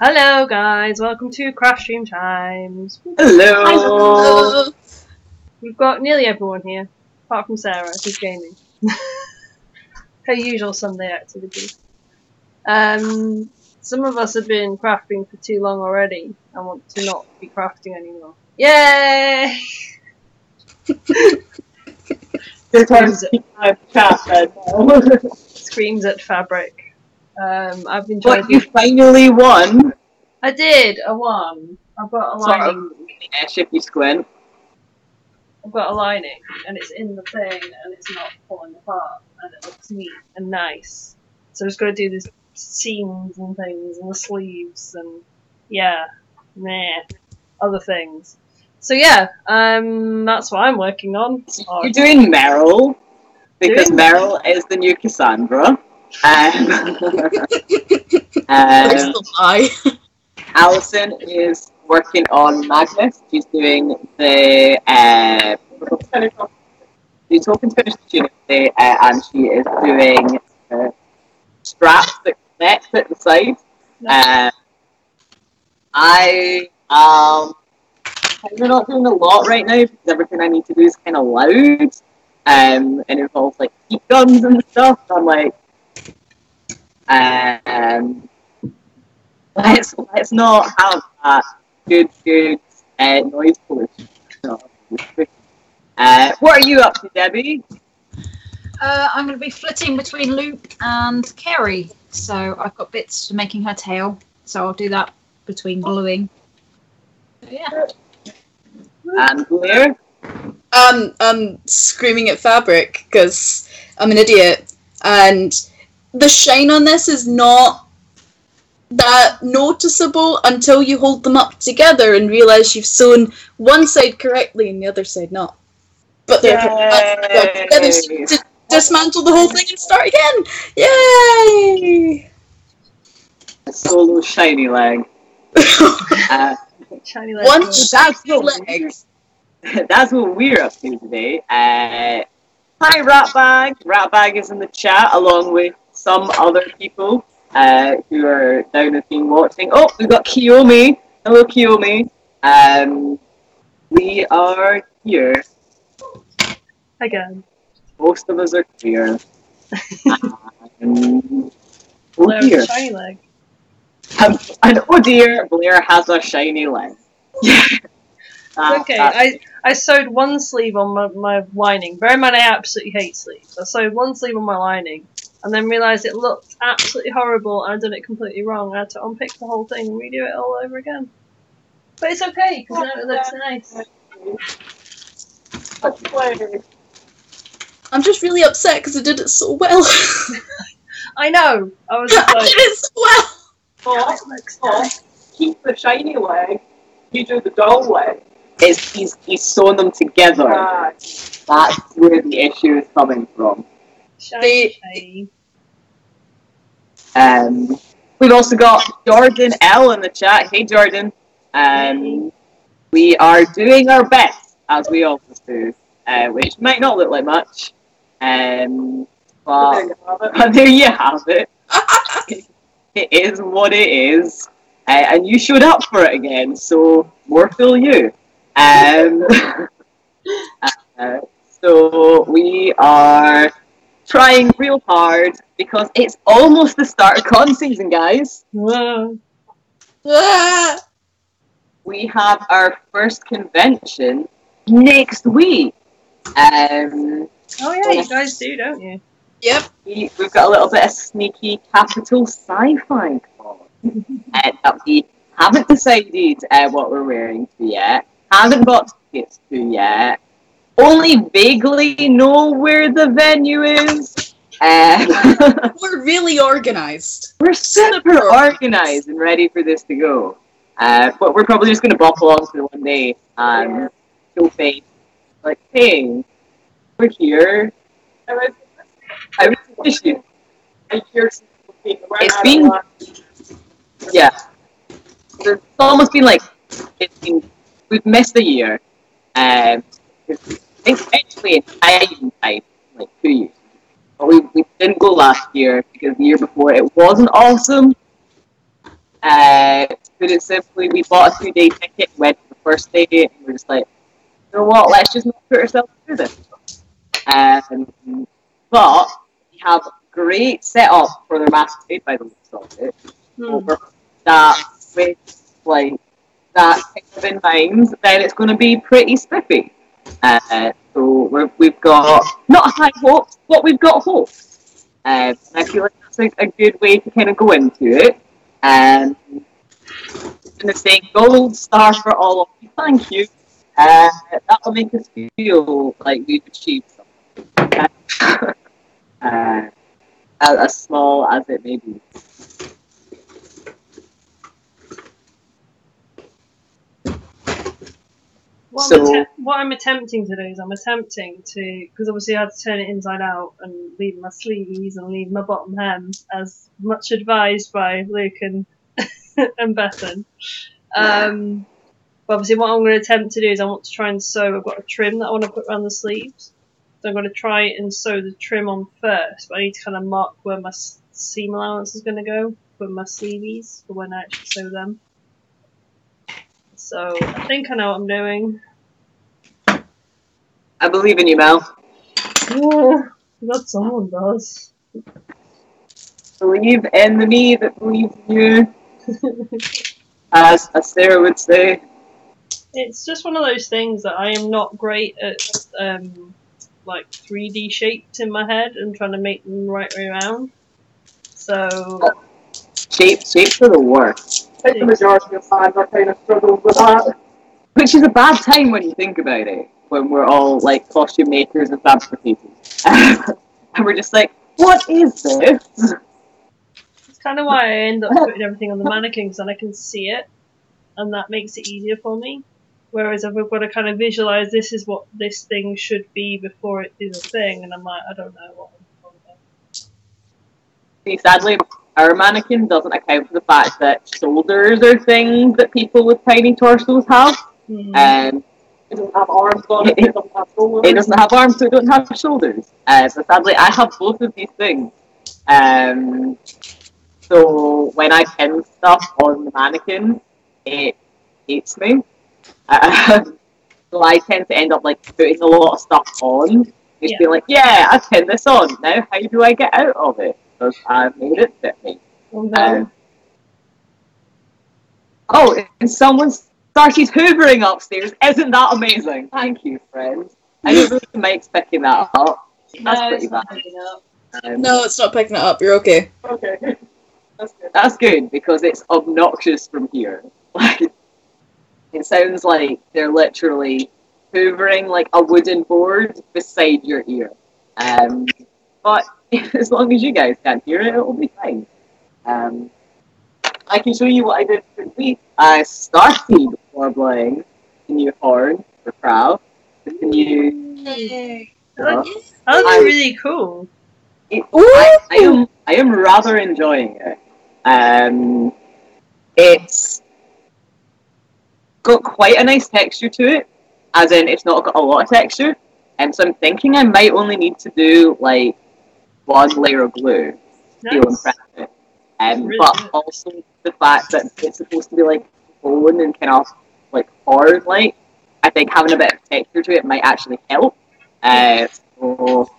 Hello guys, welcome to Craftstream Times. Hello. We've got nearly everyone here, apart from Sarah, who's gaming. Her usual Sunday activity. Some of us have been crafting for too long already and want to not be crafting anymore. Yay! Screams at fabric. I've been trying. But you finally won. I did. I won. I've got a lining. If you squint. I've got a lining, and it's in the thing, and it's not falling apart, and it looks neat and nice. So I'm just going to do the seams and things, and the sleeves, and other things. So yeah, that's what I'm working on. You're doing Meryl, because Meryl is the new Cassandra. Alison is working on Magnus. She's doing the she's hoping to finish the tunic today, and she is doing straps that connect at the side. I am kind of not doing a lot right now because everything I need to do is kind of loud, and it involves like heat guns and stuff. So I'm like, let's not have that good noise pollution. What are you up to, Debbie? I'm going to be flitting between Luke and Kerry. So I've got bits for making her tail. So I'll do that between gluing. So, yeah. And Blair? I'm screaming at fabric because I'm an idiot. And the shine on this is not that noticeable until you hold them up together and realise you've sewn one side correctly and the other side not. But they're together to dismantle the whole thing and start again. Yay! A solo shiny leg. Shiny leg. One shiny leg. That's what we're up to today. Hi, Ratbag. Ratbag is in the chat along with some other people who are down the team watching. Oh, we've got Kiyomi. Hello, Kiyomi. We are here. Again. Most of us are here. Blair has a shiny leg. And oh dear, Blair has a shiny leg. Okay, I sewed one sleeve on my lining. Bear in mind, I absolutely hate sleeves. I sewed one sleeve on my lining, and then realised it looked absolutely horrible, and I'd done it completely wrong. I had to unpick the whole thing and redo it all over again. But it's okay, because now it looks nice. I'm just really upset because I did it so well. I know. I was just like, I did it so well. Keep the shiny leg. You do the dull leg. He's sewn them together. That's where the issue is coming from. shiny. We've also got Jordan L in the chat. Hey Jordan. We are doing our best, as we always do, which might not look like much. But there you have it. It is what it is. And you showed up for it again, so more fool you. So we are trying real hard because it's almost the start of con season, guys. We have our first convention next week. Oh yeah, you guys do, don't you? Yep. We've got a little bit of sneaky capital sci-fi con that we haven't decided what we're wearing to yet. Haven't got tickets to yet. Only vaguely know where the venue is. We're really organised. We're super organised and ready for this to go. But we're probably just going to bop along for one day and show face. Like, hey, we're here. I was fishing. It's been, yeah. It's almost been like, we've missed a year. It's actually in time, like 2 years. But we didn't go last year because the year before it wasn't awesome. To put it simply, we bought a 2-day ticket, went the first day, and we were just like, you know what, let's just not put ourselves through this. But we have a great setup for their masquerade by the looks of it. Over that with like that kind of in mind, then it's going to be pretty spiffy. So we've got not high hopes, but we've got hope. And I feel like that's a good way to kind of go into it. And the saying gold star for all of you, thank you. That will make us feel like we've achieved something. As small as it may be. What I'm attempting to do is I'm attempting to, because obviously I had to turn it inside out and leave my sleeves and leave my bottom hem, as much advised by Luke and and Bethan. But obviously what I'm going to attempt to do is I want to try and sew. I've got a trim that I want to put around the sleeves. So I'm going to try and sew the trim on first, but I need to kind of mark where my seam allowance is going to go for my sleeves for when I actually sew them. So I think I know what I'm doing. I believe in you, Mel. Oh, that someone does. Believe in the me that believes in you. As Sarah would say. It's just one of those things that I am not great at, like 3D shapes in my head and trying to make them the right way around. So Shapes are the worst. I think the majority of fans are kind of struggling with that. Which is a bad time when you think about it, when we're all like costume makers and fabricators. And we're just like, what is this? it's kind of why I end up putting everything on the mannequin, because then I can see it, and that makes it easier for me. Whereas if I've got to kind of visualize this is what this thing should be before it is a thing, and I'm like, I don't know what I'm doing. See, sadly, our mannequin doesn't account for the fact that shoulders are things that people with tiny torsos have. It doesn't have arms on it, it doesn't have shoulders. It doesn't have arms, so it doesn't have shoulders. So sadly, I have both of these things. So when I pin stuff on the mannequin, it hates me. So I tend to end up like putting a lot of stuff on. Just being like, yeah, I've pinned this on. Now how do I get out of it? Because I've made it fit me. And someone started hoovering upstairs. Isn't that amazing? Thank you, friends. I don't know if Mike's picking that up. That's pretty bad. No, it's not picking it up. You're okay. Okay. That's good, because it's obnoxious from here. Like, it sounds like they're literally hoovering like a wooden board beside your ear. But as long as you guys can't hear it, it'll be fine. I can show you what I did for the week. I started warbling the new horn for Craft. The new. That's really cool. I am rather enjoying it. It's got quite a nice texture to it, as in it's not got a lot of texture. So I'm thinking I might only need to do like one layer of glue to feel impressive. But also the fact that it's supposed to be like bone and kind of like hard, like I think having a bit of texture to it might actually help. So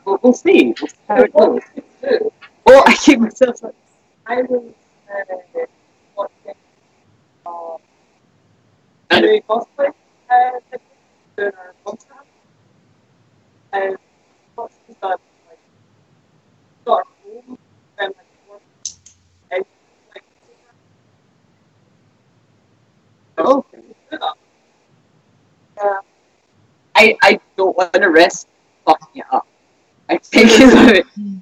we'll see. We'll see how it goes. Oh, I keep myself like I was watching a cosplay doing our monster hunt. And what's the stuff like got our home and like and like okay. I don't want to risk fucking it up. I think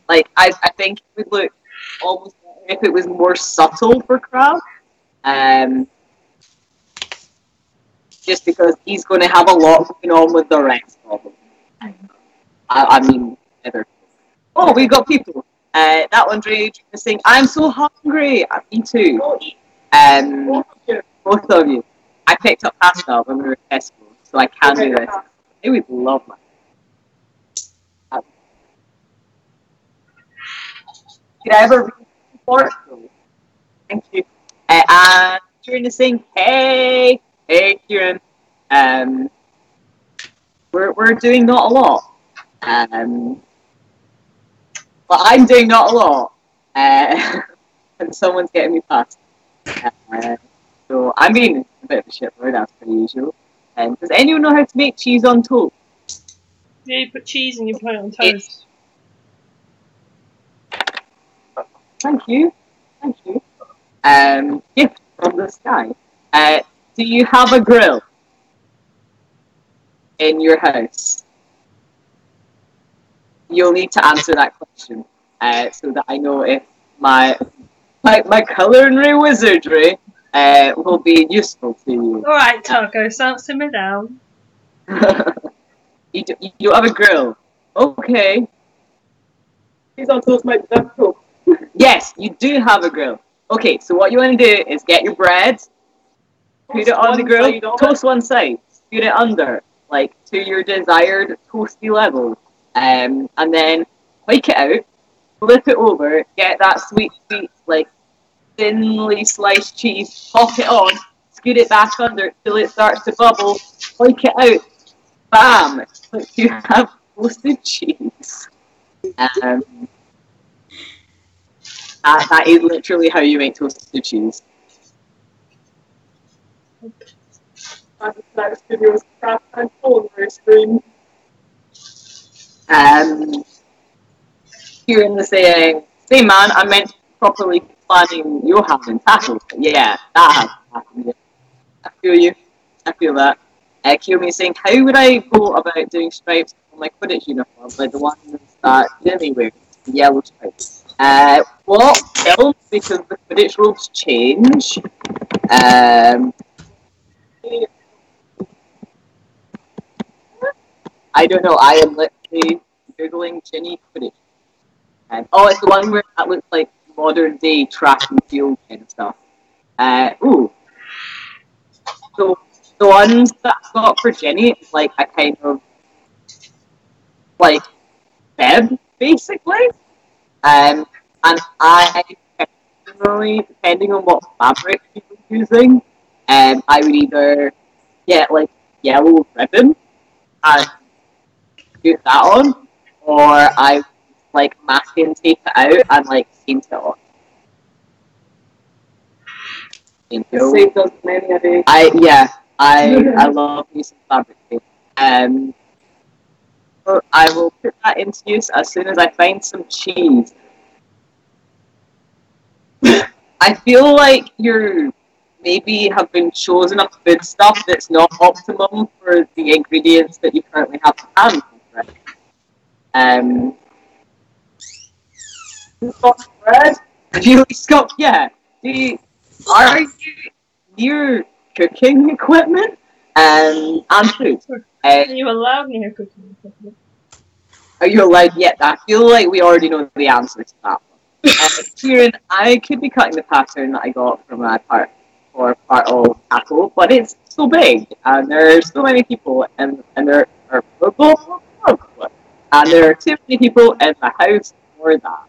like I think it would look almost better if it was more subtle for Crab. Just because he's going to have a lot going on with the rest of them. I mean, never. Oh, we've got people. That one's Rage saying, "I'm so hungry." Me too. Both of you. I picked up pasta when we were at Tesco, so I can do this. I would love that. Did I ever read Portugal? Thank you. And Kieran is saying, hey, Kieran. We're doing not a lot. Well, I'm doing not a lot. And someone's getting me past. So I'm being a bit of a shitbird, as per usual. Does anyone know how to make cheese on toast? Yeah, you put cheese and you put it on toast. Thank you. Gift from the sky. Do you have a grill in your house? You'll need to answer that question so that I know if my culinary wizardry will be useful to you. Alright, Taco, start simmer down. You don't have a grill. Okay. He's on toast might be difficult. Yes, you do have a grill. Okay, so what you want to do is get your bread, put it on the grill, toast one side, put it under, like to your desired toasty level, and then hike it out, flip it over, get that sweet, like thinly sliced cheese, pop it on, scoot it back under till it starts to bubble, hike it out, bam! You have toasted cheese. That is literally how you make toasted cheese. That studio's craft and culinary stream. Here in the saying, say man, I meant properly planning Johan and tackle. Yeah, that has happened. I feel you. I feel that. Kiyomi is saying, how would I go about doing stripes on my Quidditch uniform, like the ones that Jimmy wears, the yellow stripes? Well, film, because the Quidditch rules change. I don't know, I am literally Googling Ginny Quidditch. It's the one where that looks like modern day track and field kind of stuff. So the ones that I got for Jenny is like a kind of like bib, basically. And I personally, depending on what fabric you were using, I would either get like yellow ribbon and put that on, or I like masking tape it out and like paint it on. Saved us many a day. I love using fabric tape. So I will put that into use as soon as I find some cheese. I feel like you're maybe have been chosen a food stuff that's not optimum for the ingredients that you currently have to hand. Scotch bread? Really, Scott? Yeah. Are you near cooking equipment and food? Are you allowed near cooking equipment? Are you allowed yet? I feel like we already know the answer to that one. Kieran, I could be cutting the pattern that I got from my part of Apple, but it's so big, and there are so many people, and there are and there are too many people in the house for that.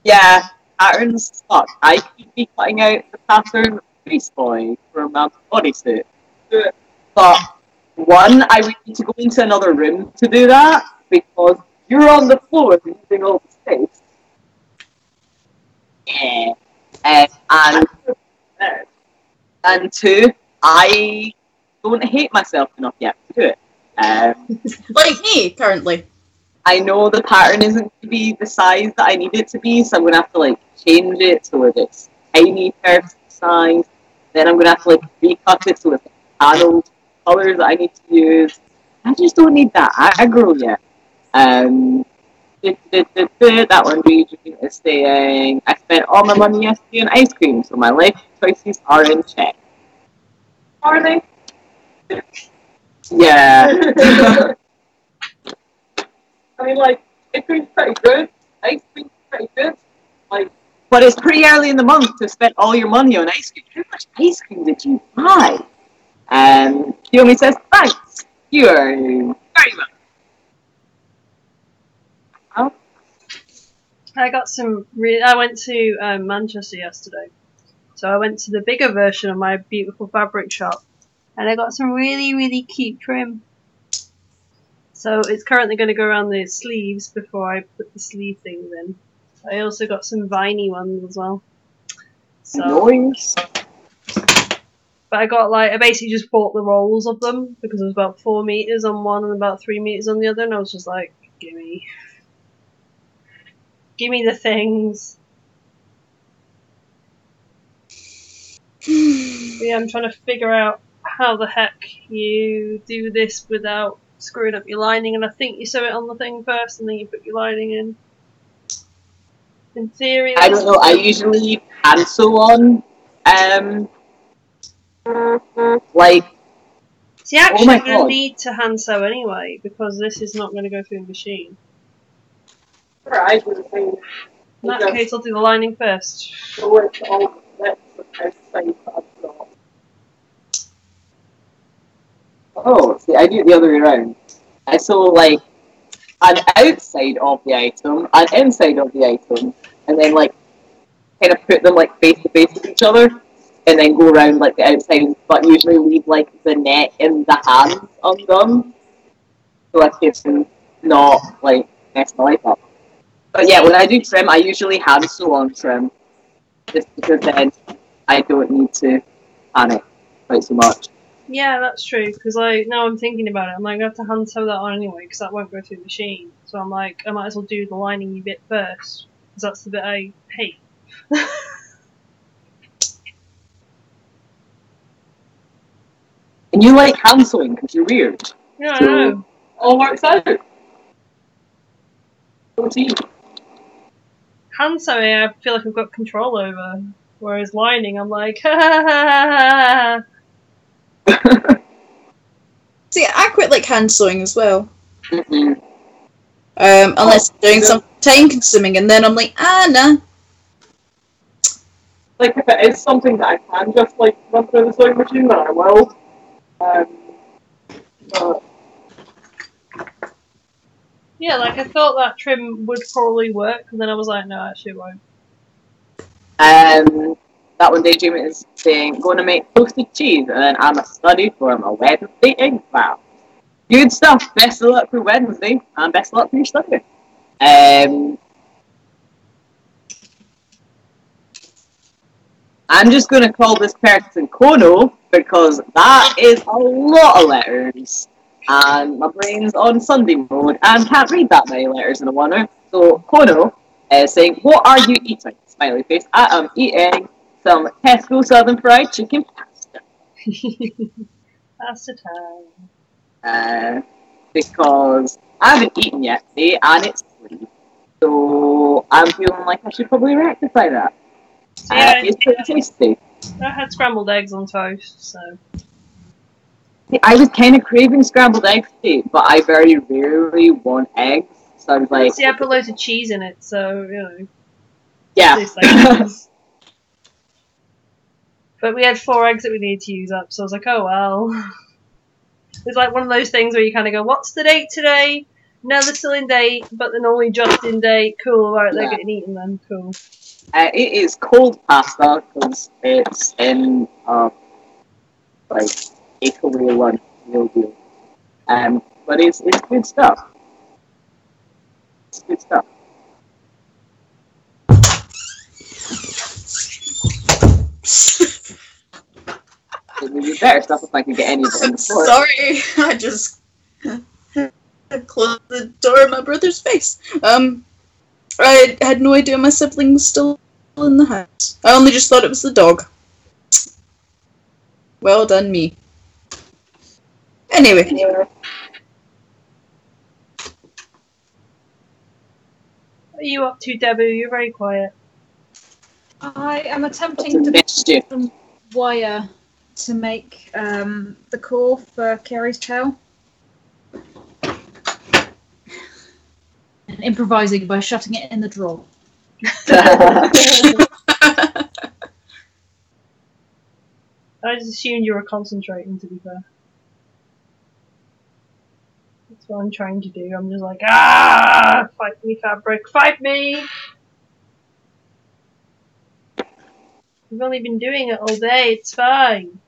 Yeah, patterns suck. I could be cutting out the pattern Beast Boy from my bodysuit. But one, I would need to go into another room to do that because you're on the floor using all the space. Yeah. And two, I don't hate myself enough yet to do it. Like me, currently. I know the pattern isn't going to be the size that I need it to be, so I'm going to have to like change it so that it's tiny person size. Then I'm going to have to like recut it so it's paneled colors that I need to use. I just don't need that aggro yet. That one region is saying, I spent all my money yesterday on ice cream, so my life choices are in check. Are they? Yeah. I mean, like, ice cream's pretty good. Ice cream's pretty good. Like, but it's pretty early in the month to spend all your money on ice cream. How much ice cream did you buy? Kiyomi says, thanks. You are very much. I got some. I went to Manchester yesterday, so I went to the bigger version of my beautiful fabric shop, and I got some really, really cute trim. So it's currently going to go around the sleeves before I put the sleeve things in. I also got some viney ones as well. So, Noise. but I basically just bought the rolls of them because it was about 4 meters on one and about 3 meters on the other, and I was just like, gimme the things. Yeah, I'm trying to figure out how the heck you do this without screwing up your lining, and I think you sew it on the thing first and then you put your lining in. In theory, I don't know. I usually hand sew on. Like. See, actually, my I'm going to God. need to hand sew anyway because this is not going to go through the machine. I was saying, In that case, I'll do the lining first. so it's all that's outside of the Oh, see, I do it the other way around. I sew like an outside of the item, an inside of the item, and then like kind of put them like face to face with each other, and then go around like the outside, but usually leave like the neck and the hands undone, so I can not like mess my life up. But yeah, when I do trim, I usually hand sew on trim, just because then I don't need to panic quite so much. Yeah, that's true, because now I'm thinking about it, I'm like, I have to hand sew that on anyway, because that won't go through the machine. So I'm like, I might as well do the lining bit first, because that's the bit I hate. And you like hand sewing because you're weird. Yeah, I So, know. all works out. Hand sewing, I feel like I've got control over, whereas lining, I'm like, ha ha ha ha ha. See, I quite like hand sewing as well. Mm-mm. Unless I'm doing something time consuming, and then I'm like, nah. Like if it is something that I can just like run through the sewing machine, then I will. But Yeah, like I thought that trim would probably work, and then I was like, no, actually it won't. That one day Jamie is saying, going to make toasted cheese, and then I'm a study for my Wednesday exam. Good stuff. Best of luck for Wednesday, and best of luck for your study. I'm just going to call this person Kono, because that is a lot of letters. And my brain's on Sunday mode, and can't read that many letters in a one. So Kono is saying, what are you eating? Smiley face. I am eating some Tesco Southern Fried Chicken pasta. Pasta time. Because I haven't eaten yet today, and it's free. So I'm feeling like I should probably rectify that. So yeah, It's pretty tasty. I had scrambled eggs on toast, so. I was kind of craving scrambled eggs today, but I very rarely want eggs. So I was like, See, I put loads of cheese in it, so, you know. yeah. Tastes like cheese. But we had 4 eggs that we needed to use up, so I was like, oh well. It's like one of those things where you kind of go, what's the date today? No, they're still in date, but they're normally just in date. Cool, right, they're getting eaten then. Cool. It is cold pasta because it's in like takeaway lunch meal deal. But it's good stuff. It's good stuff. It would be better stuff if I could get any of it on the floor. Sorry, I just closed the door in my brother's face. I had no idea my sibling was still in the house. I only just thought it was the dog. Well done, me. Anyway. What are you up to, Debu? You're very quiet. I am attempting to get some wire to make the core for Carrie's tail. And improvising by shutting it in the drawer. I just assumed you were concentrating, to be fair. That's what I'm trying to do. I'm just like, fight me, fabric, fight me! We've only been doing it all day, it's fine.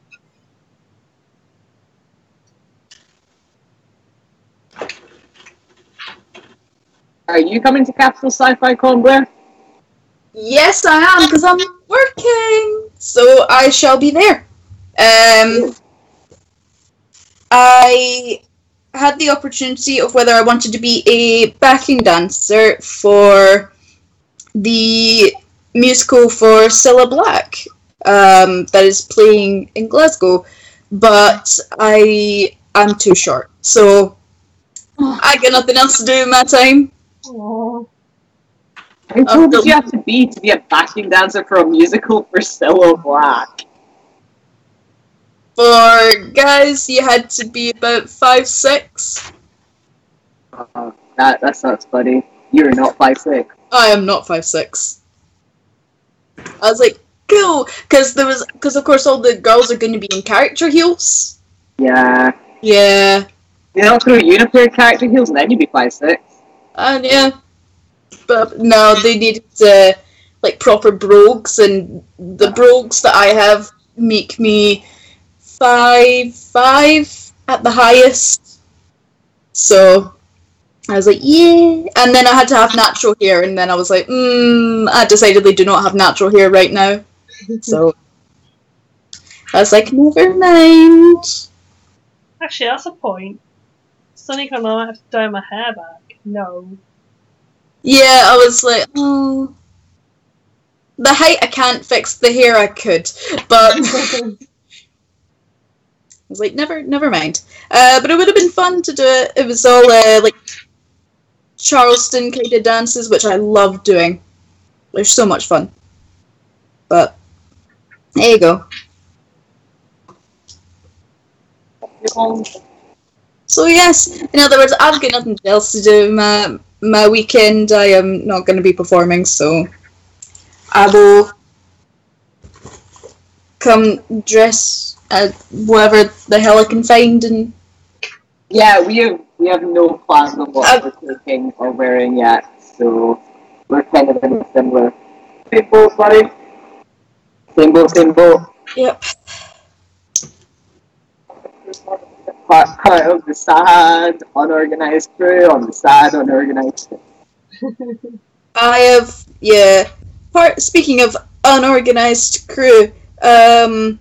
Are you coming to Capital Sci-Fi Con, Blair? Yes, I am, because I'm working. So I shall be there. I had the opportunity of whether I wanted to be a backing dancer for the musical for Cilla Black that is playing in Glasgow, but I am too short, so I got nothing else to do in my time. Aww. How tall did you have to be a backing dancer for a musical for Cilla Black? For guys, you had to be about 5'6". That sucks, buddy. You're not 5'6". I am not 5'6". I was like, cool, because of course all the girls are going to be in character heels. Yeah. Yeah. You don't throw you in a pair of character heels and then you'd be 5'6". And yeah, but no, they needed like proper brogues, and the brogues that I have make me 5'5" at the highest. So I was like, yeah. And then I had to have natural hair, and then I was like, I decidedly do not have natural hair right now. So I was like, never mind. Actually, that's a point. Suddenly I might have to dye my hair back. No. Yeah, I was like, oh. The height I can't fix, the hair I could. But I was like, never mind. But it would have been fun to do it. It was all like Charleston kind of dances, which I love doing. They're so much fun. But there you go. So yes, in other words, I've got nothing else to do. My weekend, I am not going to be performing, so I will come dress whatever the hell I can find, and yeah, we have no plans on what we're taking or wearing yet, so we're kind of in a similar boat, buddy. Same boat. Yep. Part of the sad, unorganized crew on the sad, unorganized crew. I have, speaking of unorganized crew, not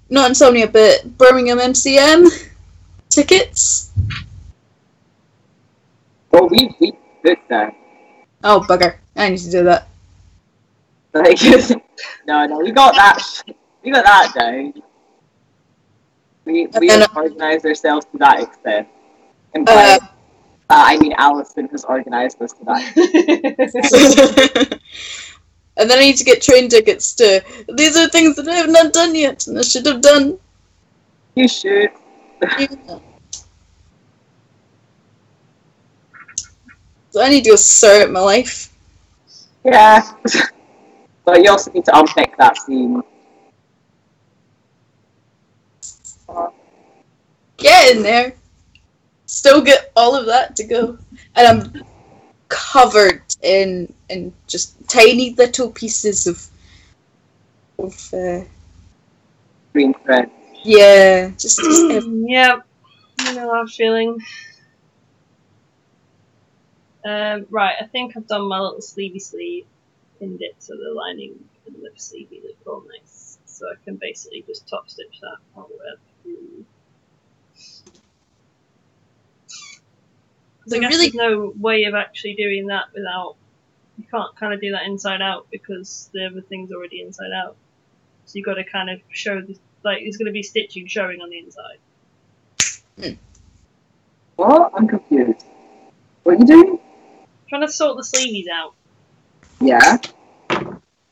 Insomnia, but Birmingham MCM tickets. Oh, we booked that. Oh, bugger. I need to do that. Like, no, we got that down. We have organised ourselves to that extent. And by I mean Alison has organised us to that. And then I need to get train tickets to. These are things that I have not done yet, and I should have done. You should. Yeah. So I need to assert my life. Yeah. But you also need to unpick that scene. Get in there. Still get all of that to go. And I'm covered in just tiny little pieces of green thread. Yeah, just Yep. I know that feeling. Right, I think I've done my little sleevey sleeve, pinned it so the lining and the sleevey look all nice. So I can basically just top stitch that all the way up through. I guess there's no way of actually doing that without, you can't kind of do that inside out because the other thing's already inside out. So you've got to kind of show, like, there's going to be stitching showing on the inside. What? I'm confused. What are you doing? Trying to sort the sleeveys out. Yeah.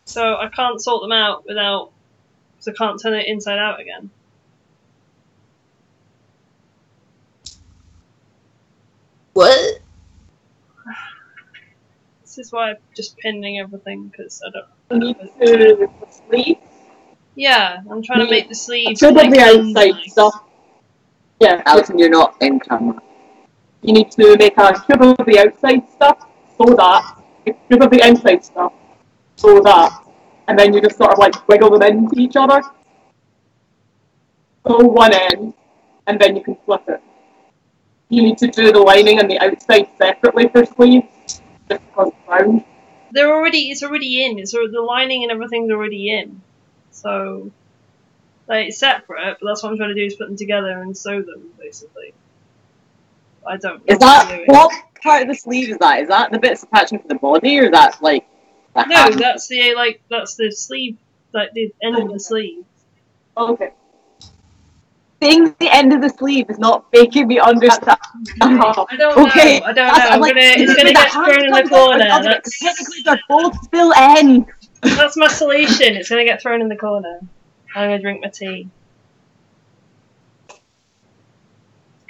So I can't sort them out without, so I can't turn it inside out again. What? This is why I'm just pinning everything, because I don't You need to the sleeve. Yeah, I'm trying to make the sleeves Should like the outside nice. stuff. Yeah, Alison, you're not in camera. you need to make a strip of the outside stuff so that a strip of the inside stuff so that and then you just sort of like wiggle them into each other. Go one end, and then you can flip it. You need to do the lining and the outside separately for sleeves, just because it's round. It's already in. The lining and everything's already in. So, like, it's separate, but that's what I'm trying to do is put them together and sew them, basically. I don't know. Is that what part of the sleeve is that? Is that the bits attaching to the body, or is that like the No, hand? that's the sleeve, like the end of the sleeve. Okay. Saying the end of the sleeve is not making me understand. I don't know. Okay. I don't know. Like, It's gonna get thrown in the corner. Technically, they're both still ends. That's my solution. It's gonna get thrown in the corner. I'm gonna drink my tea.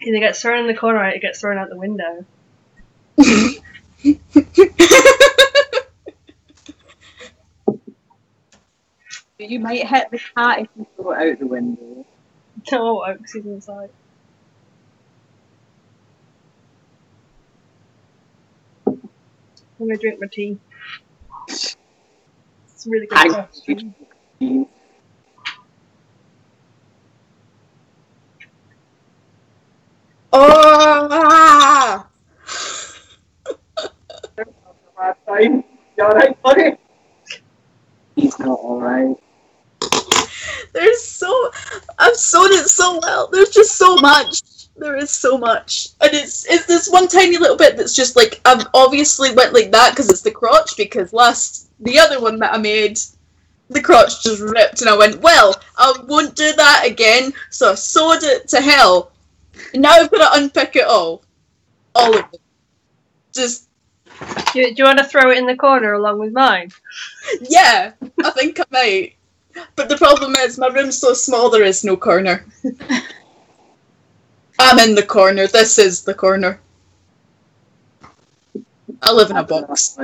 Either gets thrown in the corner or it gets thrown out the window. You might hit the cat if you throw it out the window. No, Oaks is inside. I'm gonna drink my tea. It's really good Craftstream. Oh! You alright, buddy? He's not alright. I've sewn it so well. There's just so much. There is so much. And it's this one tiny little bit that's just like, I've obviously went like that because it's the crotch, because the other one that I made, the crotch just ripped, and I went, well, I won't do that again, so I sewed it to hell. And now I've got to unpick it all. All of it. Just... Do you want to throw it in the corner along with mine? Yeah, I think I might. But the problem is, my room's so small there is no corner. I'm in the corner. This is the corner. I live in a box.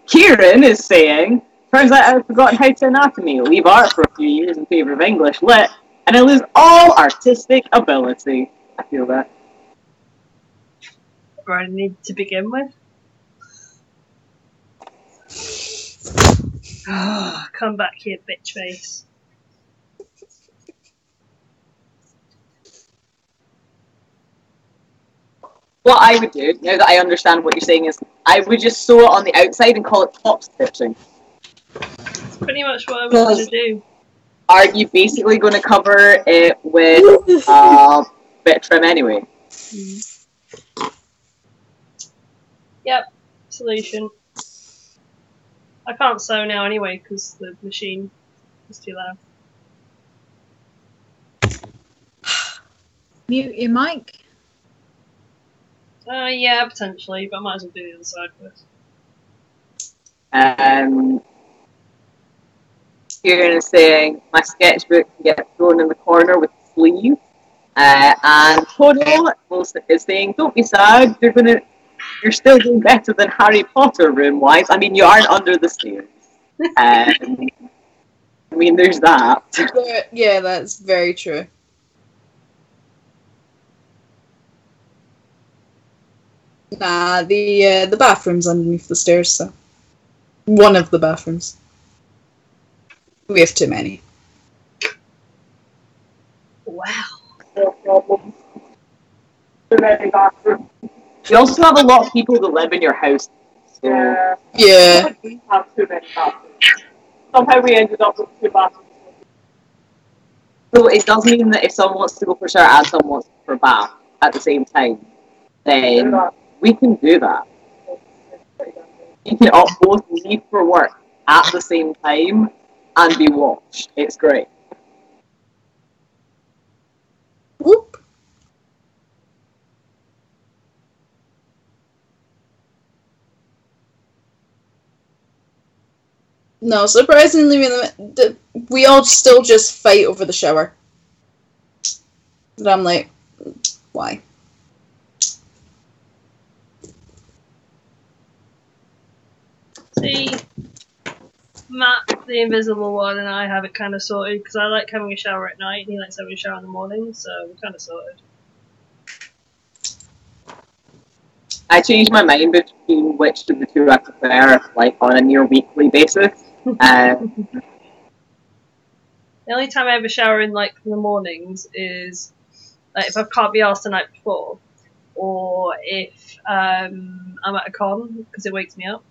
Kieran is saying, turns out I've forgotten how to anatomy, leave art for a few years in favour of English lit, and I lose all artistic ability. I feel that. Or I need to begin with? Come back here, bitch face. What I would do, now that I understand what you're saying, is I would just sew it on the outside and call it top stitching. That's pretty much what I was going to do. Are you basically going to cover it with a bit of trim anyway? Yep, solution. I can't sew now anyway because the machine is too loud. Mute your mic. Yeah, potentially, but I might as well do the other side first. Kieran is saying, my sketchbook can get thrown in the corner with the sleeve. And Tono is saying, don't be sad, you're still doing better than Harry Potter room-wise. I mean, you aren't under the stairs. I mean, there's that. Yeah, that's very true. Nah, the bathroom's underneath the stairs, so. One of the bathrooms. We have too many. Wow. No problem. Too many bathrooms. You also have a lot of people that live in your house. So. Yeah. We have too many bathrooms. Somehow we ended up with 2 bathrooms. So it does mean that if someone wants to go for a shower and someone wants to go for a bath at the same time, then we can do that. You can both leave for work at the same time and be watched. It's great. Whoop. No, surprisingly, we all still just fight over the shower. But I'm like, why? See, Matt, the invisible one, and I have it kind of sorted because I like having a shower at night and he likes having a shower in the morning, so we're kind of sorted. I changed my mind between which of the two I prefer, like on a near weekly basis. The only time I ever shower in like in the mornings is if I can't be asked the night before, or if I'm at a con because it wakes me up.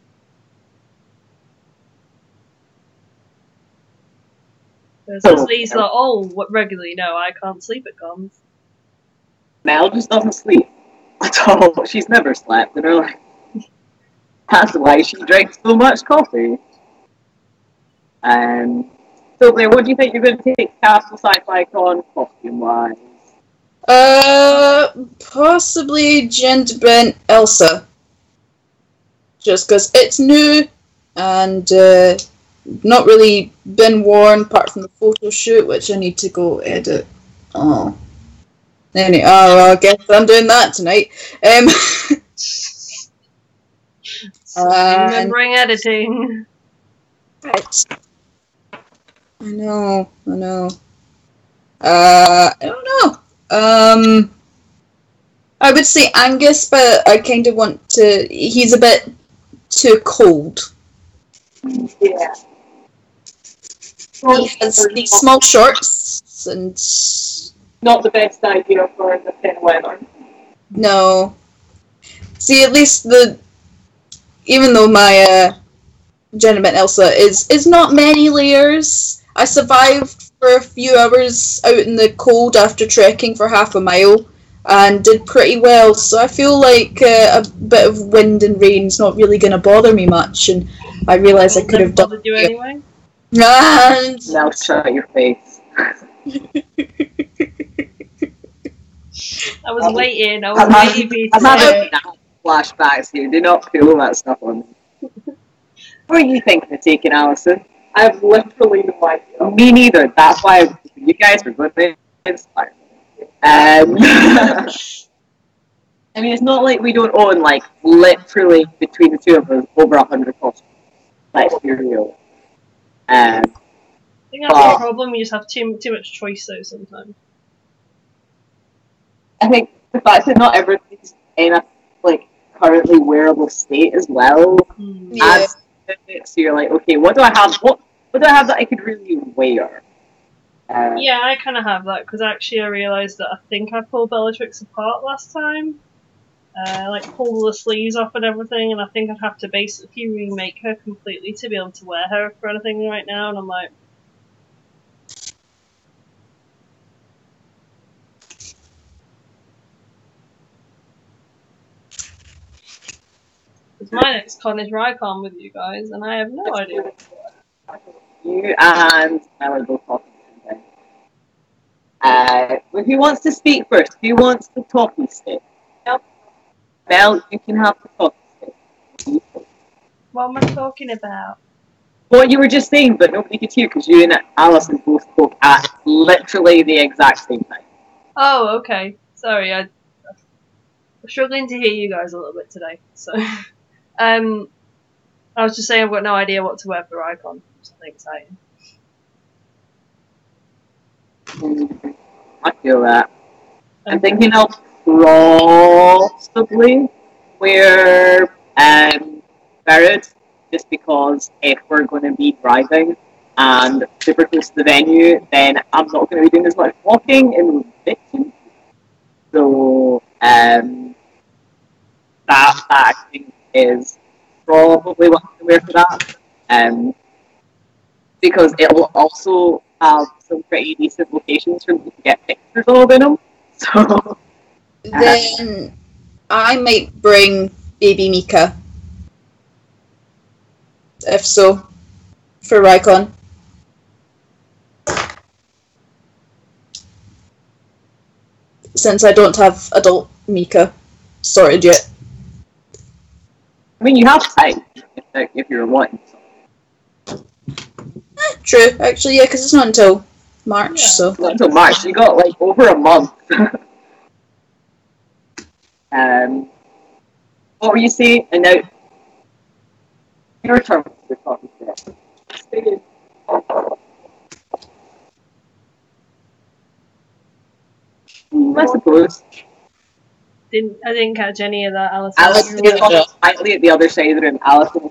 There's these like, what regularly? No, I can't sleep at cons. Mel just doesn't sleep at all. She's never slept in her life. That's why she drinks so much coffee. So, Blair, what do you think you're going to take Castle Sci-Fi Con costume-wise? Possibly Gender Bent Elsa. Just because it's new and not really been worn apart from the photo shoot, which I need to go edit. Oh. Anyway, I guess I'm doing that tonight. Remembering editing. Right. I know. I don't know. I would say Angus, but I kind of want to. He's a bit too cold. Yeah. He has these small shorts and. Not the best idea for the thin weather. No. See, at least even though my Gentleman Elsa is not many layers. I survived for a few hours out in the cold after trekking for half a mile and did pretty well, so I feel like a bit of wind and rain's not really going to bother me much, and I realise I could have done you anyway. And Now shut your face. I was waiting for you to I'm having flashbacks here. Do not feel that stuff on me. What are you thinking of taking, Alison? I have literally no idea. Me neither. That's why you guys were going to inspire me. I mean, it's not like we don't own, like, literally between the two of us, over 100 costumes. Let's be real. I think that's the problem. You just have too much choice, though, sometimes. I think the fact that not everything's in a, like, currently wearable state as well adds to it. So you're like, okay, what do I have? What do I have that I could really wear? Yeah, I kind of have that, because actually I realised that I think I pulled Bellatrix apart last time. Like, pulled all the sleeves off and everything, and I think I'd have to basically remake her completely to be able to wear her for anything right now, and I'm like... Because my next con is Rycon with you guys, and I have no idea. You and Mel are both talking today. Who wants to speak first? Who wants the talking stick? Mel, you can have the talking stick. What am I talking about? What you were just saying, but nobody could hear because you and Alison both spoke at literally the exact same time. Oh, okay. Sorry, I'm struggling to hear you guys a little bit today. So, I was just saying I've got no idea what to wear for Icon. Something exciting. I feel that. I'm thinking I'll possibly wear Barrett, just because if we're going to be driving and super close to the venue, then I'm not going to be doing as much walking in the So that I think is probably what I'm going to wear for that. Because it will also have some pretty decent locations for me to get pictures of in them. So then I might bring baby Mika. If so, for Rycon. Since I don't have adult Mika sorted yet. I mean, you have time if you're wanting. True, actually, yeah, because it's not until March, so. Not until March. You got like over a month. What were you saying? And now, your turn to talk about. I suppose. I didn't catch any of that, Alison. Alice was slightly at the other side of the room. Alison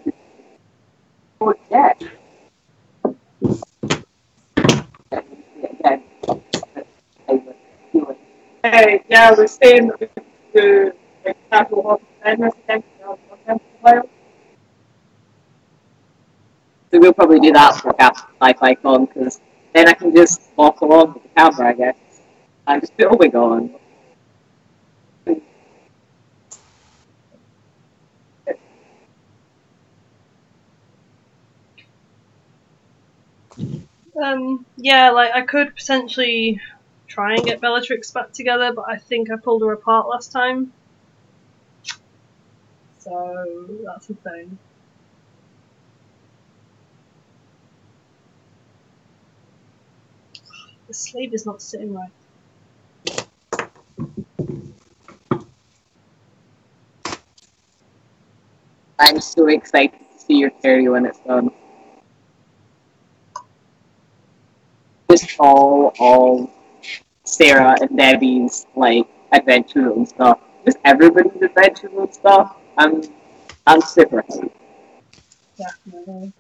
was yeah. Yeah, I was saying that we could do like casual hobby fitness again. So we'll probably do that for Captain Sci-Fi Con, because then I can just walk along with the camera, I guess, and just put a wig on. Yeah, like I could potentially try and get Bellatrix back together, but I think I pulled her apart last time. So that's the thing. The sleeve is not sitting right. I'm so excited to see your Terry when it's done. Just all of Sarah and Debbie's like adventures and stuff. Just everybody's adventures and stuff. I'm super hyped. Definitely.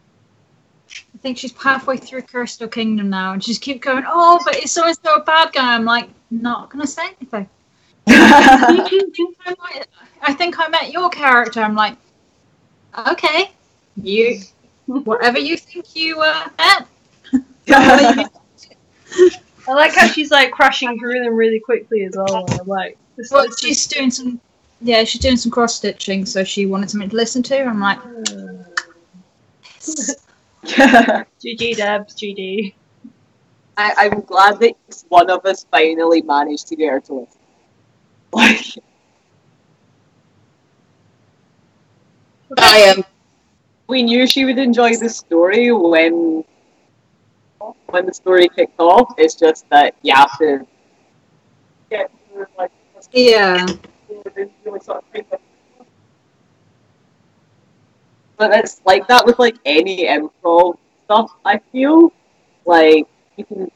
I think she's halfway through Crystal Kingdom now, and she's keep going, oh, but it's so and so a bad guy. I'm like, not gonna say anything. I think I met your character. I'm like, okay, you, whatever you think you met. I like how she's like crashing through them really quickly as well. I'm like, well, she's doing some cross stitching, so she wanted something to listen to. I'm like, GG Debs, GG. I'm glad that one of us finally managed to get her to listen. Like, I am. we knew she would enjoy the story when the story kicked off. It's just that you have to Get through like yeah. really sort of think of But it's like that with like any improv stuff. I feel like you can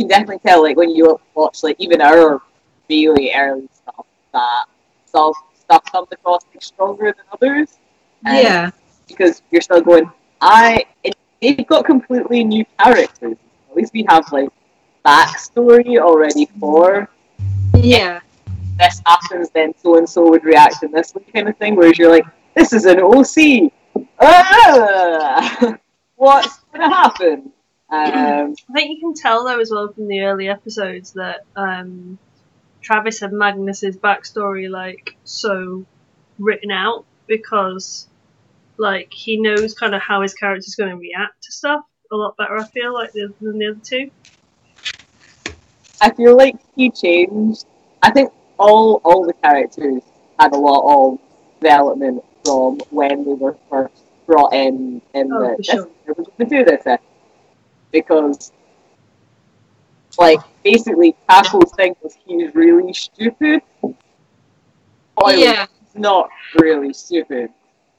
definitely tell like when you watch like even our really early stuff that some stuff comes across like, stronger than others. Yeah. Because you're still going. They've got completely new characters. At least we have like backstory already for. Yeah. This happens, then so and so would react in this way, kind of thing. Whereas you're like, this is an OC. What's gonna happen? I think you can tell though as well from the early episodes that Travis had Magnus's backstory like so written out because like he knows kind of how his character's going to react to stuff a lot better. I feel like than the other two. I feel like he changed. I think all the characters had a lot of development from when they were first brought in for sure. we're going to do this because like basically Taco's thing was he's really stupid. Yeah. He's not really stupid.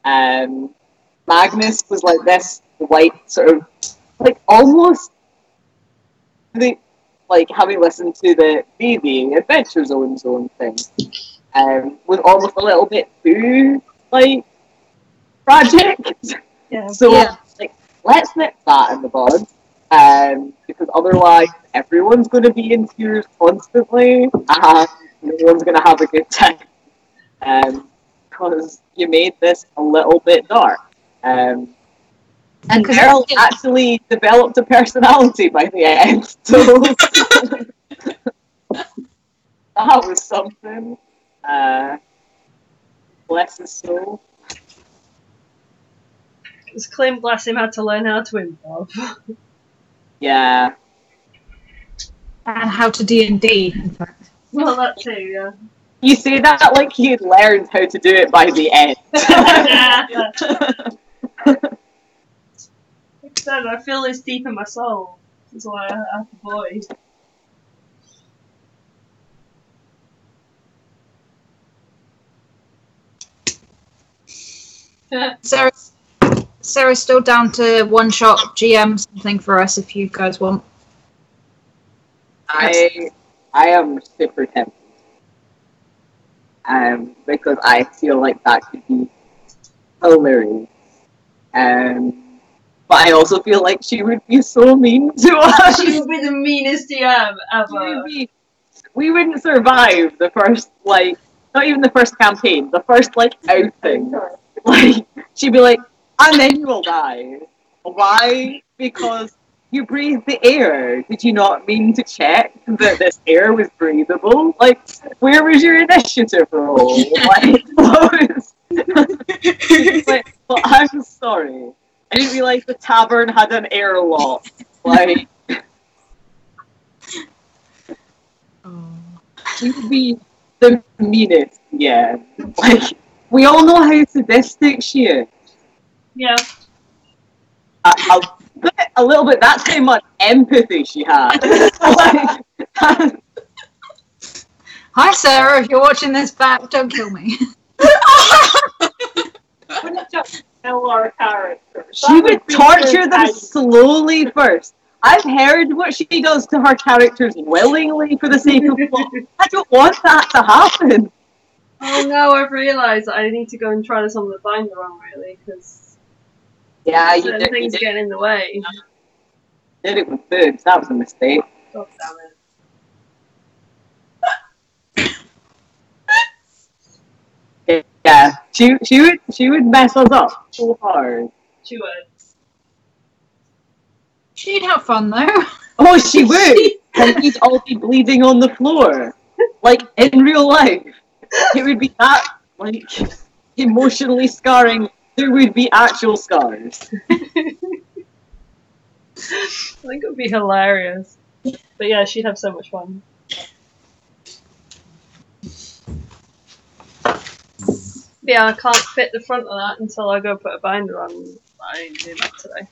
Magnus was like this white sort of like almost like having listened to the Adventure Zone thing, was almost a little bit too like tragic. Yeah. So like let's nip that in the bud, because otherwise everyone's going to be in tears constantly, and no one's going to have a good time. Because you made this a little bit dark. And Meryl actually developed a personality by the end, so that was something. Bless his soul. Because Clint, bless him, had to learn how to improv. Yeah. And how to D&D, in fact. Well, that too, yeah. You say that like he had learned how to do it by the end. I feel this deep in my soul. That's why I have to void. Sarah's still down to one-shot GM something for us if you guys want. I am super tempted. because I feel like that could be hilarious. But I also feel like she would be so mean to us. She would be the meanest DM ever. We wouldn't survive the first, like, not even the first campaign, the first, like, outing. Like, she'd be like, and then you will die. Why? Because you breathed the air. Did you not mean to check that this air was breathable? Like, where was your initiative roll? Like, what was... like, well, I'm sorry. I didn't realize the tavern had an airlock. Like, she would be the meanest, yeah. Like, we all know how sadistic she is. Yeah. A little bit, that's how much empathy she had. Like, Hi, Sarah. If you're watching this back, don't kill me. Wouldn't just kill our characters. she would torture them slowly first. I've heard what she does to her characters willingly for the sake of plot. I don't want that to happen. Oh no, I've realised that I need to go and try this on the binder on, really, because Yeah, you certain things did getting in the way. it with boobs. That was a mistake. God damn it. Yeah, she would mess us up so hard. She would. She'd have fun, though. Oh, she would! And we'd all be bleeding on the floor. Like, in real life. It would be that, like, emotionally scarring. There would be actual scars. I think it would be hilarious. But yeah, she'd have so much fun. Yeah, I can't fit the front of that until I go put a binder on. I ain't doing that today.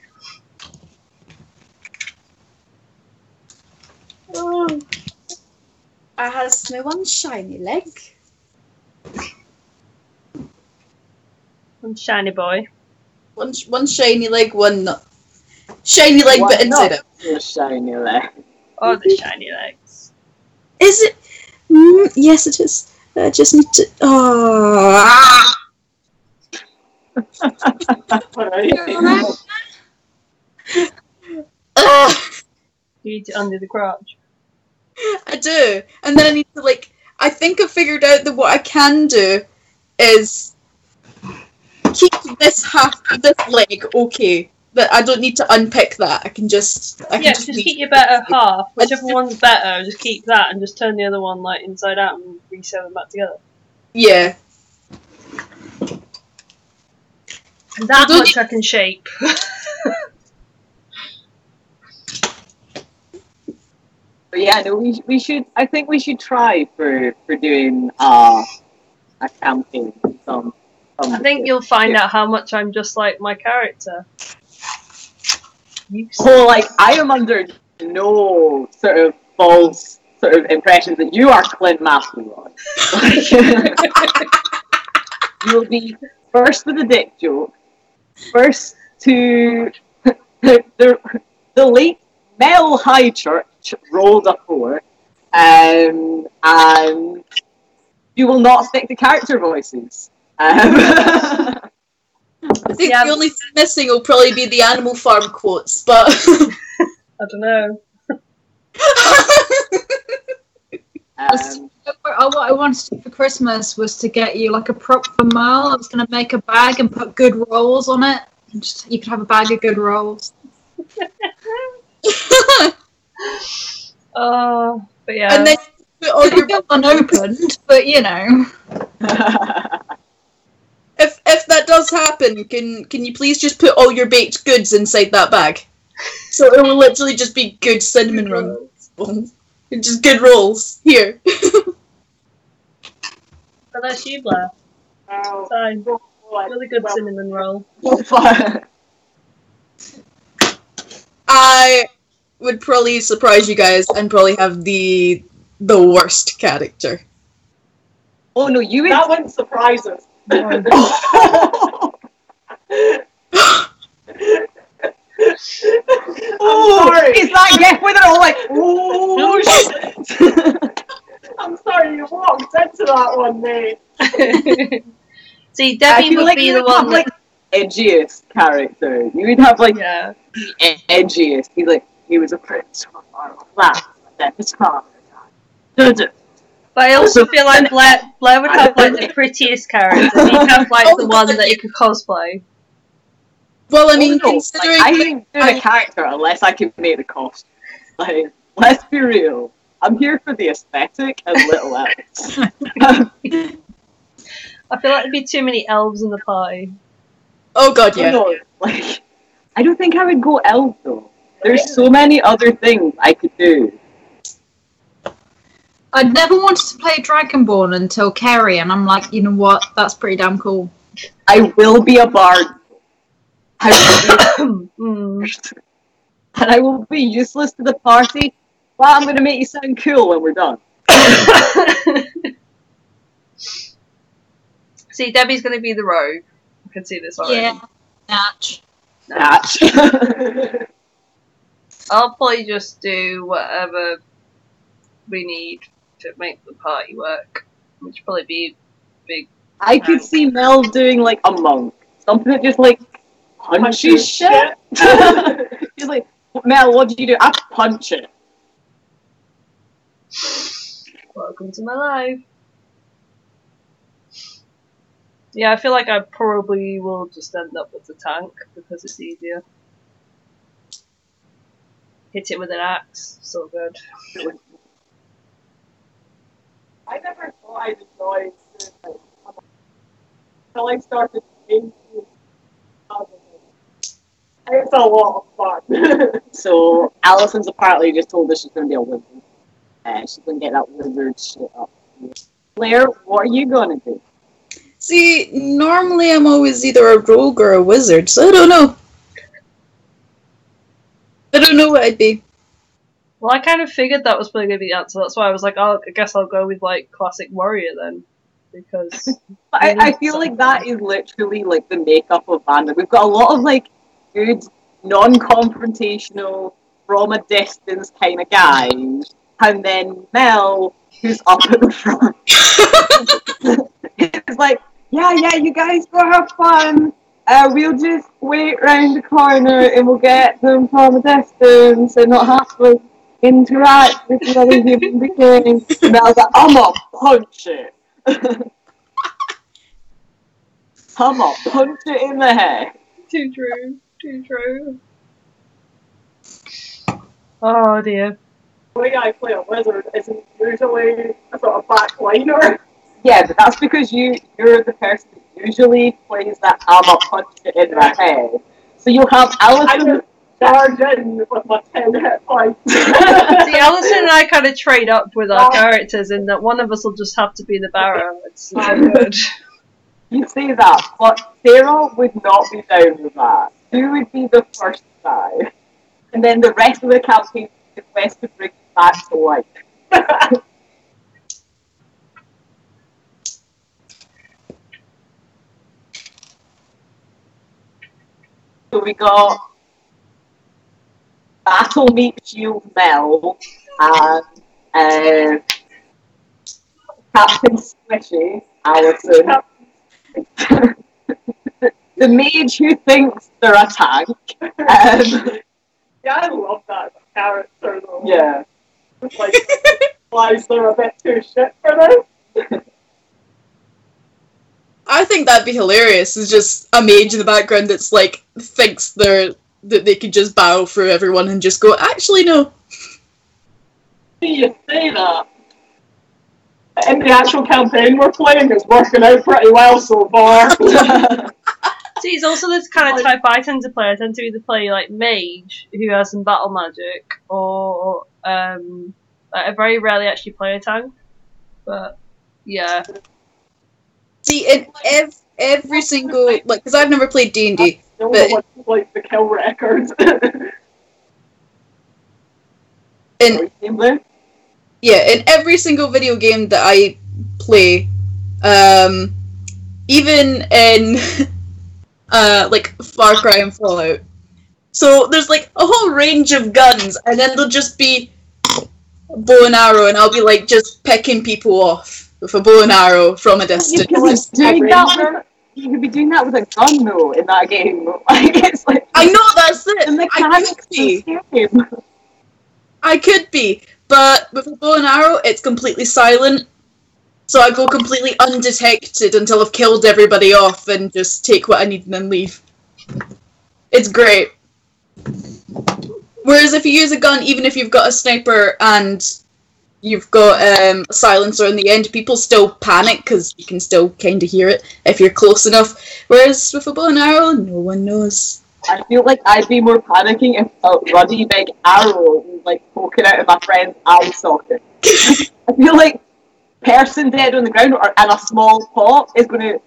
Oh. I has my one shiny leg. I'm shiny boy. One shiny leg, one not. Shiny leg, Why but inside not? it. Your shiny leg. Oh, the shiny legs. Is it? Yes, it is. I just need to. Oh. You need to undo the crotch. I do, and then I need to like. I think I figured out that what I can do is keep this leg okay. That I don't need to unpick that. I can just. Just keep your better half. Whichever one's better, just keep that and just turn the other one like inside out and resew them back together. Yeah. That much I can shape. But yeah, no, we should. I think we should try for doing a campaign. I think you'll find out how much I'm just like my character. Oh, like I am under no sort of false sort of impression that you are Clint Masterrod. You'll be first with a dick joke, first to the late Mel Highchurch rolled a 4, and you will not stick to character voices. I think the only thing missing will probably be the Animal Farm quotes, but I don't know. What I wanted to do for Christmas was to get you like a prop for Merle. I was going to make a bag and put good rolls on it. And just, you could have a bag of good rolls. Oh, but yeah. and then put all your unopened, but you know. If that does happen, can you please just put all your baked goods inside that bag? So it will literally just be good cinnamon rolls. Just good rolls. Here. Unless you, Blair. Fine. Really good cinnamon roll. I would probably surprise you guys and probably have the worst character. Oh no, you would. That wouldn't surprise us. Oh, sorry. Is that Geff with it all like, oh shit? I'm sorry, you walked into that one, mate. See, I Debbie feel would like be you the would have one like that. edgiest character. You would have like Yeah. the edgiest. He's like, he was a prince from our class, and then his father died. But I also feel like Blair would have like the prettiest character. He'd have like Oh, the one God, that he could cosplay. Well, I mean, Oh, no, considering like, I ain't doing a character unless I can make the costume. Like, let's be real. I'm here for the aesthetic and little else. I feel like there'd be too many elves in the pie. oh god, yeah. No, like, I don't think I would go elf though. There's so many other things I could do. I'd never wanted to play Dragonborn until Kerry, and I'm like, you know what? That's pretty damn cool. I will be a bard. I will Mm. be, and I will be useless to the party, but I'm going to make you sound cool when we're done. See, Debbie's going to be the rogue. I can see this already. Yeah, Natch. Natch. I'll probably just do whatever we need to make the party work, which would probably be big. I could see Mel doing like a monk. Something that just like punches shit. She's like, Mel, what did you do? I punch it. Welcome to my life. Yeah, I feel like I probably will just end up with the tank because it's easier. Hit it with an axe, so good. I never thought I'd enjoy it until I started playing. It's a lot of fun. So Alison's apparently just told us she's going to be a wizard. She's going to get that wizard shit up. Claire, what are you going to do? See, normally I'm always either a rogue or a wizard, so I don't know. I don't know what I'd be. Well, I kind of figured that was probably going to be the answer. That's why I was like, oh, I guess I'll go with like classic warrior then, because I feel like that is literally like the makeup of Bandursnatch. We've got a lot of like good, non-confrontational, from a distance kind of guys, and then Mel, who's up at the front. It's like, yeah, you guys go have fun. We'll just wait round the corner and we'll get them from a distance and not have to interact with the other human being. And Mel's like, I'm gonna punch it. I'm gonna punch it in the head. too true, too true. Oh dear. The way I play a wizard isn't usually a sort of backliner. Yeah, but that's because you're the person who usually plays that hammer punch it in the head. So you'll have I Alison. just charge in with my 10 hit points. See, Alison and I kind of trade up with our characters in that one of us will just have to be the Barrow. It's so good. You say that, but Sarah would not be down with that. Who would be the first guy? And then the rest of the campaign is quest to bring it back to life. So we got Battle Meat Shield Mel and Captain Squishy, Alison. The mage who thinks they're a tank. Yeah, I love that character though. Yeah. It's like, realize they're a bit too shit for this. I think that'd be hilarious. It's just a mage in the background that's like thinks that they could just bow through everyone and just go, actually no. You say that. In the actual campaign we're playing, it's working out pretty well so far. See, it's also this kind of type I tend to play. I tend to either play like mage, who has some battle magic, or I very rarely actually play a tank. But yeah, See, in every single, like, because I've never played D&D, The but only one who likes the kill record. in every single video game that I play, even in like Far Cry and Fallout, so there's like a whole range of guns, and then there'll just be bow and arrow, and I'll be like just picking people off. with a bow and arrow from a You distance. you could be doing that with a gun though in that game. Like it's like I know, that's it. the mechanics of this game. I could be, but with a bow and arrow, it's completely silent. So I go completely undetected until I've killed everybody off and just take what I need and then leave. It's great. Whereas if you use a gun, even if you've got a sniper and you've got a silencer in the end, people still panic because you can still kind of hear it if you're close enough. Whereas with a bow and arrow, no one knows. I feel like I'd be more panicking if a ruddy big arrow was like poking out of my friend's eye socket. I feel like person dead on the ground or in a small pot is going to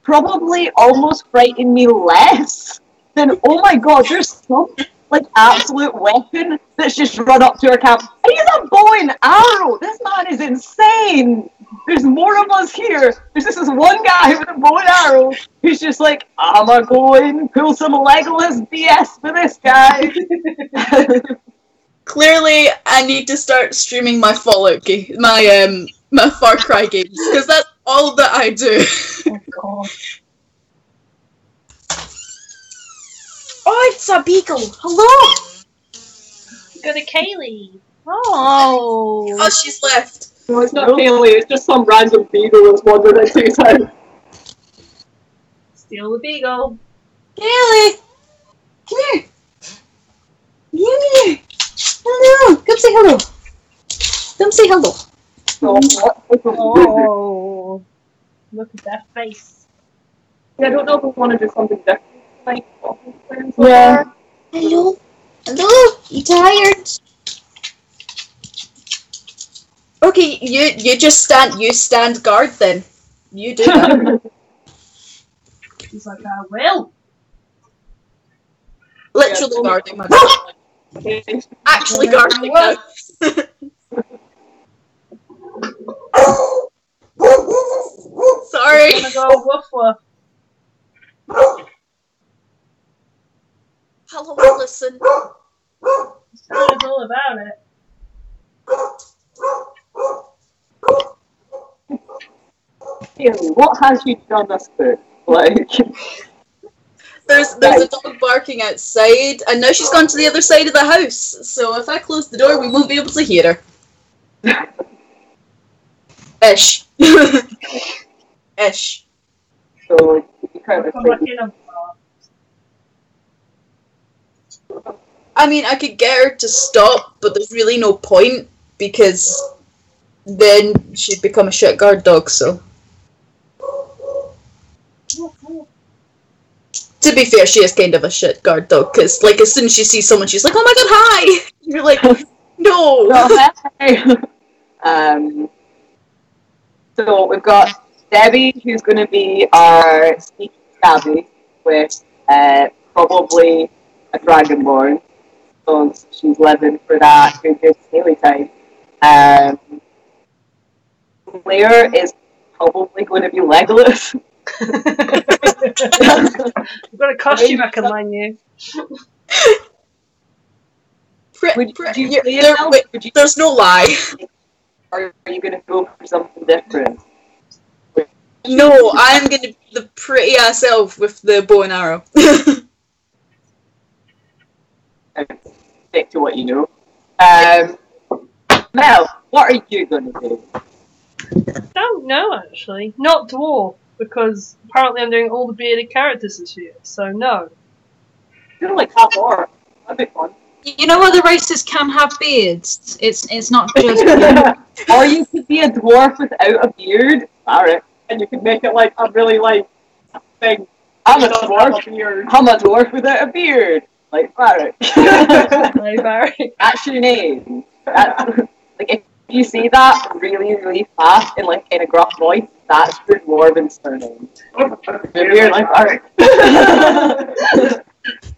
probably almost frighten me less than, oh my god, there's some like absolute weapon that's just run up to our camp. He's a bow and arrow! This man is insane! There's more of us here. There's just this one guy with a bow and arrow who's just like, I'ma go and pull some Legolas BS for this guy. Clearly, I need to start streaming my Fallout game, my Far Cry games, because that's all that I do. Oh god. Oh, it's a beagle! Hello! Go to Kaylee. Oh. Oh, she's left. No, it's not Kaylee, it's just some random beagle that's wandered into his house. Steal the beagle. Kaylee! Come here! Come here! Hello! Come say hello! Come say hello! Oh. Look at that face. Yeah, I don't know if we want to do something different. Like, Yeah. Hello? Hello? You tired? Okay, you just stand guard then. You do that. He's like, I will. Literally guarding my dog. Actually guarding now. Sorry. I'm gonna go woof woof. Hello, listen. Tell us all about it. Kaylee, what has you done us to? Like, There's a dog barking outside, and now she's gone to the other side of the house. So if I close the door, we won't be able to hear her. Ish. Ish. so you kind of Come back in and I mean, I could get her to stop, but there's really no point, because then she'd become a shit guard dog, so. To be fair, she is kind of a shit guard dog, because, like, as soon as she sees someone, she's like, oh my god, hi! You're like, no! So we've got Debbie, who's going to be our sneaky stabby with probably a dragonborn. So she's living for that good scaly time. Claire is probably going to be Legolas. You've got a costume I can line you. There's no lie. Or are you going to go for something different? No, I'm going to be the pretty ass elf with the bow and arrow. Stick to what you know. Mel, what are you going to do? I don't know, actually. Not dwarf, because apparently I'm doing all the bearded characters this year, so no. You're like half orc. That'd be fun. You know other races can have beards. It's not just. Or you could be a dwarf without a beard. Barrett. And you could make it like a really like thing. I'm a Doesn't dwarf. have a beard. I'm a dwarf without a beard. Like Barrett. Hey, Barry. That's your name. That's, like if you say that really, really fast in like in a gruff voice, that's your dwarven surname. You're like Barrett.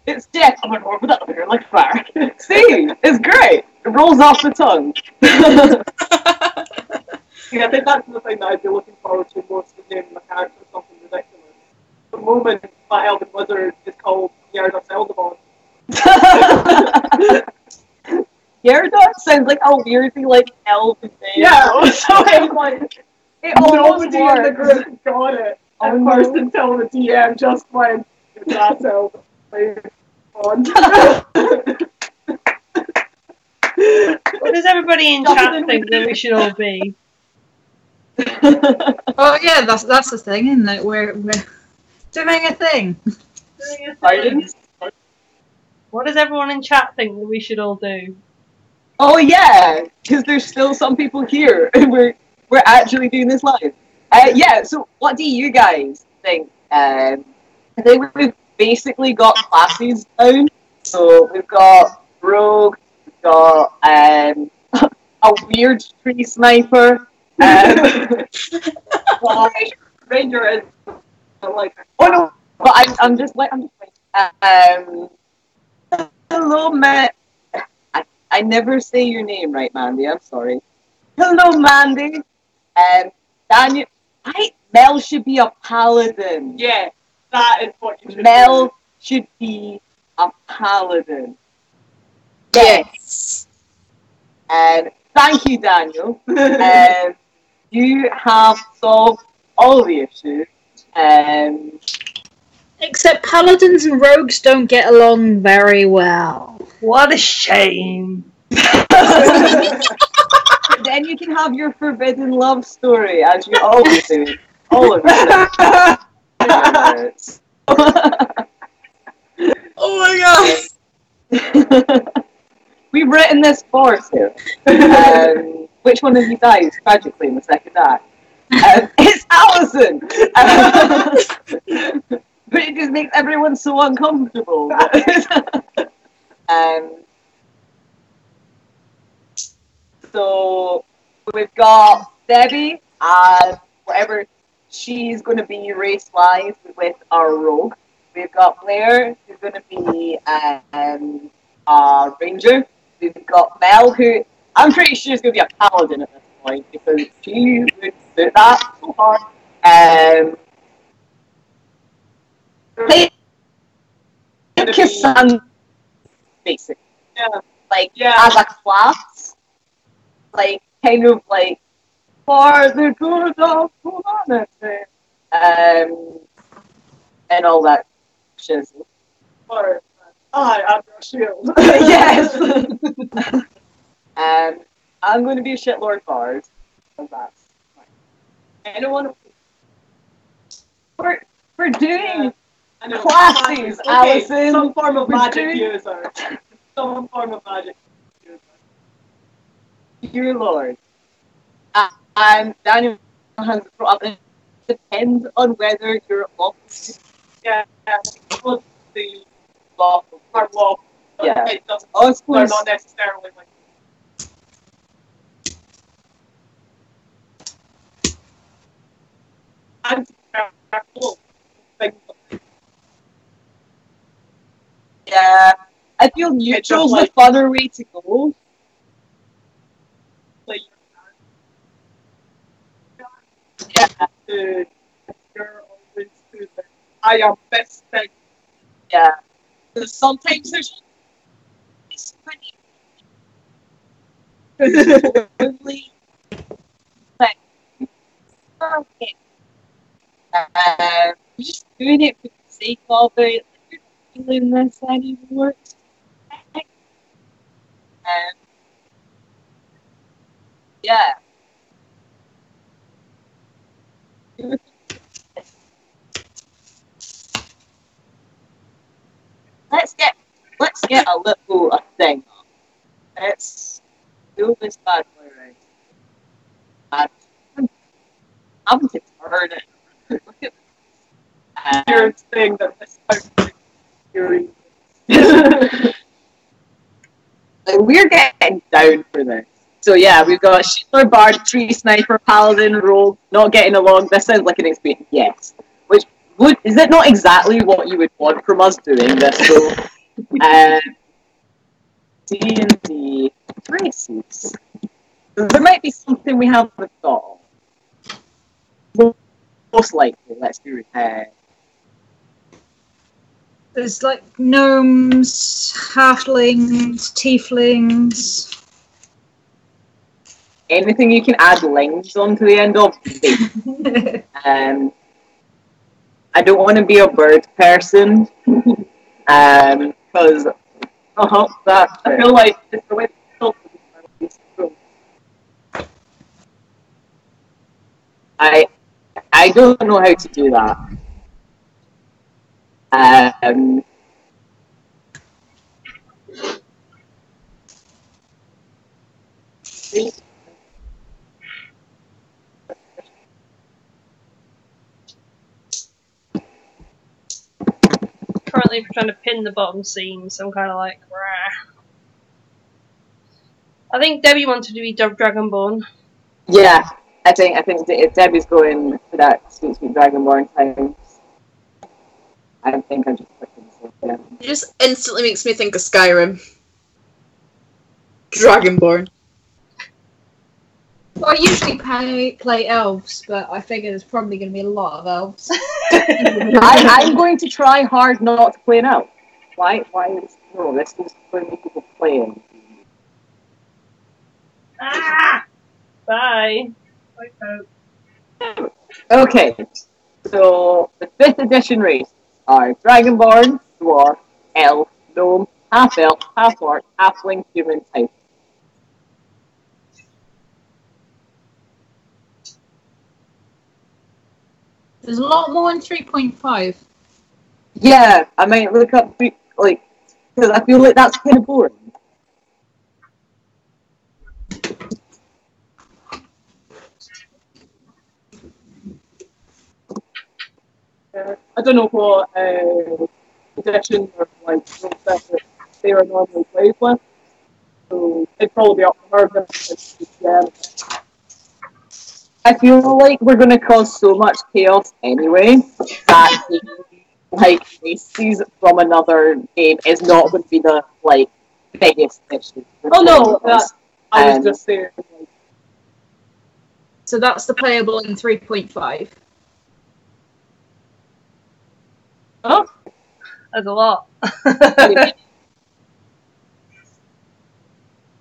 It's Jeff. I'm a dwarf without a beard, like Barrett. See, it's great. It rolls off the tongue. Yeah, I think that's the thing that I'd be looking forward to most of naming my character something ridiculous. The moment my elven wizard is called Gyarados Eldavon. Gyarados sounds like a weirdly like elven name. Yeah, so I'm like, It almost Nobody in the worked. group got it at first until the DM just went, that's out. What does everybody in chat think that we should all be? Oh yeah, that's the thing, isn't it? We're doing a thing. Pardon? What does everyone in chat think that we should all do? Oh yeah, because there's still some people here, and we're actually doing this live. Yeah. So, what do you guys think? I think we've basically got classes down. So we've got rogue, we've got a weird tree sniper. Ranger is like. Oh no, but I'm just hello, Matt. I never say your name right, Mandy. I'm sorry. Hello, Mandy. Daniel. Mel should be a paladin. Yeah, that is what you should Mel should be a paladin. Yes. Thank you, Daniel. You have solved all the issues. Except paladins and rogues don't get along very well. What a shame. Then you can have your forbidden love story, as you always do. All of you. Oh my god. We've written this for you. Which one of you dies tragically in the second act? It's Alison! But it just makes everyone so uncomfortable. So we've got Debbie as whatever she's going to be race-wise with our rogue. We've got Blair, who's going to be a ranger. We've got Mel, who I'm pretty sure is going to be a paladin at this point because she would do that so hard. Kisan, basically. Yeah. Like, as a class, like, kind of like, for the good of humanity, and all that shizzle. Or, I am your shield. Yes! I'm going to be a shitlord bard. So that's fine. Anyone? We're doing classes, okay, Alison. Some form of We're magic doing- user. Some form of magic user. Dear Lord. And Daniel has brought up, it depends on whether you're office. Yeah. Well, the Lawful. are law. Yeah. It doesn't. Oh, I They're suppose. not necessarily like. Anti-practical things. Yeah. I feel neutral's like- the funner way to go. Like, Yeah. you're always good. I am best thing. Yeah. Sometimes there's only like okay. We're just doing it for the sake of it. Like, we're not feeling this anymore. Yeah. Let's get a little thing. Let's do this bad boy right. I'm having to turn it. Look at this. Your thing that this theory. We're getting down for this. So yeah, we've got Shittler, Bard, Tree Sniper, Paladin, Rogue, not getting along. This sounds like an experience. Yes. Which is it not exactly what you would want from us doing this though? D&D races. There might be something we haven't thought of. Most likely, let's do it. There's like gnomes, halflings, tieflings. anything you can add lines onto the end of. I don't want to be a bird person, because that I feel like it's the way I don't know how to do that. Currently trying to pin the bottom seam, so I'm kind of like, rah. I think Debbie wanted to be Dragonborn. Yeah, I think if Debbie's going for that Sweet Sweet Dragonborn times, I think I just put myself down. It just instantly makes me think of Skyrim. Dragonborn. Well, I usually play elves, but I figure there's probably going to be a lot of elves. I'm going to try hard not to play an elf. Why is no? This is going to make people playing. Ah! Bye. Okay, so the 5th edition races are Dragonborn, Dwarf, Elf, Gnome, Half-Elf, Half-Orc, Halfling, Human type. There's a lot more in 3.5. Yeah, I might look up, like, because I feel like that's kind of boring. I don't know what edition or like set that they are normally played with. So they'd probably be up for her. Yeah. I feel like we're going to cause so much chaos anyway that like races from another game is not going to be the like biggest issue. Oh no, I was just saying. Like, So that's the playable in 3.5. huh? That's a lot.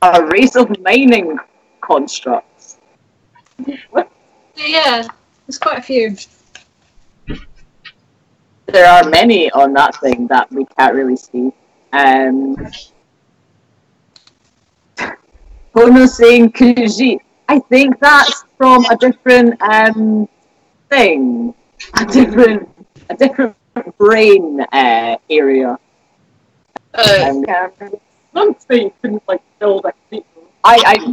A race of mining constructs. Yeah, there's quite a few. There are many on that thing that we can't really see. Bono saying Kuji. I think that's from a different thing. A different brain area. Some say you couldn't like build a sequel.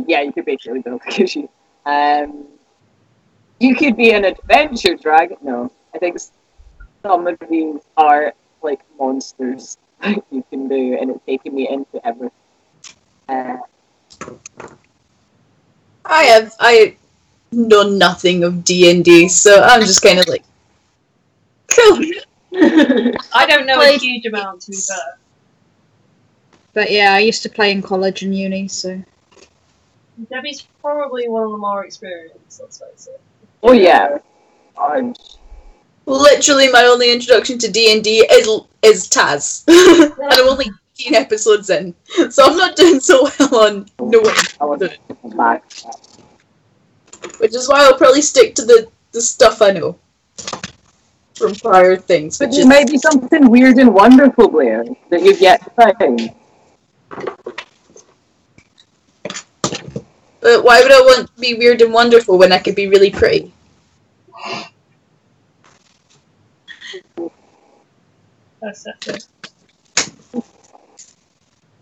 Yeah, you could basically build a Kuji. You could be an adventure dragon. No, I think some of these are like monsters that you can do, and it's taking me into everything. I know nothing of D&D, so I'm just kind of like, cool. I don't know a huge amount, to be fair. But yeah, I used to play in college and uni, so. Debbie's probably one of the more experienced, let's face it. Oh yeah. Literally, my only introduction to D&D is Taz, and I'm only 18 episodes in, so I'm not doing so well on knowing, which is why I'll probably stick to the stuff I know from prior things. But there might be something weird and wonderful, Blair, that you've yet to find. But why would I want to be weird and wonderful when I could be really pretty? That's it.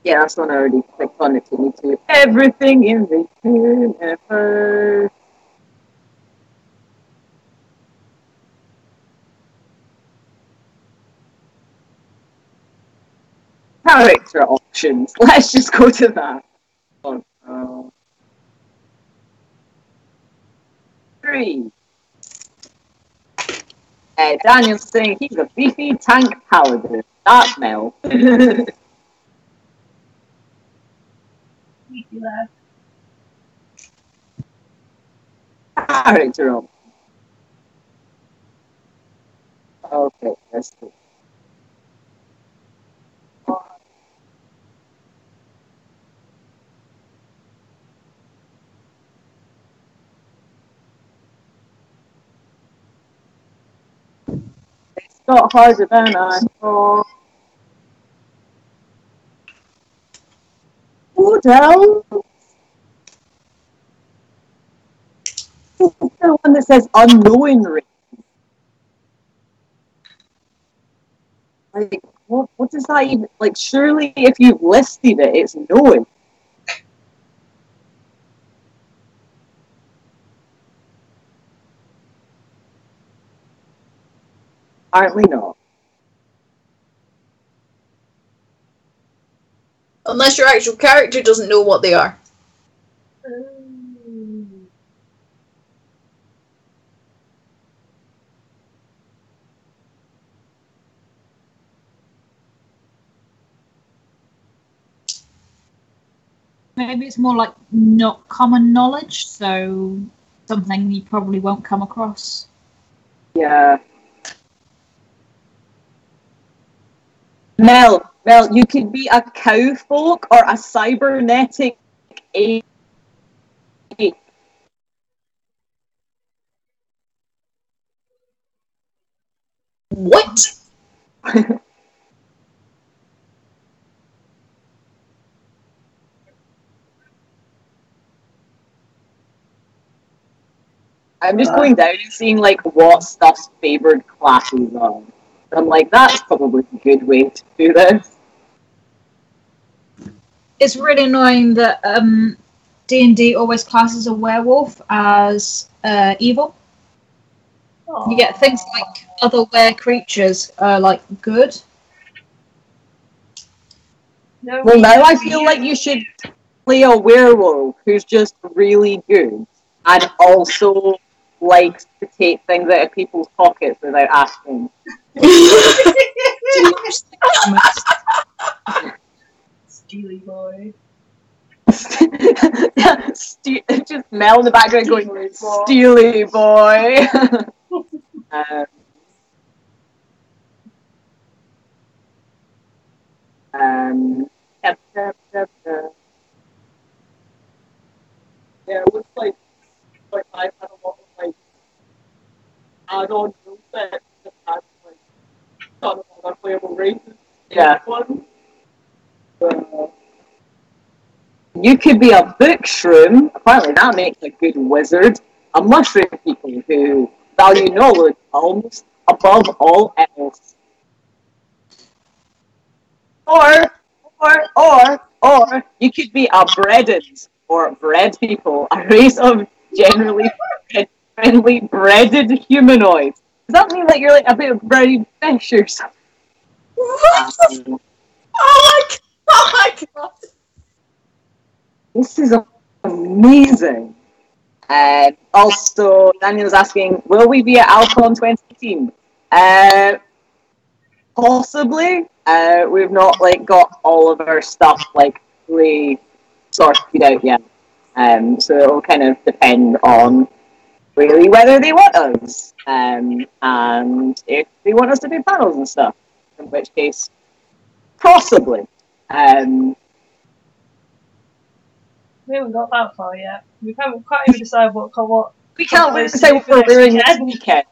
Yeah, that's one I already clicked on. It took me to everything in the universe. Character options. Let's just go to that. Oh, 3. Daniel's saying he's a beefy tank paladin. That's Mel. Character options. Okay, let's go. got harder than I thought. What else? The one that says unknowing race. Like, what does that even, like, surely if you've listed it, it's knowing. Apparently not. Unless your actual character doesn't know what they are. Maybe it's more like not common knowledge, so something you probably won't come across. Yeah. Mel, you could be a cowfolk or a cybernetic ape. What? I'm just going down and seeing like what stuff's favoured classes are. I'm like, that's probably a good way to do this. It's really annoying that D&D always classes a werewolf as evil. You get things like other were creatures are like good. No, Well, now I feel like you should play a werewolf who's just really good and also likes to take things out of people's pockets without asking. Steely boy. Just Mel in the background going, Steely boy. Yeah, it looks like I've had a lot of like add-on rule sets that had like ton of other playable races. Yeah. One. You could be a book shroom. Apparently that makes a good wizard. A mushroom people who value knowledge almost above all else. Or you could be a breaded or bread people, a race of generally friendly breaded humanoids. Does that mean that you're like a bit of breaded fish or something? What? Oh my god! This is amazing. Also, Daniel's asking, will we be at Alcon 2018? Possibly. We've not like got all of our stuff like really sorted out yet. So it'll kind of depend on really whether they want us, and if they want us to do panels and stuff. In which case, possibly. We haven't got that far yet. We haven't quite even decided what. We can't really say what we're doing this weekend.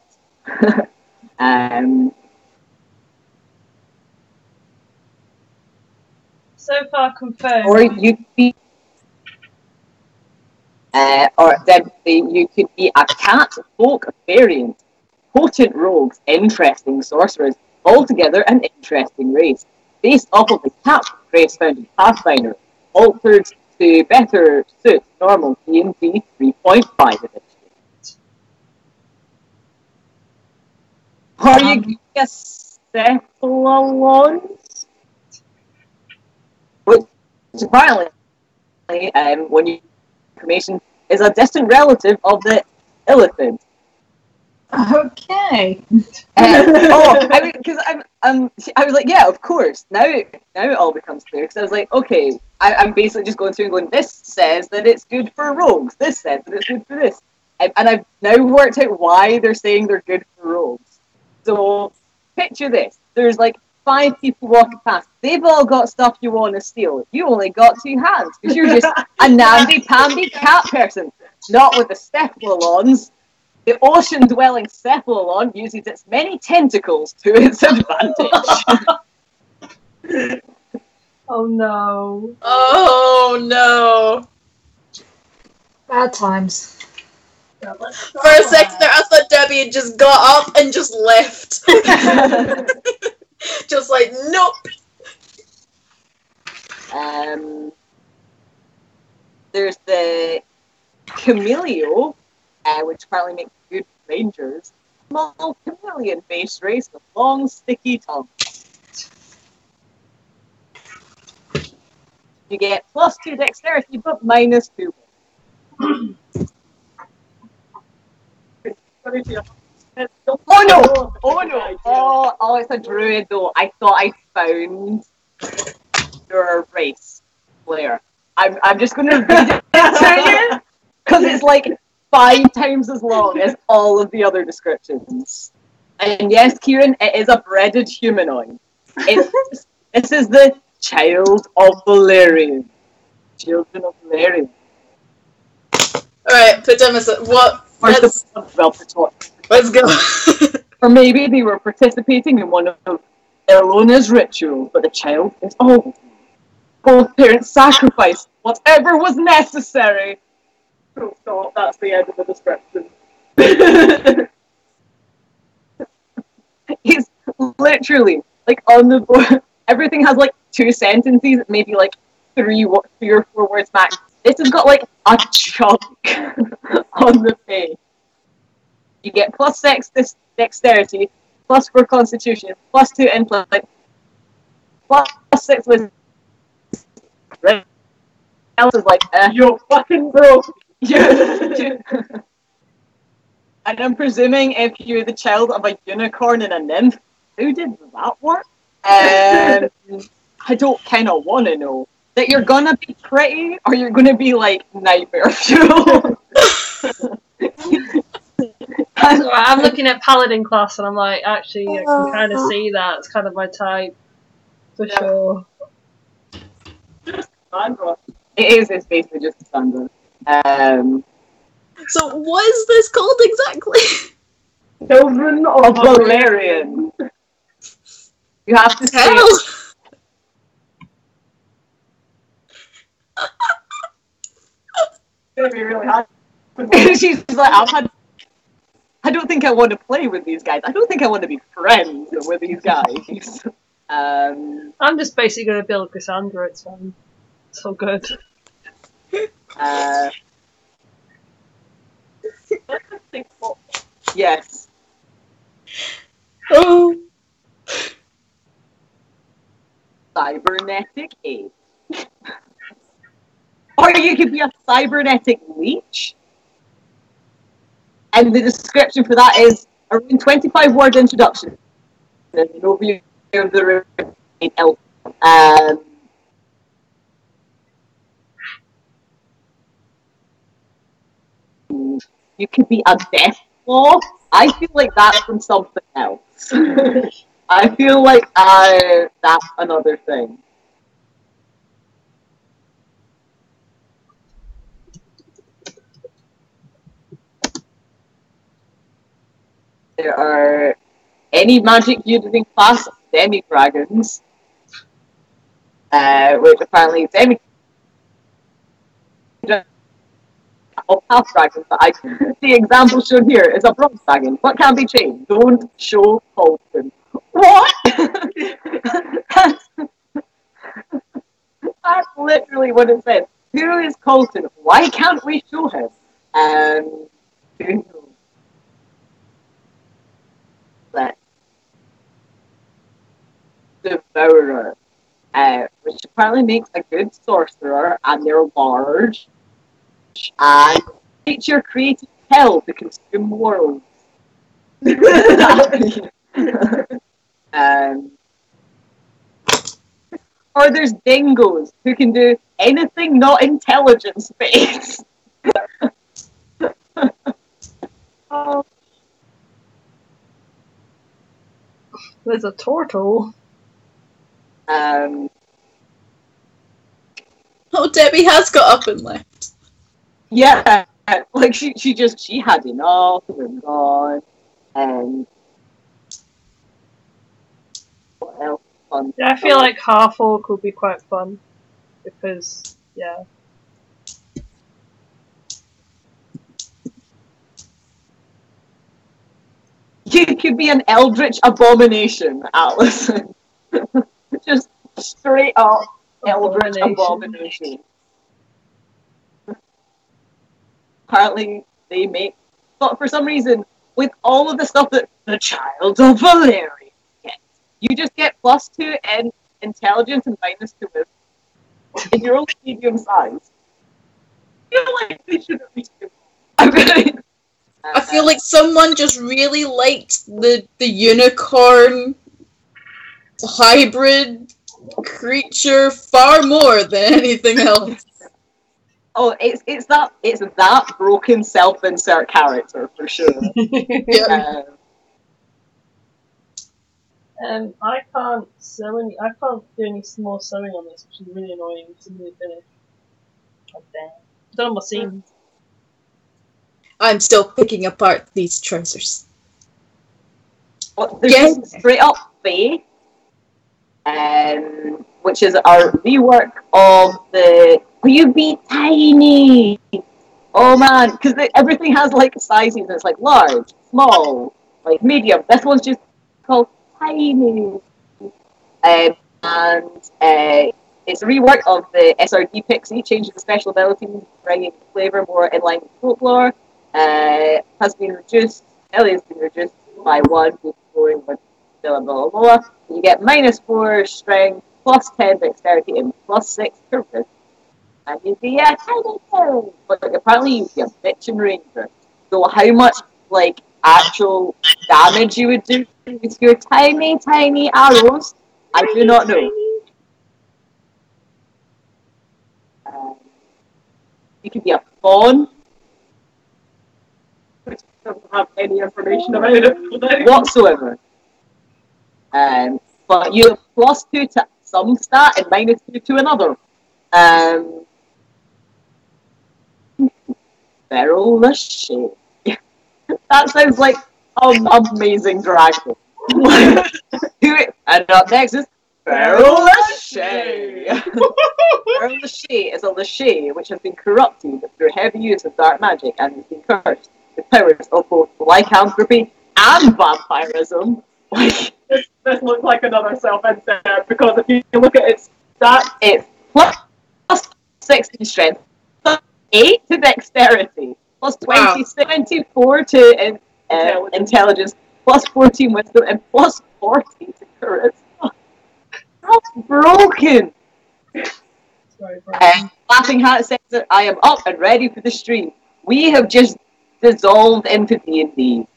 So far confirmed. Or you be, or then you could be a cat folk variant, potent rogues, interesting sorcerers, altogether an interesting race, based off of the cat race found in Pathfinder, altered to better suit normal D&D 3.5 edition. Are you going to settle along? Which apparently, when you information is a distant relative of the elephant. Okay. Because I was like, yeah, of course. Now it all becomes clear. Because I was like, okay, I'm basically just going through and going, this says that it's good for rogues. This says that it's good for this. And I've now worked out why they're saying they're good for rogues. So, picture this. There's like 5 people walking past. They've all got stuff you want to steal. You only got 2 hands because you're just a namby-pamby cat person, not with the stepwell-ons. The ocean-dwelling cephalon uses its many tentacles to its advantage. Oh no. Oh no. Bad times. Yeah, let's For a try second there, I thought Debbie had just got up and just left. Just like, nope. There's the Chameleon, which apparently makes good rangers. Small chameleon-based race with long, sticky tongues. You get +2 dexterity, but -2. Oh no! Oh no! Oh, it's a druid though. I thought I found your race, Blair. I'm just going to read it to you because it's like 5 times as long as all of the other descriptions. And yes, Kieran, it is a breaded humanoid. This is the child of Valerian. Children of Valerian. Alright, Pajamas, what? Let's go. Or maybe they were participating in one of Elona's rituals, but the child is old. Both parents sacrificed whatever was necessary. Oh, stop, that's the end of the description. He's literally, like, on the board. Everything has, like, 2 sentences, maybe, like, 3 or 4 words max. This has got, like, a chunk on the page. You get +6 dexterity, +4 constitution, +2 intellect, +6 wisdom. Else is like, yo, fucking bro. And I'm presuming if you're the child of a unicorn and a nymph, how did that work? I don't kind of want to know. That you're gonna be pretty, or you're gonna be like nightmare fuel. I'm looking at Paladin class and I'm like, actually, I can kind of see that. It's kind of my type. For sure. It's basically just a standard. So what is this called exactly? Children of Valerian. You have to say Hell. It's gonna be really hard. She's like, I don't think I want to play with these guys. I don't think I want to be friends with these guys. I'm just basically going to build Cassandra. It's so good. Yes. Oh. Cybernetic ape. Or you could be a cybernetic leech. And the description for that is a 25-word introduction. There's an overview of the elf. You could be a death claw. I feel like that's from something else. I feel like that's another thing. There are any magic using class demi-dragons, which apparently of half dragons, but the example shown here is a bronze dragon. What can be changed? Don't show Colton. What? That's literally what it says. Who is Colton? Why can't we show him? Let's Devourer, which apparently makes a good sorcerer, and they're large. And nature created hell to consume worlds. Or there's dingoes who can do anything not intelligence based. Oh. There's a turtle. Oh, Debbie has got up and left. Yeah, like she had enough and gone. And what else? Fun. Yeah, I feel like half orc would be quite fun because yeah. You could be an eldritch abomination, Alison. Just straight up eldritch abomination. Apparently they make, but for some reason, with all of the stuff that the child of Valerian gets, you just get +2 in intelligence and -2 wisdom. And you're only medium size. I feel like they shouldn't be too I feel like someone just really liked the unicorn hybrid creature far more than anything else. Oh, it's that broken self-insert character for sure. Yeah. I can't I can't do any more sewing on this, which is really annoying to me to finish. God damn. Done my seams. I'm still picking apart these trousers. Well, there's just straight up Faye, which is our rework of the You Be Tiny. Oh man, because everything has like sizes. It's like large, small, like medium. This one's just called Tiny. It's a rework of the SRD Pixie, changes the special abilities, bringing flavor more in line with folklore. Has been reduced, Ellie has been reduced by 1 with scoring with blah blah blah. You get -4 strength, +10 dexterity, and +6 purpose. And you'd be a tiny girl. But apparently you'd be a bitchin' ranger. So how much like actual damage you would do with your tiny, tiny arrows, I do not know. You could be a fawn. Which doesn't have any information about it whatsoever. But you have +2 to some stat and -2 to another. Feral Lachey. That sounds like an amazing dragon. And up next is Feral Lachey. Feral Lachey is a Lachey which has been corrupted through heavy use of dark magic and has been cursed with powers of both lycanthropy and vampirism. Like this looks like another self-insert because if you look at its stats, it's +6 in strength, +8 to dexterity, +24 to intelligence, +14 wisdom, and +40 to charisma. That's broken. Laughing Hat says that I am up and ready for the stream. We have just dissolved into D&D.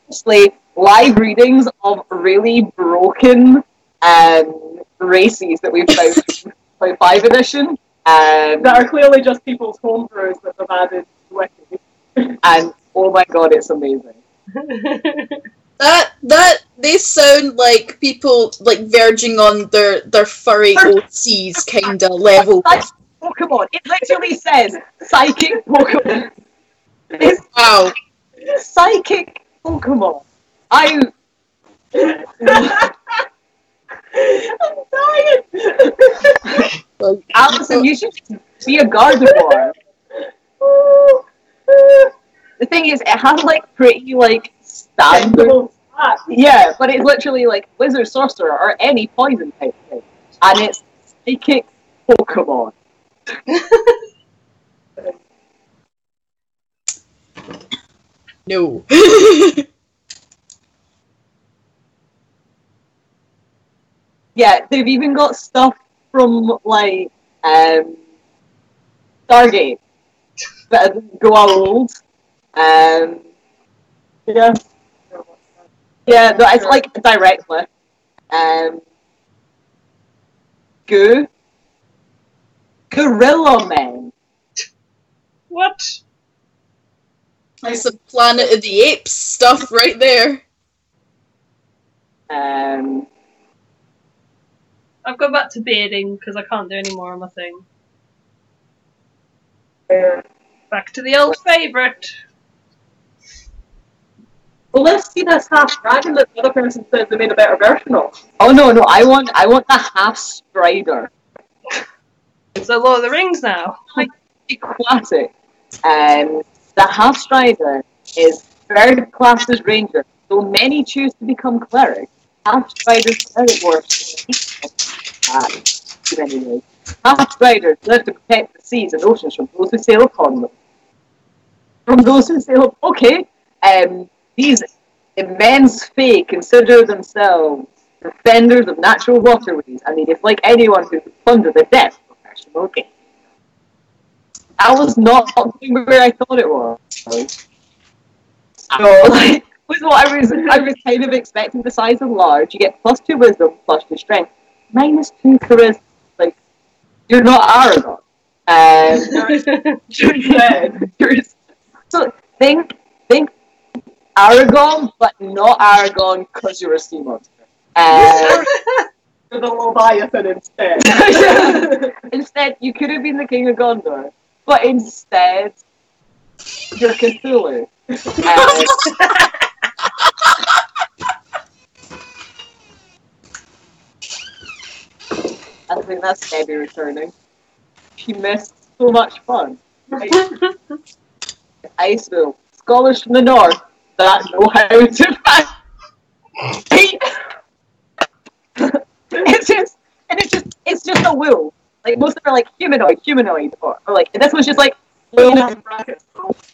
Mostly live readings of really broken races that we've found in 5th edition. that are clearly just people's homebrews that they've added to it. And oh my god, it's amazing. That they sound like people like verging on their furry OCs kinda level. That's Pokemon. It literally says psychic Pokemon. Wow. Psychic Pokemon. I'm dying. Alison, you should be a Gardevoir. The thing is, it has like pretty like standard. Yeah, but it's literally like Wizard, Sorcerer, or any poison type thing, and it's psychic Pokemon. No. Yeah, they've even got stuff from like Stargate that go old. Yeah. Yeah, no, it's like directly. Gorilla Men. What? That's some Planet of the Apes stuff right there. I've gone back to bearding because I can't do any more on my thing. Back to the old favourite. Well, let's see this half dragon that the other person says they made a better version of. Oh no, I want the half strider. So Lord of the Rings now. Like a classic. The half strider is third class as ranger, though many choose to become cleric. Half strider's cleric works anyway. Half striders live to protect the seas and oceans from those who sail upon them. From those who sail, okay. These immense fae consider themselves defenders of natural waterways, and they dislike anyone who could plunder the depths of personal gain. That was not where I thought it was. So, like, was what I was kind of expecting the size of large. You get +2 wisdom, +2 strength, -2 charisma. Like, you're not Aragorn. So think Aragorn, but not Aragorn because you're a sea monster. You're the Leviathan instead. Instead, you could have been the King of Gondor, but instead, you're Cthulhu. I think that's Debbie returning. She missed so much fun. Ice School. Scholars from the north that know how to fight. It's just a will. Like most of them are like humanoid, or like this one's just like will.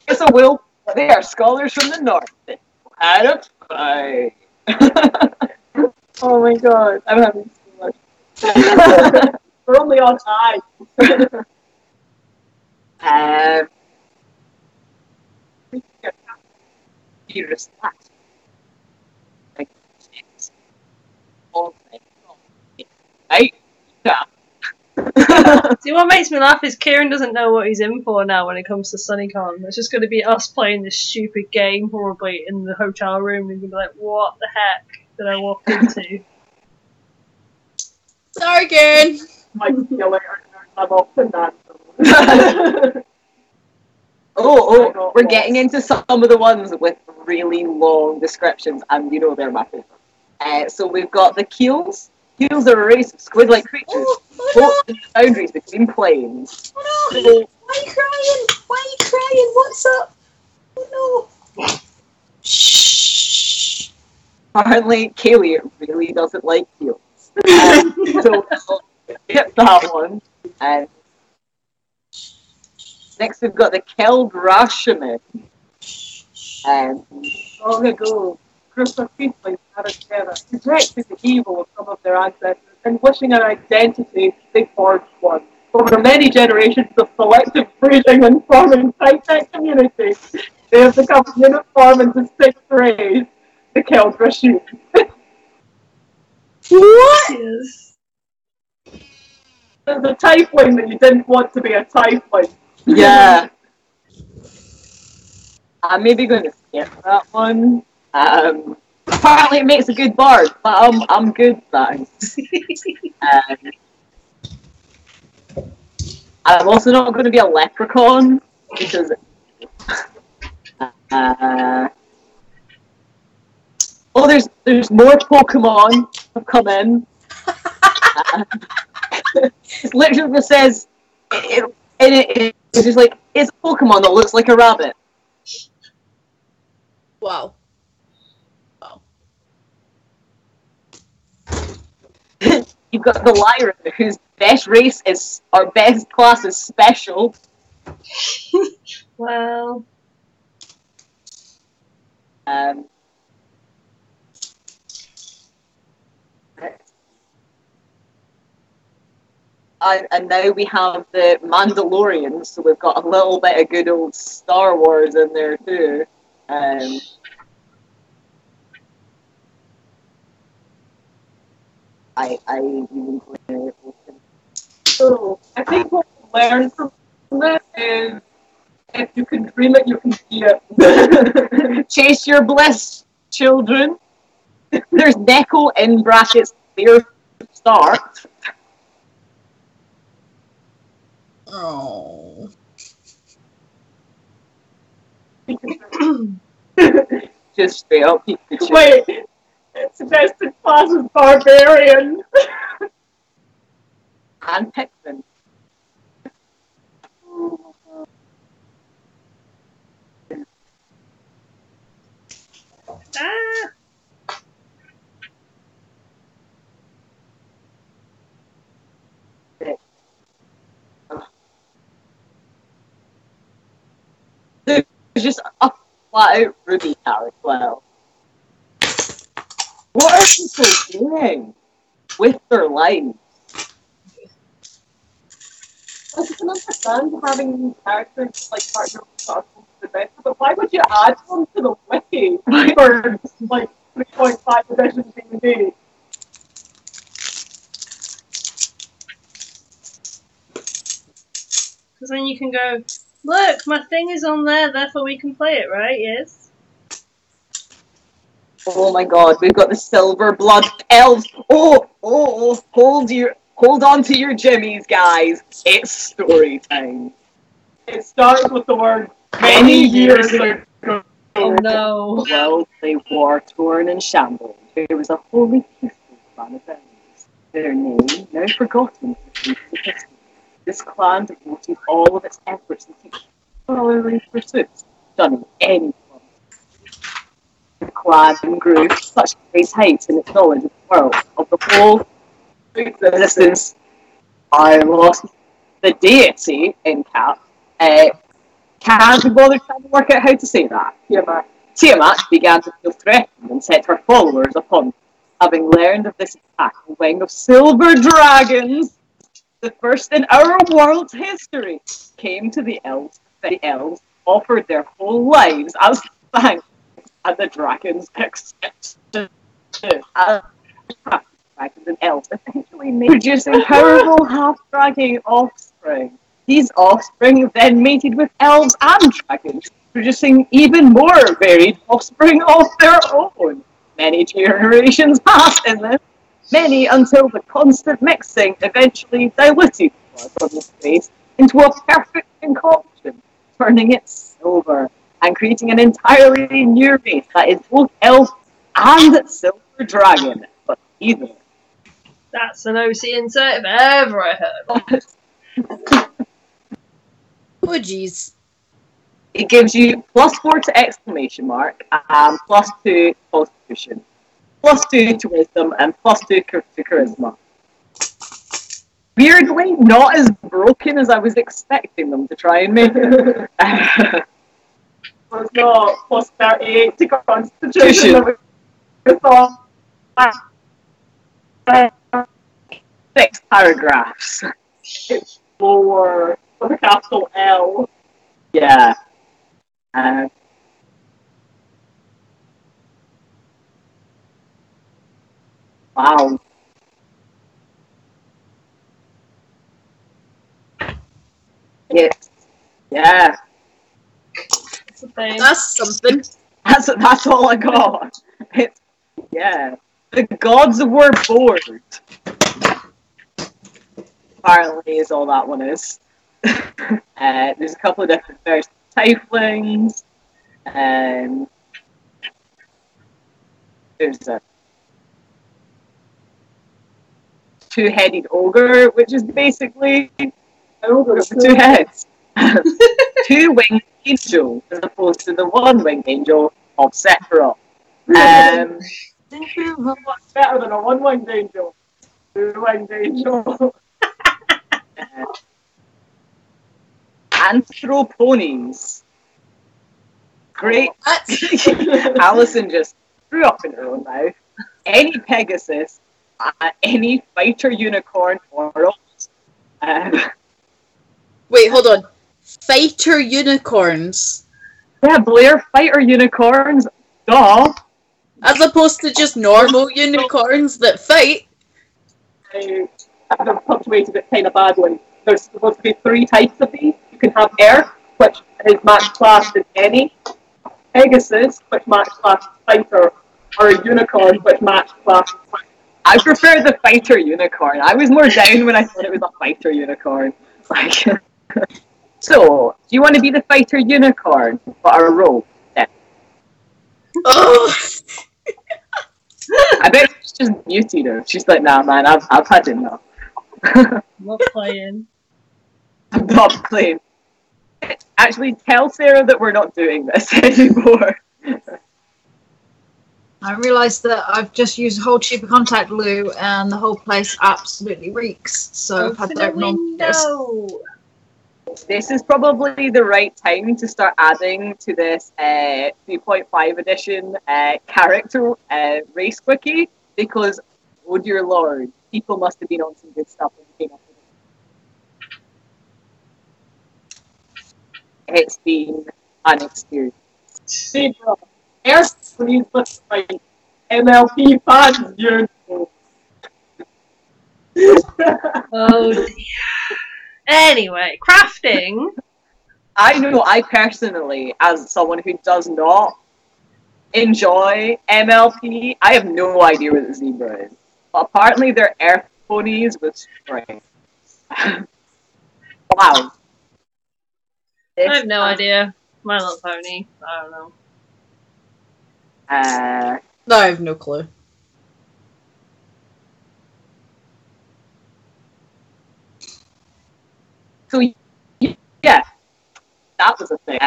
It's a will. They are scholars from the north that know how to fight. Oh my god, I'm having so much. We're only on high. You just like all right? Yeah. See, what makes me laugh is Kieran doesn't know what he's in for now when it comes to SunnyCon. It's just going to be us playing this stupid game probably in the hotel room, and he's going to be like, what the heck did I walk into? Sorry, Karen. Might see you later. I'm off to that. We're getting into some of the ones with really long descriptions, and you know they're my favourite. So we've got the Keels. Keels are a race of squid-like creatures, both in the boundaries between planes. Oh no! Why are you crying? Why are you crying? What's up? Oh no! Shh. Apparently, Kaylee really doesn't like Keels. So skip that one. Next, we've got the Keldrashaman. Long ago, groups of people gathered together, rejecting the evil of some of their ancestors and wishing an identity they forged one. Over many generations of selective breeding and forming tight-knit communities, they have become uniform into 6 rays, the Keldrashaman. What? Yes. There's a tiefling that you didn't want to be a tiefling. Yeah. I'm maybe going to skip that one. Apparently it makes a good bard, but I'm good, thanks. I'm also not going to be a leprechaun, because... there's more Pokemon have come in. It literally just says... It's just like, it's a Pokemon that looks like a rabbit. Wow. You've got the Lyra, whose best race is, or best class is special. Well. And now we have the Mandalorians, so we've got a little bit of good old Star Wars in there too. So, I think what we learned from this is, if you can dream it, you can see it. Chase your bliss, children. There's Neko in brackets, clear start. Oh. Just straight up Pikachu. Wait, suggested class is barbarian. And Pikmin. Ah! There's just a flat out Ruby car as well. What are people doing with their lives? I can understand having characters like partner with the best, but why would you add them to the wiki for like 3.5 edition DVD? Because then you can go, look, my thing is on there, therefore we can play it, right? Yes. Oh my god, we've got the silver blood elves. Oh, hold on to your jimmies, guys. It's story time. It starts with the word Many years ago. Oh no. Well, they war torn and shambled. There was a wholly peaceful clan of enemies. Their name, now forgotten, for history. This clan devoted all of its efforts to teach scholarly pursuits, stunning any clan. The clan grew to such great heights in its knowledge of the world, of the whole existence. I lost the deity in cap. Can't be bothered trying to work out how to say that. Tiamat began to feel threatened and set her followers upon them. Having learned of this attack, a wing of silver dragons, the first in our world's history, came to the elves. The elves offered their whole lives as thanks, and the dragons accepted. Dragons and elves eventually producing powerful half-dragon offspring. These offspring then mated with elves and dragons, producing even more varied offspring of their own. Many generations passed in this, many until the constant mixing eventually diluted blood from the space into a perfect concoction, turning it silver and creating an entirely new race that is both elf and silver dragon, but either. That's an OC insert if ever I heard. Oh, jeez. It gives you +4 to exclamation mark, and +2 to constitution, +2 to wisdom, and +2 to charisma. Weirdly, not as broken as I was expecting them to try and make it. So it's not +38 to constitution. We thought 6 paragraphs. it's lower with a capital L. Yeah. Wow. Yes. Yeah. That's the thing. That's something. That's all I got. Yeah. The gods were bored. Apparently is all that one is. There's a couple of different various tieflings. There's a two-headed ogre, which is basically an ogre with 2 heads. 2-winged angel, as opposed to the 1-winged angel of Sephiroth. What's better than a one-winged angel? 2-winged angel. Anthroponies. Great. Alison just threw up in her own mouth. Any Pegasus, any fighter unicorn, or Wait, hold on. Fighter unicorns. yeah, Blair fighter unicorns. Duh. As opposed to just normal unicorns that fight. I've punctuated it kind of badly. There's supposed to be 3 types of these. You can have Earth, which is max class as any, Pegasus, which max class as fighter, or a unicorn, which max class as fighter. I prefer the fighter unicorn. I was more down when I thought it was a fighter unicorn. Like, so, do you want to be the fighter unicorn? But a rogue? Yeah. Oh, I bet she's just muted her. She's like, nah, man, I've had enough. Not playing. I'm not playing. Actually, tell Sarah that we're not doing this anymore. I realised that I've just used a whole tube of contact glue and the whole place absolutely reeks. So I've had Open to a open all the windows. window. This is probably the right time to start adding to this 3.5 edition character race quickie, because, oh dear lord, people must have been on some good stuff when they came up with it. It's been an experience. Zebra, yes, please, let's fight. MLP fans, you Oh dear. Anyway, crafting. I know, I personally, as someone who does not enjoy MLP, I have no idea what the zebra is. But apparently they're earth ponies with strength. Wow. I have no idea. My Little Pony. I don't know. no, I have no clue. So, yeah, that was a thing.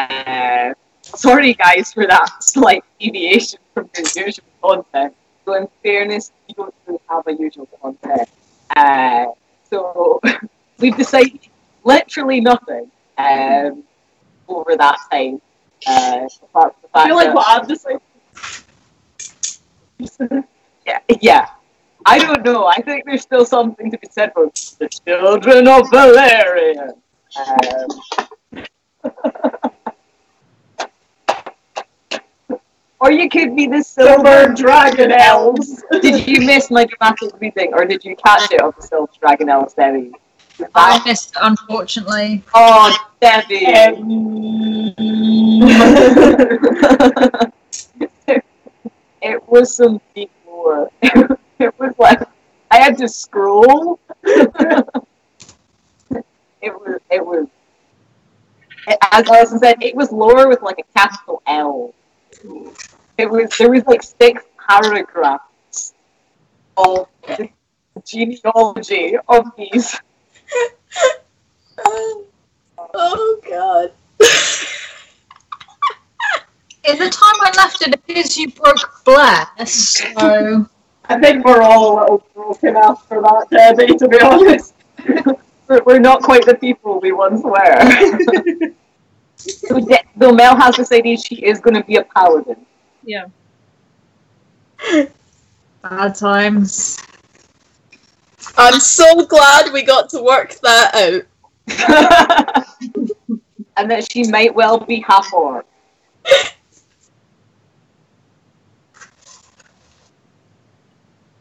Sorry, guys, for that slight deviation from the usual content. So, in fairness, we don't really have a usual content. So, we've decided literally nothing over that time. I feel like what I've decided. yeah. I don't know. I think there's still something to be said for the children of Valerian. Or you could be the Silver Dragon Elves. Did you miss my dramatic reading, or did you catch it of the Silver Dragon Elves, Debbie? I missed it, unfortunately. Oh, Debbie. It was some deep lore. It was like I had to scroll. It was. As Alison said, it was lore with like a capital L. There was like 6 paragraphs of the genealogy of these. Oh god. In the time I left it appears you broke Bless, so... I think we're all a little broken after that, Debbie, to be honest. We're not quite the people we once were. Though Mel has decided she is going to be a paladin. Yeah. Bad times. I'm so glad we got to work that out. And that she might well be half orc.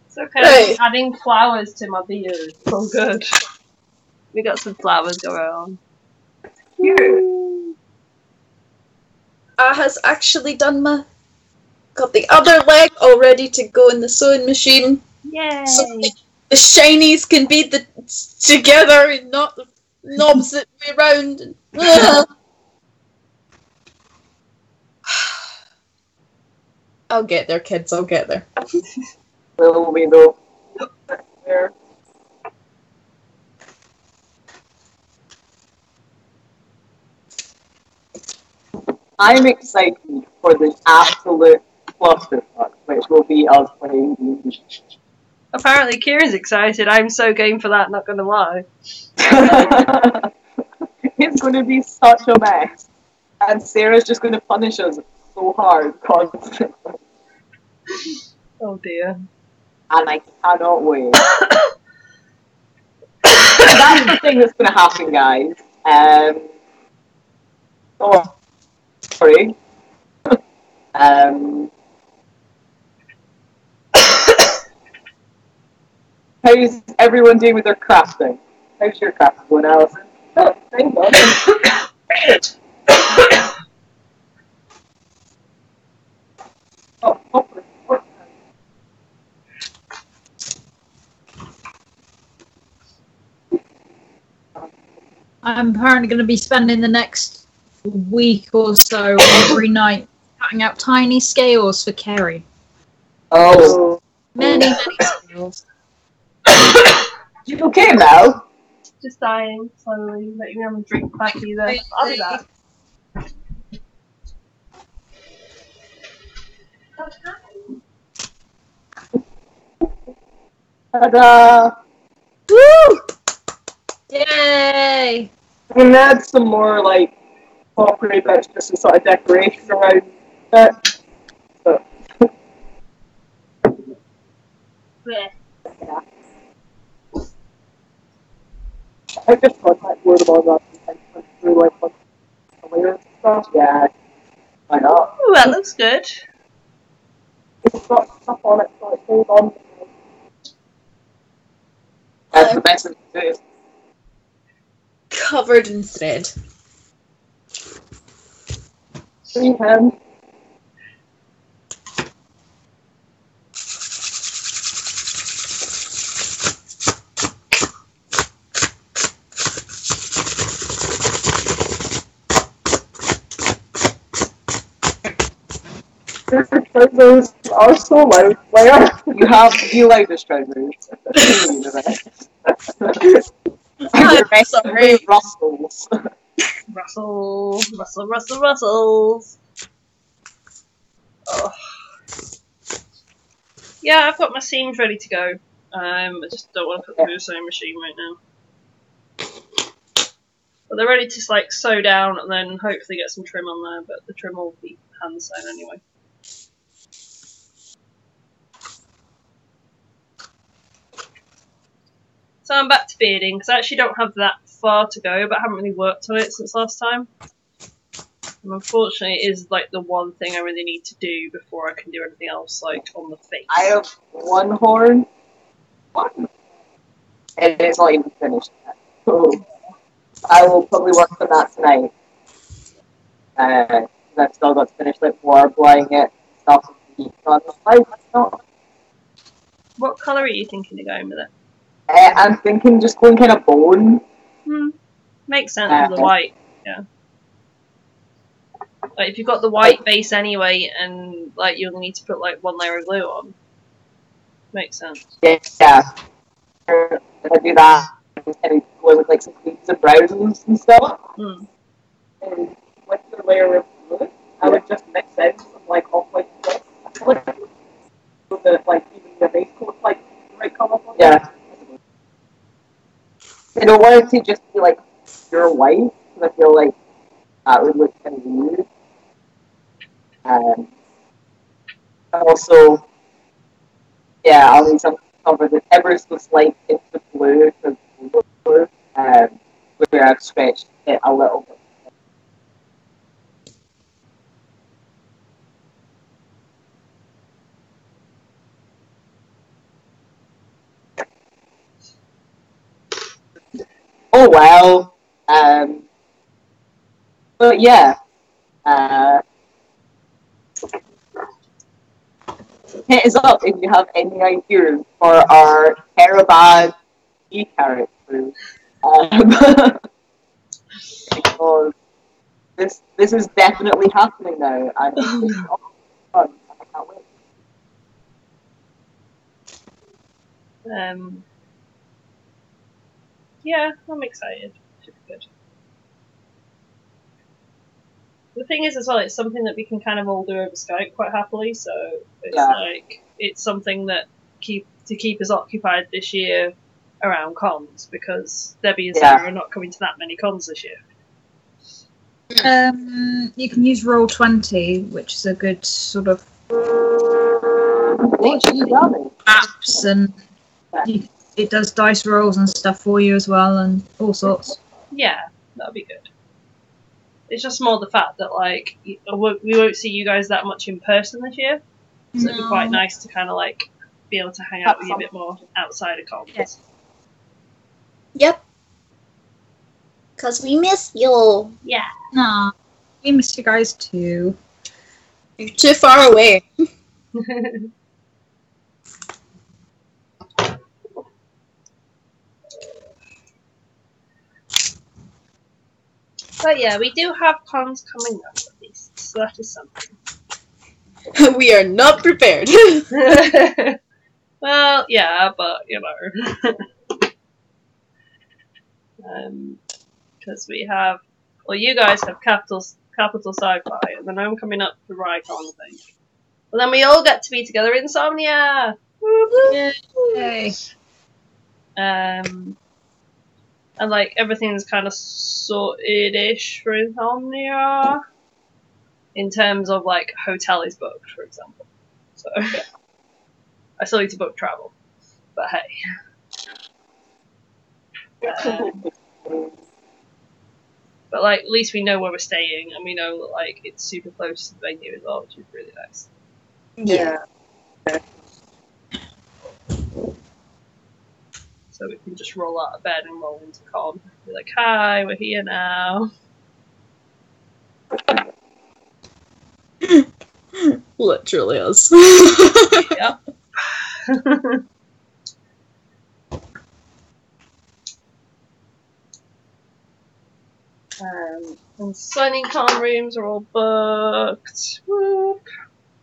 It's okay. Right. I'm adding flowers to my beard. Oh, good. We got some flowers going on. Cute. I has actually done got the other leg all ready to go in the sewing machine. Yay! So the shinies can be together and not the opposite way around. I'll get there, kids. I'll get there. Will we though? There. I'm excited for the absolute clusterfuck, which will be us playing D&D. Apparently Kira's excited. I'm so game for that, not gonna lie. It's going to be such a mess. And Sarah's just going to punish us so hard constantly. Oh dear. And I cannot wait. That's the thing that's going to happen, guys. Oh, sorry. How's everyone doing with their crafting? How's your crafting going, Alison? Oh, thank God. Oh, hopefully. I'm apparently going to be spending the next week or so every night cutting out tiny scales for Kerry. Oh. Many scales. You okay, Mel? Just dying slowly, letting me have a drink back either. I'll be back. Ta-da! Woo! Yay! I'm gonna add some more, like, pottery bits, just some sort of decoration around it. So, Yeah. yeah. I just got that word about that and went through, like, the layers and stuff. Yeah, why not? Ooh, that looks good. It's got stuff on it, so it stays on. That's the best thing to do. Covered in thread. Free hand. Your trousers are so loud. Where you have the loudest trousers. Sorry. Russels. Russels. Oh. Yeah, I've got my seams ready to go. I just don't want to put them through the sewing machine right now. But they're ready to like sew down and then hopefully get some trim on there. But the trim will be hand sewn anyway. So I'm back to bearding because I actually don't have that far to go, but I haven't really worked on it since last time. And unfortunately, it is like the one thing I really need to do before I can do anything else, like on the face. I have one horn. One. And it's not even finished yet. So I will probably work on that tonight. I've still got to finish like warbling it, stuff on the pipe. What colour are you thinking of going with it? I'm thinking just going kind of bone. Makes sense with the white, yeah. Like if you've got the white base anyway, and like you'll need to put like one layer of glue on. Makes sense. Yeah. If I do that, and go with like some greens and browns and stuff. And with the layer of glue, I would just mix in some like off-white stuff. So that like even the base coat like the right colour. Yeah. I don't want it to just be like pure white, because I feel like that would look kind of weird. And also, yeah, I'll need something to cover the ever so slight hint of blue, where I've stretched it a little bit. Oh well. But yeah. Hit us up if you have any ideas for our Carabad characters. Because this is definitely happening now, and it's fun. I can't wait. Yeah, I'm excited. Should be good. The thing is, as well, it's something that we can kind of all do over Skype quite happily. So it's like it's something that keep us occupied this year around cons, because Debbie and Sarah are not coming to that many cons this year. You can use Roll20, which is a good sort of apps, and it does dice rolls and stuff for you as well, and all sorts. Yeah, that'll be good. It's just more the fact that like we won't see you guys that much in person this year, so it'd be quite nice to kind of like be able to hang out with you a bit more outside of cons. Yeah. Yep. Cause we miss you. Yeah. Nah, we miss you guys too. You're too far away. But yeah, we do have cons coming up at least, so that is something. We are not prepared. Well, yeah, but you know, because we have, well, you guys have capital sci-fi, and then I'm coming up to Rycon, I think. But then we all get to be together in Insomnia. Yay. And like everything's kind of sorted-ish for Insomnia in terms of like hotel is booked, for example. So I still need to book travel, but hey. But like at least we know where we're staying, and we know that like it's super close to the venue as well, which is really nice. Yeah. So we can just roll out of bed and roll into con. Be like, hi, we're here now. Literally us. Yep. And signing con rooms are all booked. Whoop.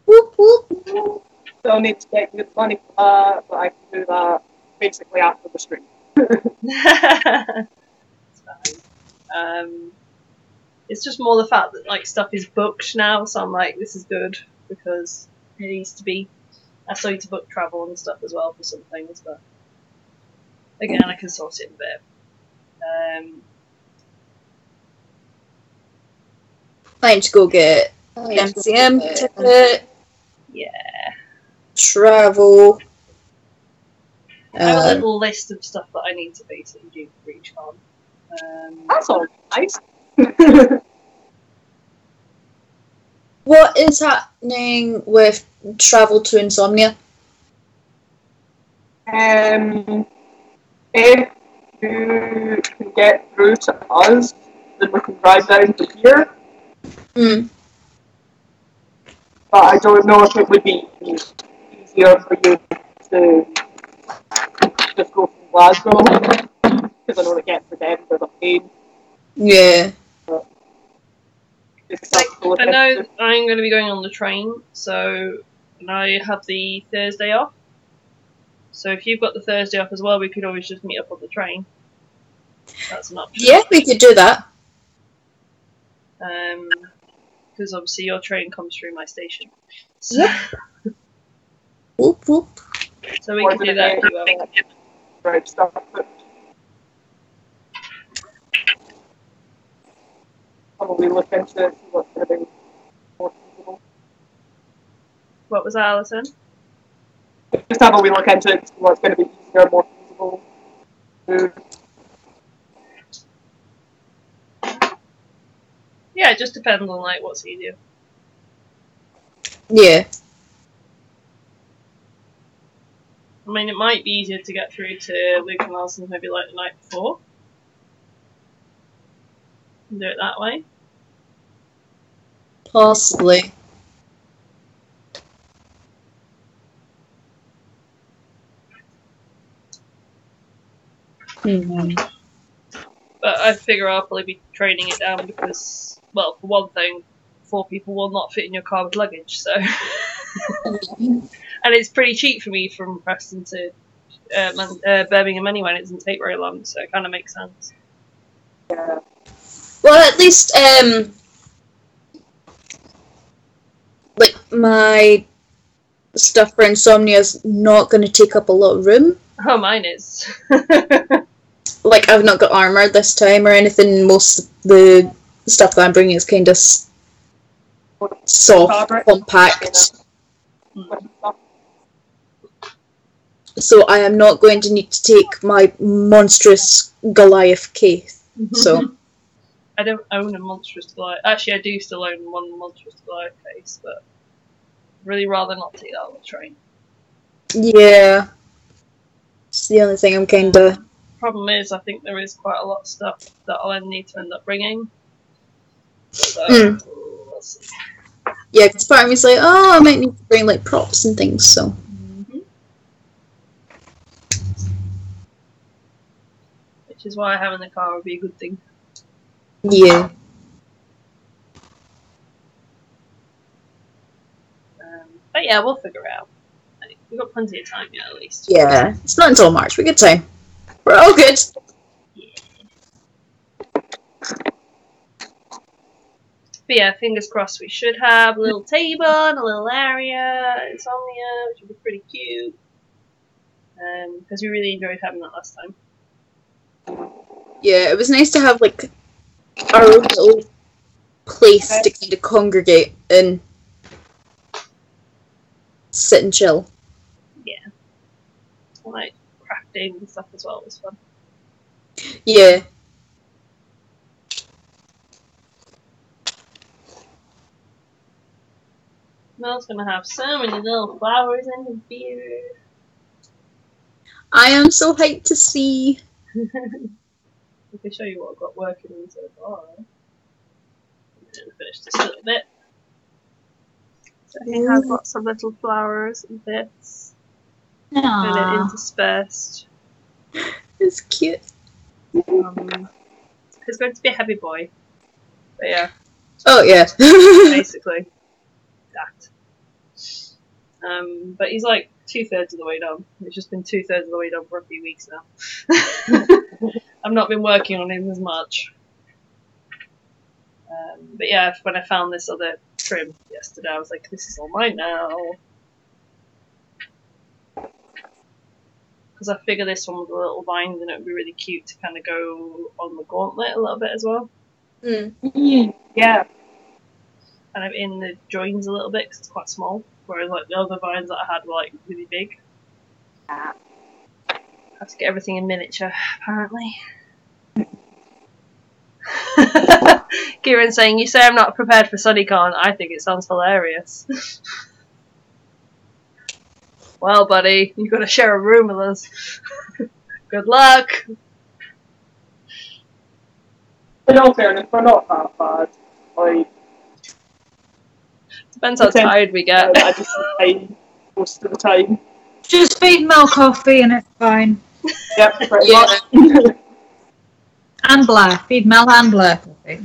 Whoop, whoop. Still need to get good money for that, but I can do that basically after the stream. It's fine. It's just more the fact that like stuff is booked now, so I'm like, this is good because it needs to be. I still need to book travel and stuff as well for some things, but again, I can sort it in a bit. Time to go get MCM ticket. Yeah. Travel. I have a little list of stuff that I need to basically do for each con. That's all nice. What is happening with travel to Insomnia? If you can get through to us, then we can drive down to here. Mm. But I don't know if it would be easier for you to just go from Glasgow, because I know it gets to Denver a pain. Yeah. I know I'm going to be going on the train, so and I have the Thursday off. So if you've got the Thursday off as well, we could always just meet up on the train. That's an option. Yeah, we could do that. Because obviously your train comes through my station. So, Yep. Whoop, whoop. So we can do that if you want. Right, stuff. Probably look into it, see what's going to be more feasible. What was that, Alison? Just have a wee look into it, see what's going to be easier, more feasible. Yeah, it just depends on like what's easier. Yeah. I mean, it might be easier to get through to Luke and Alison maybe like the night before. And do it that way. Possibly. But I figure I'll probably be trading it down because, well, for one thing, 4 people will not fit in your car with luggage, so. And it's pretty cheap for me from Preston to Birmingham anyway, and it doesn't take very long, so it kind of makes sense. Yeah. Well, at least, like, my stuff for Insomnia is not going to take up a lot of room. Oh, mine is. Like, I've not got armor this time or anything. Most of the stuff that I'm bringing is kind of soft, compact. So I am not going to need to take my monstrous Goliath case. So I don't own a monstrous Goliath. Actually, I do still own one monstrous Goliath case, but I'd really rather not take that on the train. Yeah. It's the only thing I'm kind of... Problem is, I think there is quite a lot of stuff that I'll need to end up bringing. So, we'll see. Yeah, because part of me's like, oh, I might need to bring, like, props and things, so... Which is why having the car would be a good thing. Yeah. But yeah, we'll figure it out. We've got plenty of time yet, at least. Yeah, it's not until March. We got time. We're all good. Yeah. But yeah, fingers crossed we should have a little table and a little area, insomnia, which would be pretty cute. Because we really enjoyed having that last time. Yeah, it was nice to have like our own little place to kind of congregate and sit and chill. Yeah. And, like crafting and stuff as well was fun. Yeah. Mel's gonna have so many little flowers in his beard. I am so hyped to see. I can show you what I've got working on so far. I'm gonna finish this little bit. So he has lots of little flowers and bits. And then interspersed. It's cute. He's going to be a heavy boy. But yeah. Oh yeah. Basically. That. But he's like 2/3 of the way done. It's just been 2/3 of the way done for a few weeks now. I've not been working on him as much. But yeah, when I found this other trim yesterday, I was like, this is all mine now. Because I figure this one with the little vines and it would be really cute to kind of go on the gauntlet a little bit as well. Yeah. Kind of in the joins a little bit because it's quite small. Whereas like the other vines that I had were like really big. I have to get everything in miniature, apparently. Kieran saying, you say I'm not prepared for SunnyCon. I think it sounds hilarious. Well, buddy, you've got to share a room with us. Good luck. In all fairness, we're not that bad. Like, depends how tired we get. I just time most of the time. Just feed Mel coffee and it's fine. Yep, pretty Yeah. much. And Blair. Feed Mel and Blair coffee.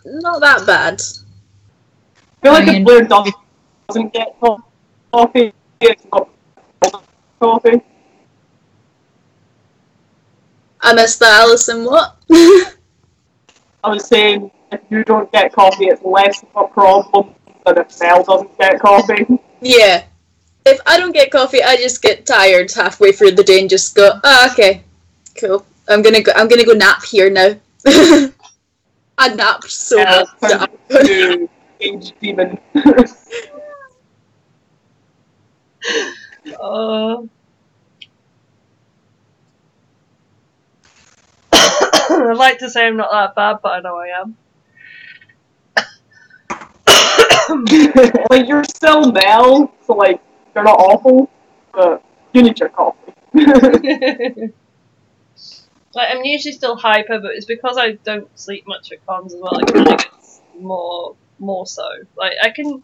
Not that bad. I feel like I mean- if Blair doesn't get coffee, it's not coffee. I missed that, Alison. What? I was saying, if you don't get coffee, it's less of a problem than if Mel doesn't get coffee. Yeah. If I don't get coffee, I just get tired halfway through the day and just go, okay, cool. I'm gonna go nap here now. I napped so Yeah, much. to age demon. I'd like to say I'm not that bad, but I know I am. Like, you're still Mel, so like, you're not awful, but you need your coffee. Like, I'm usually still hyper, but it's because I don't sleep much at cons as well. It kind of gets more so. Like, I can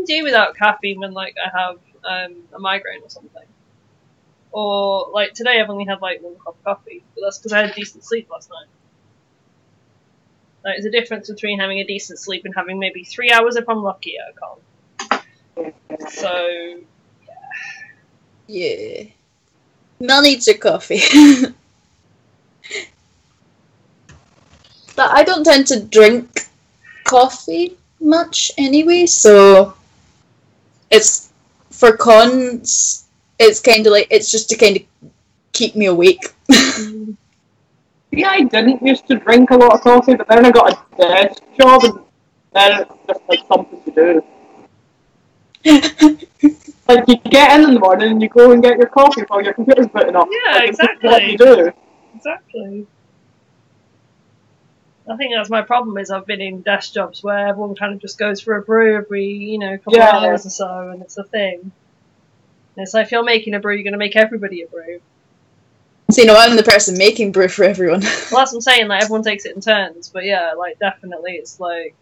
do without caffeine when like I have a migraine or something. Or like today I've only had like 1 cup of coffee, but that's because I had decent sleep last night. Like, there's a difference between having a decent sleep and having maybe 3 hours if I'm lucky at a con. So Yeah. Mel needs her coffee. But I don't tend to drink coffee much anyway, so it's for cons. It's kind of like it's just to kind of keep me awake. Yeah, I didn't used to drink a lot of coffee, but then I got a desk job, and then it's just like something to do. Like, you get in the morning and you go and get your coffee while your computer's booting up. Yeah, like, exactly. What you do. exactly. I think that's my problem is I've been in desk jobs where everyone kind of just goes for a brew every, couple of hours or so, and it's a thing. And it's like, if you're making a brew, you're going to make everybody a brew. So, I'm the person making brew for everyone. Well, that's what I'm saying, like, everyone takes it in turns, but yeah, like, definitely it's like,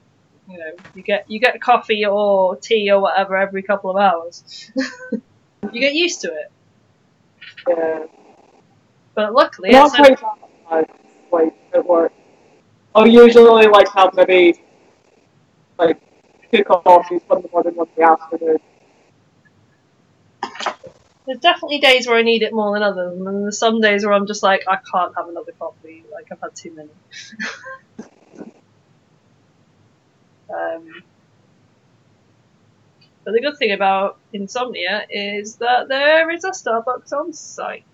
you get coffee or tea or whatever every couple of hours. You get used to it. Yeah. But luckily, Not it's quite that bad, like, at work. I'll usually, like, have maybe, like, 2 coffees, one in the morning, one in the afternoon. There's definitely days where I need it more than others, and then there's some days where I'm just like, I can't have another coffee, like I've had too many. But the good thing about insomnia is that there is a Starbucks on site.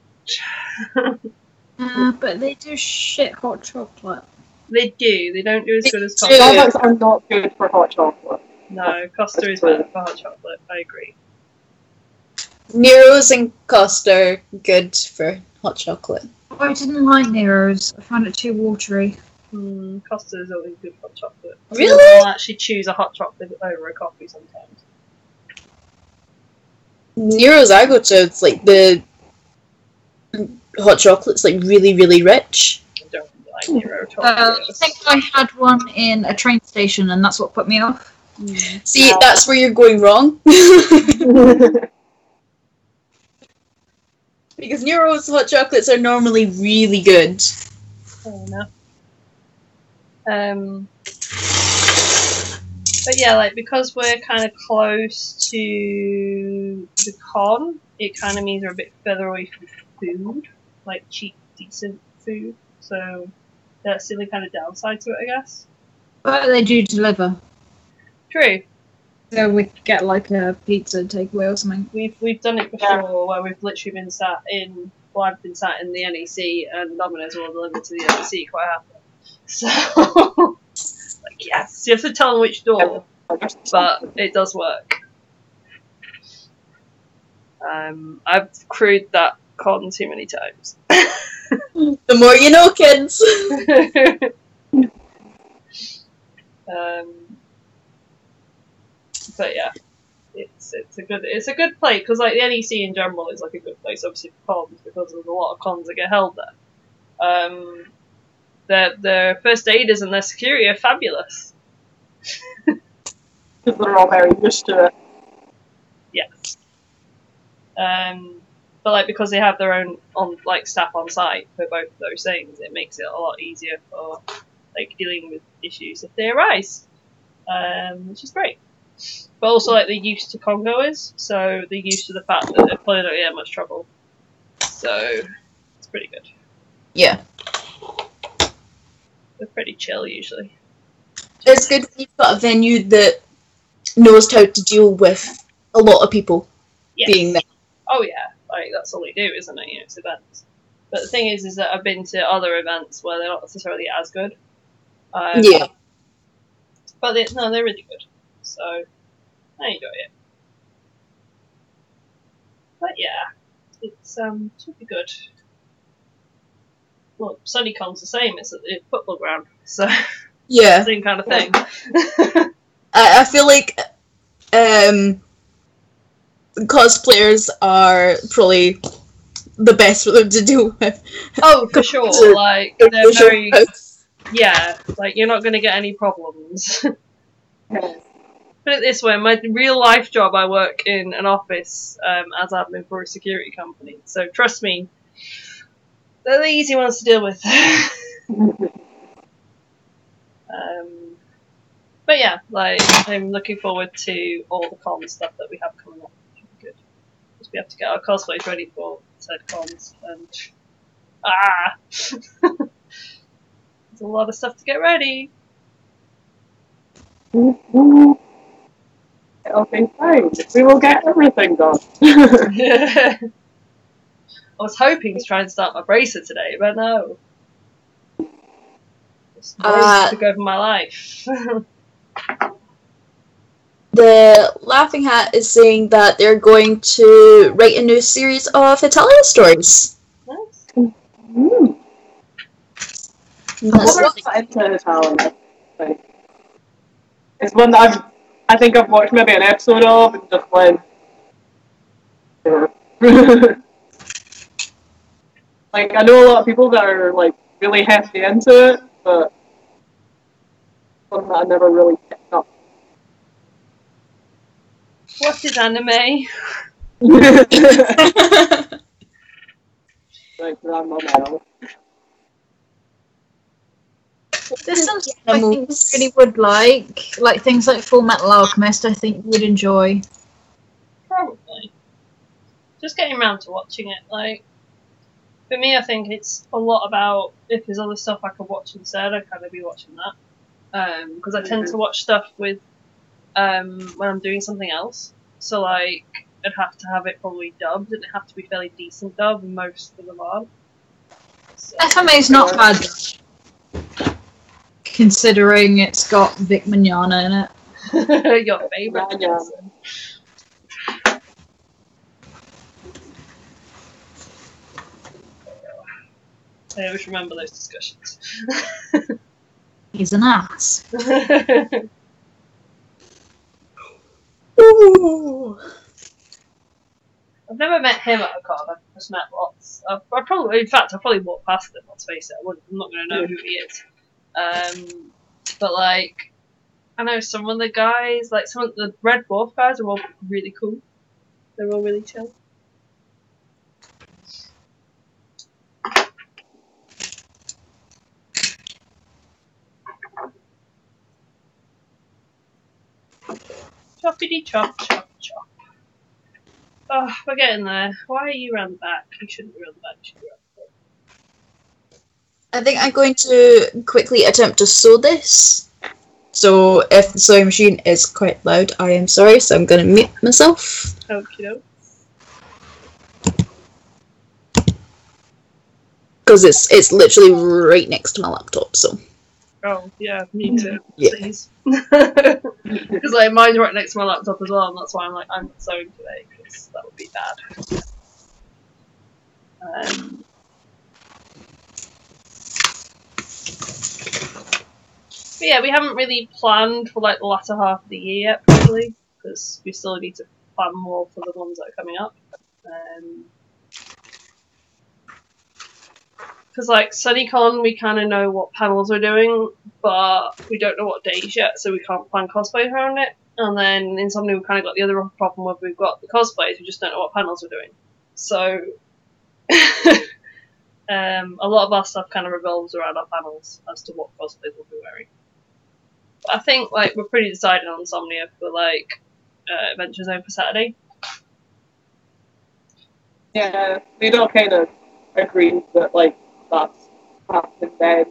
But they do shit hot chocolate. They do. They don't do as good as do. Costa. Starbucks are not good for hot chocolate. No, Costa is better for hot chocolate. I agree. Nero's and Costa are good for hot chocolate. I didn't like Nero's. I found it too watery. Costa is always good for hot chocolate. Really? I'll actually choose a hot chocolate over a coffee sometimes. Nero's I go to, it's like the hot chocolate's like really, really rich. I don't like Nero chocolate. I think I had one in a train station, and that's what put me off. See, that's where you're going wrong. Because Nero's hot chocolates are normally really good. Fair enough. But yeah, like, because we're kind of close to the con, it kind of means we're a bit further away from food, like cheap, decent food. So that's the only kind of downside to it, I guess. But they do deliver. True. So we could get like a pizza takeaway or something. We've done it before, where we've literally been sat in. Well, I've been sat in the NEC, and Domino's will deliver to the NEC quite happily. So, like, yes, you have to tell them which door, but it does work. I've crewed that con too many times. The more you know, kids. But yeah, it's a good place, because like the NEC in general is like a good place, obviously for cons, because there's a lot of cons that get held there. Their first aiders and their security are fabulous. Because they're all very used to it. Yes. But like, because they have their own staff on site for both of those things, it makes it a lot easier for like dealing with issues if they arise, which is great. But also, like, they're used to congoers, so they're used to the fact that they're probably not get much trouble. So it's pretty good. Yeah. They're pretty chill usually. It's good when you've got a venue that knows how to deal with a lot of people being there. Oh yeah, like that's all they do, isn't it? You know, it's events. But the thing is that I've been to other events where they're not necessarily as good. Yeah. But they're really good. So I enjoy it. But yeah, it's should be good. Well, SunnyCon's the same. It's at the football ground, so Yeah. same kind of thing. I feel like cosplayers are probably the best for them to deal with. Oh, for sure. Like, they're very... Yeah, like, you're not going to get any problems. Put it this way, my real life job, I work in an office as admin for a security company. So trust me, they're the easy ones to deal with. But yeah, like, I'm looking forward to all the con stuff that we have coming up. Which will be good. Because we have to get our cosplays ready for said cons, and there's a lot of stuff to get ready. It'll be fine. We will get everything done. I was hoping to try and start my bracer today, but no. It's took over my life. The Laughing Hat is saying that they're going to write a new series of Italian stories. Nice. That's into Italian. It's one that I think I've watched maybe an episode of and just went. Like, I know a lot of people that are like really hefty into it, but one that I never really picked up. What is anime? Like Grandma Mel. There's some stuff I think you really would like things like Full Metal Alchemist. I think you would enjoy. Probably. Just getting around to watching it. Like, for me, I think it's a lot about if there's other stuff I could watch instead, I'd kind of be watching that. Because I tend to watch stuff with when I'm doing something else. So like, I'd have to have it probably dubbed, and it'd have to be fairly decent dub, and most of them aren't. So, FMA is not bad, considering it's got Vic Mignogna in it. Your favourite person. I always remember those discussions. He's an ass. Ooh. I've never met him at a con. I've just met lots. I probably walked past him. Let's face it. I'm not going to know who he is. But like, I know some of the guys, like some of the Red Dwarf guys, are all really cool. They're all really chill. Choppity chop, chop, chop. Oh, we're getting there. Why are you around the back? You shouldn't be around the back. You should be around the front. I think I'm going to quickly attempt to sew this. So if the sewing machine is quite loud, I am sorry, so I'm going to mute myself. Okie doke. Because it's literally right next to my laptop, so. Oh, yeah, me too. Yeah. Please. Because like, mine's right next to my laptop as well, and that's why I'm like, I'm not sewing today, because that would be bad. But yeah, we haven't really planned for like the latter half of the year yet, probably, because we still need to plan more for the ones that are coming up. Because like SunnyCon, we kind of know what panels we're doing, but we don't know what days yet, so we can't plan cosplays around it. And then Insomnia, we've kind of got the other problem where we've got the cosplays, we just don't know what panels we're doing. So a lot of our stuff kind of revolves around our panels as to what cosplays we'll be wearing. But I think like we're pretty decided on Insomnia for like Adventure Zone for Saturday. Yeah, we all kind of agreed that like that's happening then.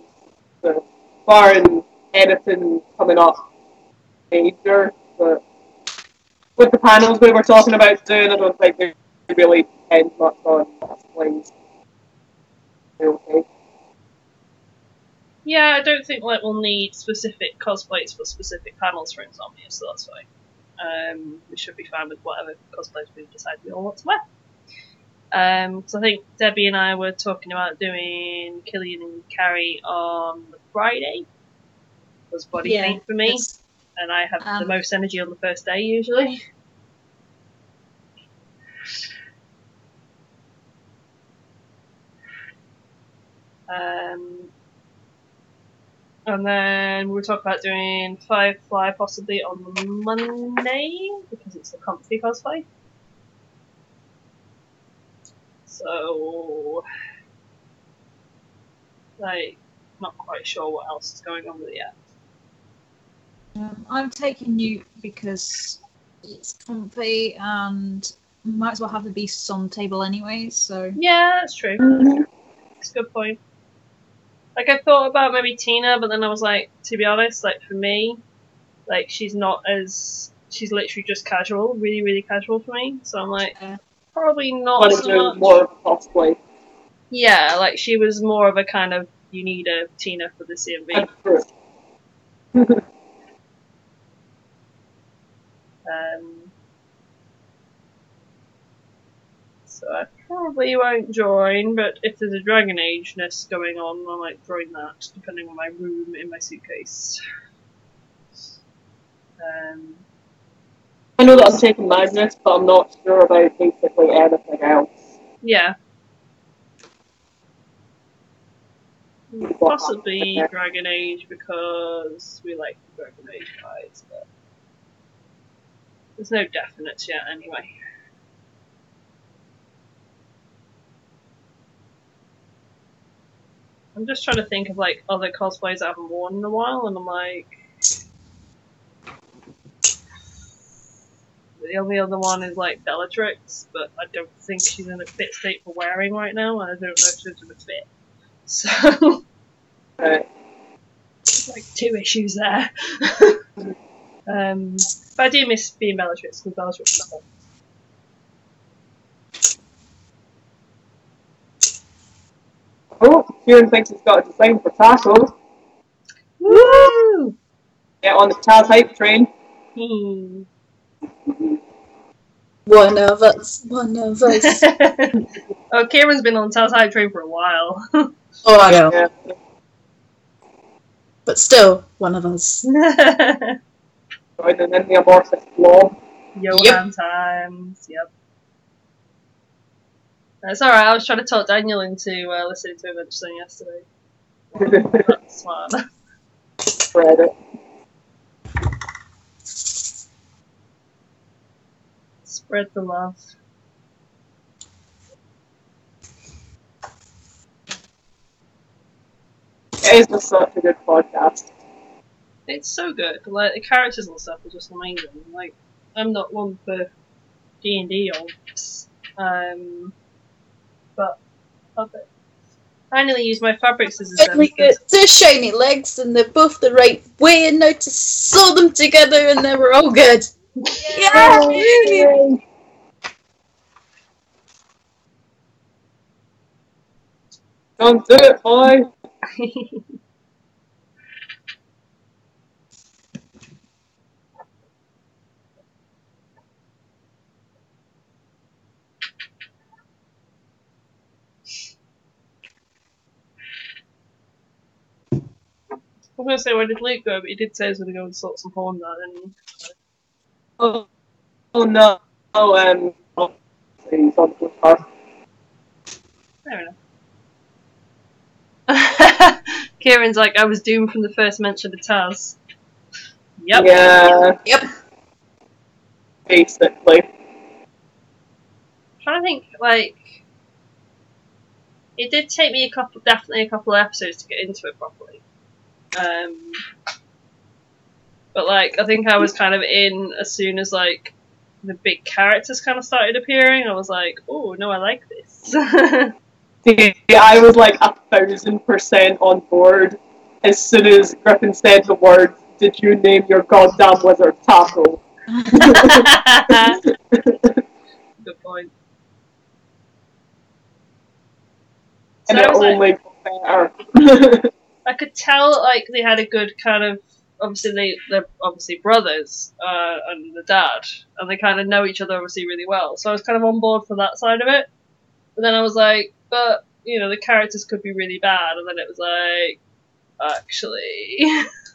The bar and editing coming up major, but with the panels we were talking about doing, I don't think they really depend much on cosplays. Okay. Yeah, I don't think like we'll need specific cosplays for specific panels for Insomnia, so that's fine. We should be fine with whatever cosplays we decide we all want to wear. So I think Debbie and I were talking about doing Killian and Carrie on the Friday. Was body paint for me, and I have the most energy on the first day usually. And then we were talking about doing Firefly possibly on the Monday because it's a comfy cosplay. So, like, not quite sure what else is going on with it yet. I'm taking you because it's comfy and might as well have the beasts on the table anyway, so. Yeah, that's true. That's a good point. Like, I thought about maybe Tina, but then I was like, to be honest, like, for me, like, she's literally just casual, really, really casual for me. So I'm like, probably not so much. More cosplay. Yeah, like, she was more of a kind of, you need a Tina for the CMV. So I probably won't join, but if there's a Dragon Age-ness going on, I might join that, depending on my room in my suitcase. I know that I'm taking Magnus, but I'm not sure about basically anything else. Yeah. Possibly Dragon Age, because we like the Dragon Age guys, but there's no definites yet anyway. I'm just trying to think of like other cosplays I haven't worn in a while, and I'm like, the only other one is like Bellatrix, but I don't think she's in a fit state for wearing right now, and I don't know if she's gonna fit. So, like 2 issues there. But I do miss being Bellatrix because Bellatrix is fun. Oh, Kieran thinks he's got a design for tacos. Woo! Get on the Taz hype train. One of us. Oh, Kieran's been on Taz Hype Train for a while. Oh, I know. Yeah. But still, one of us. Joining in the amorphous blob. Johan times, yep. That's alright, I was trying to talk Daniel into listening to Adventure yesterday. That's smart. Spread it. Spread the love. It is just such a good podcast. It's so good. Like, the characters and stuff are just amazing. Like, I'm not one for D&D ops, but I love it. Finally used my fabric scissors then. Finally get the shiny legs, and they're both the right way, and now to sew them together, and then we're all good. Yay! Don't do it, boy! I was going to say, where did Luke go? But he did say he was going to go and sort some porn now, didn't he? Oh no. He's on the car. Fair enough. Kieran's like, I was doomed from the first mention of Taz. Yep. Yeah. Yep. Basically. I'm trying to think, like, it did take me definitely a couple of episodes to get into it properly. But like, I think I was kind of in as soon as like the big characters kind of started appearing. I was like, oh no, I like this. Yeah, I was like 1,000% on board as soon as Griffin said the words, "Did you name your goddamn wizard Taco?" Good point. And So it I was only like, got better. I could tell like they had a good kind of, obviously they're obviously brothers, and the dad, and they kind of know each other obviously really well. So I was kind of on board for that side of it. But then I was like, but you know, the characters could be really bad, and then it was like, actually,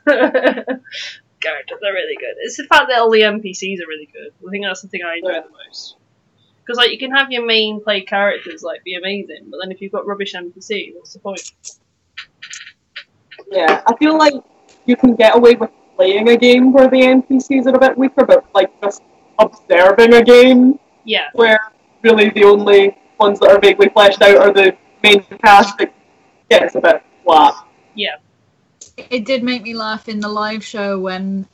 characters are really good. It's the fact that all the NPCs are really good. I think that's the thing I enjoy the most. Because like you can have your main play characters like be amazing, but then if you've got rubbish NPCs, what's the point? Yeah, I feel like you can get away with playing a game where the NPCs are a bit weaker, but like just observing a game Yeah. where really the only ones that are vaguely fleshed out are the main cast, it gets a bit flat. Yeah. It did make me laugh in the live show when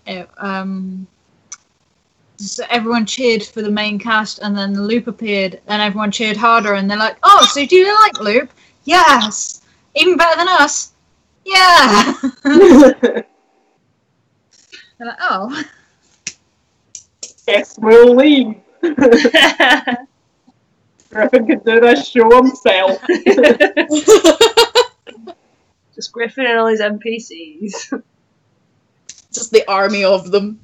so everyone cheered for the main cast, and then Loop appeared, and everyone cheered harder, and they're like, "Oh, so do you like Loop? Yes, even better than us. Yeah." They're like, "Oh." Guess we'll leave. Griffin can do this show himself. Just Griffin and all his NPCs. Just the army of them.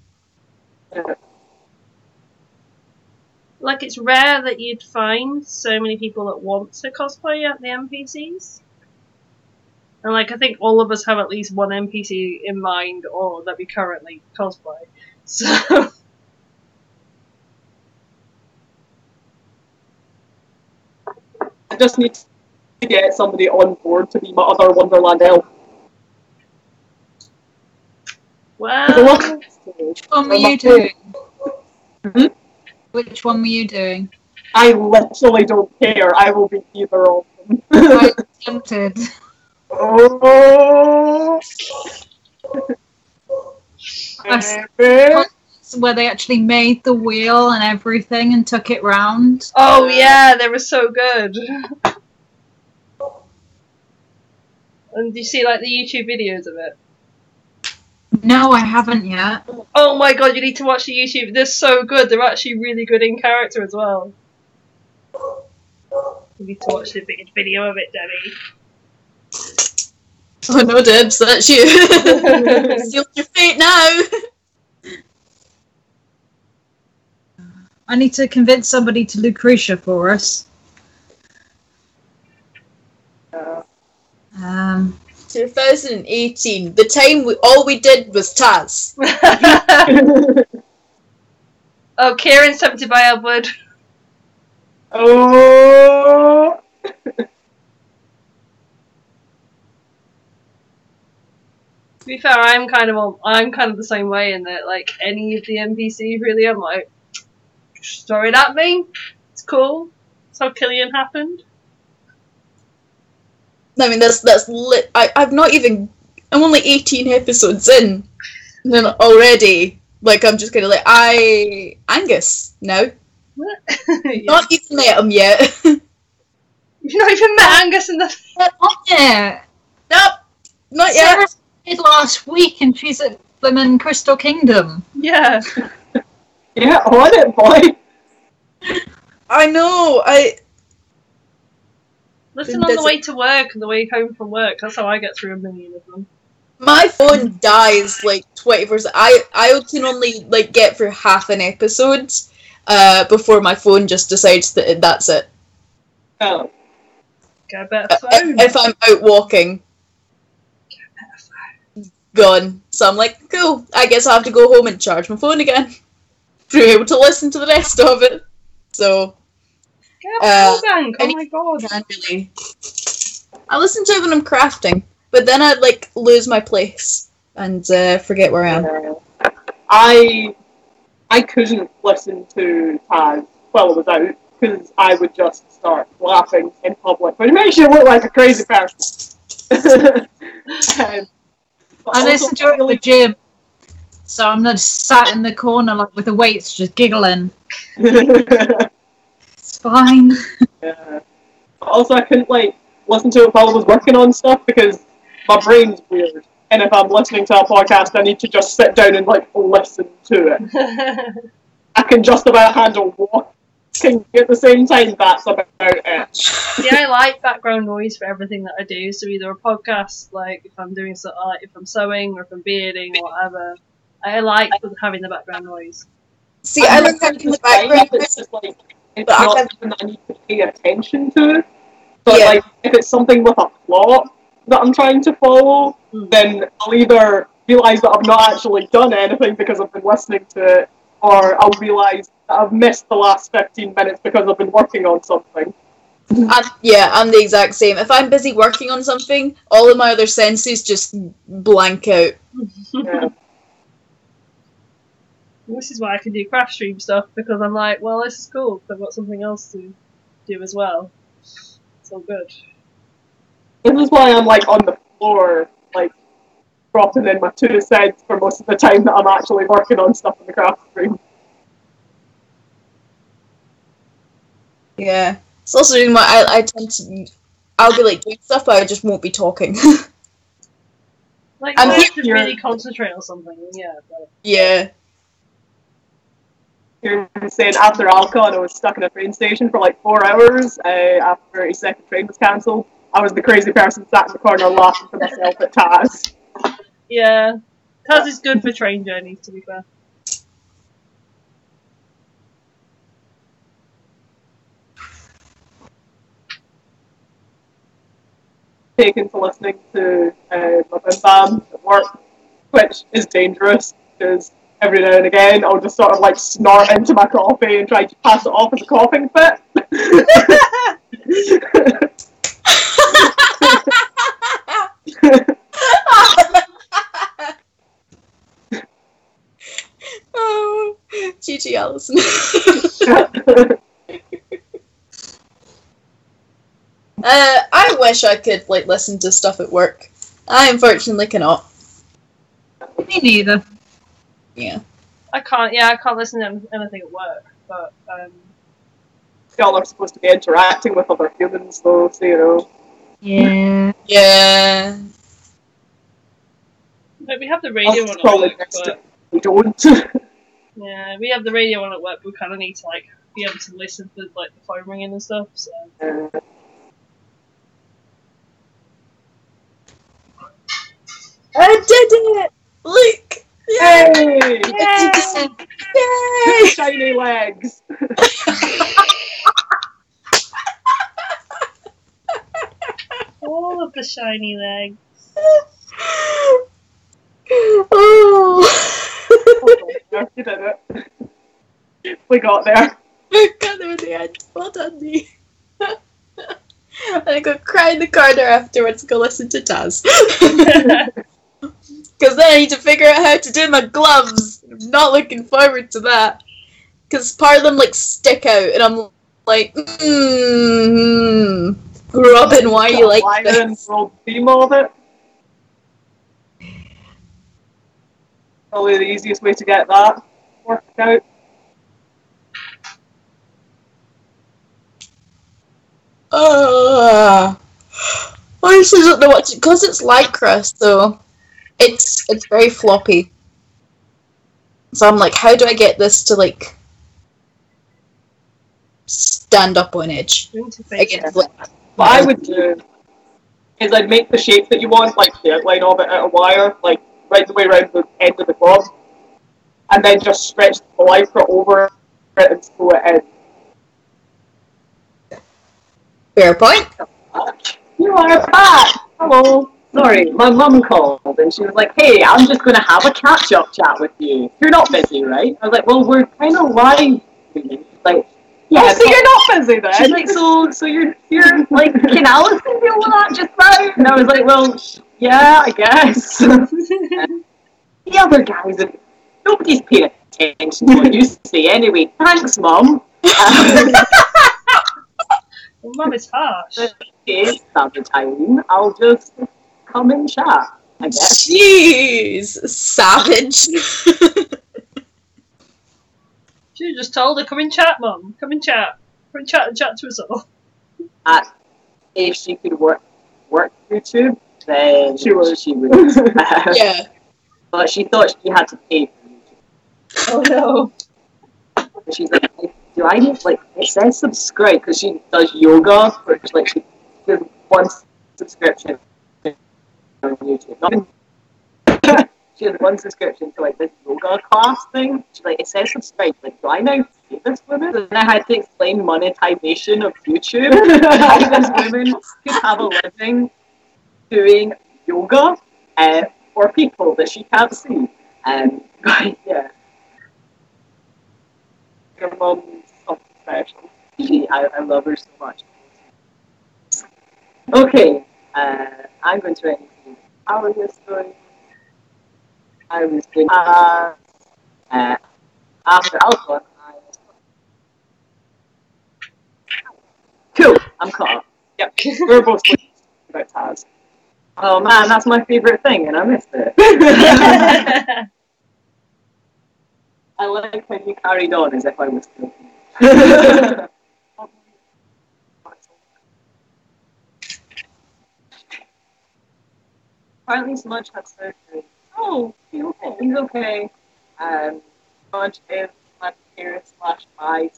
Like, it's rare that you'd find so many people that want to cosplay at the NPCs. And, like, I think all of us have at least one NPC in mind, or that we currently cosplay. So... I just need to get somebody on board to be my other Wonderland elf. Well... Which one were you doing? Hmm? Which one were you doing? I literally don't care. I will be either of them. I'm tempted. Oh. Where they actually made the wheel and everything and took it round. Oh yeah, they were so good. And do you see like the YouTube videos of it? No, I haven't yet. Oh my god, you need to watch the YouTube. They're so good. They're actually really good in character as well. You need to watch the big video of it, Debbie. Oh no, Debs, that's you. Sealed your fate now. I need to convince somebody to Lucretia for us. 2018. The time all we did was Taz. Oh, Kieran's tempted by Elwood. Oh. To be fair, I'm kind of the same way in that, like, any of the NPCs really, I'm like, just throw it at me. It's cool. That's how Killian happened. I mean, that's lit. I'm not even. I'm only 18 episodes in, and then already, like, I'm just kind of like, Angus now. Yeah. Not even met him yet. You've not even met Angus in the. Yeah. Nope, not Sarah yet. did last week, and she's at Blimmin' Crystal Kingdom. Yeah. Yeah, on it, boy. I know. Listen on the way to work and the way home from work. That's how I get through a million of them. My phone dies like 24. I can only like get through half an episode before my phone just decides that that's it. Oh. Get a better phone. If I'm out walking, gone. So I'm like, cool. I guess I have to go home and charge my phone again to be able to listen to the rest of it. So. Get a power bank. Oh my god. Really. I listen to it when I'm crafting, but then I'd like lose my place and forget where I am. I couldn't listen to Taz while it was out because I would just start laughing in public, but it makes you look like a crazy person. I listen to it at the gym, so I'm not sat in the corner like with the weights just giggling. It's fine. Yeah. But also, I couldn't like listen to it while I was working on stuff because my brain's weird. And if I'm listening to a podcast, I need to just sit down and like listen to it. I can just about handle walking at the same time. That's about it. See, I like background noise for everything that I do. So either a podcast, like if I'm doing so, like if I'm sewing or if I'm bearding or whatever, I like having the background noise. See, I like having the background. It's just like it's not something that I need to pay attention to. But like if it's something with a plot that I'm trying to follow, then I'll either realise that I've not actually done anything because I've been listening to it, or I'll realise that I've missed the last 15 minutes because I've been working on something. I'm the exact same. If I'm busy working on something, all of my other senses just blank out. Yeah. This is why I can do Craftstream stuff, because I'm like, well, this is cool, because I've got something else to do as well. It's all good. This is why I'm like on the floor, like dropping in my 2 cents for most of the time that I'm actually working on stuff in the Craftstream. Yeah. It's also doing I tend to. I'll be like doing stuff, but I just won't be talking. Like, I'm I have to here. really concentrate on something, yeah. But... Yeah. You're saying after Alcon, I was stuck in a train station for like 4 hours after a second train was cancelled. I was the crazy person sat in the corner laughing to myself at Taz. Yeah. Taz is good for train journeys, to be fair. Taken to listening to my Bim Bam at work, which is dangerous because every now and again I'll just sort of like snort into my coffee and try to pass it off as a coughing fit. Oh, GG Alison. I I wish I could like listen to stuff at work. I unfortunately cannot. Me neither. Yeah. I can't listen to anything at work, but Y'all are supposed to be interacting with other humans, though, so you know. Yeah. Yeah. like, we have the radio on at Probably work, next but we don't. yeah, we have the radio on at work. But we kind of need to like be able to listen to like the phone ringing and stuff. So I did it! Look! Hey! Yay! Two shiny legs! all of the shiny legs. Oh! You did it. We got there. We got there in the end. Well done, me. And I go cry in the corner afterwards and go listen to Taz. Because then I need to figure out how to do my gloves. I'm not looking forward to that. Because part of them like stick out and I'm like, Robin, why are you like this? World theme of it. Probably the easiest way to get that worked out. I honestly don't know what to, because it's lycra, so it's very floppy. So I'm like, how do I get this to like stand up on edge? Against, like, What I would do is I'd make the shape that you want, like the outline of it out of wire, like right the way around the end of the glove, and then just stretch the lycra over it and sew it in. Fair point. You are back! Hello. Sorry, my mum called and she was like, hey, I'm just going to have a catch-up chat with you. You're not busy, right? I was like, well, we're kind of live. She's like, yeah. So you're not busy then? She's like, so you're like, can Alison do all that just now? And I was like, well, yeah, I guess. The other guys, nobody's paying attention to what you say anyway. Thanks, Mum. Well, Mum is harsh. Okay, some time. I'll just come and chat, I guess. Jeez, savage. She just told her, come and chat, Mum. Come and chat. Come and chat to us all. If she could work YouTube, then she would. Yeah. But she thought she had to pay for YouTube. Oh no. And she's like, do I need, like, it says subscribe, because she does yoga, which, like, she has one subscription on YouTube. She has one subscription to, like, this yoga class thing. She's like, it says subscribe. Like, do I now pay this woman? And I had to explain monetization of YouTube. How this woman could have a living doing yoga for people that she can't see. But, yeah. Your mum's something special. I love her so much. Okay, I'm going to end our history. I was doing after Alpha. Cool, I'm caught up. Yep, we're both about Taz. Oh man, that's my favourite thing, and I missed it. I like how you carried on as if I was still here. Apparently Smudge had surgery. Oh, he's okay. He's okay. Smudge is my parents / my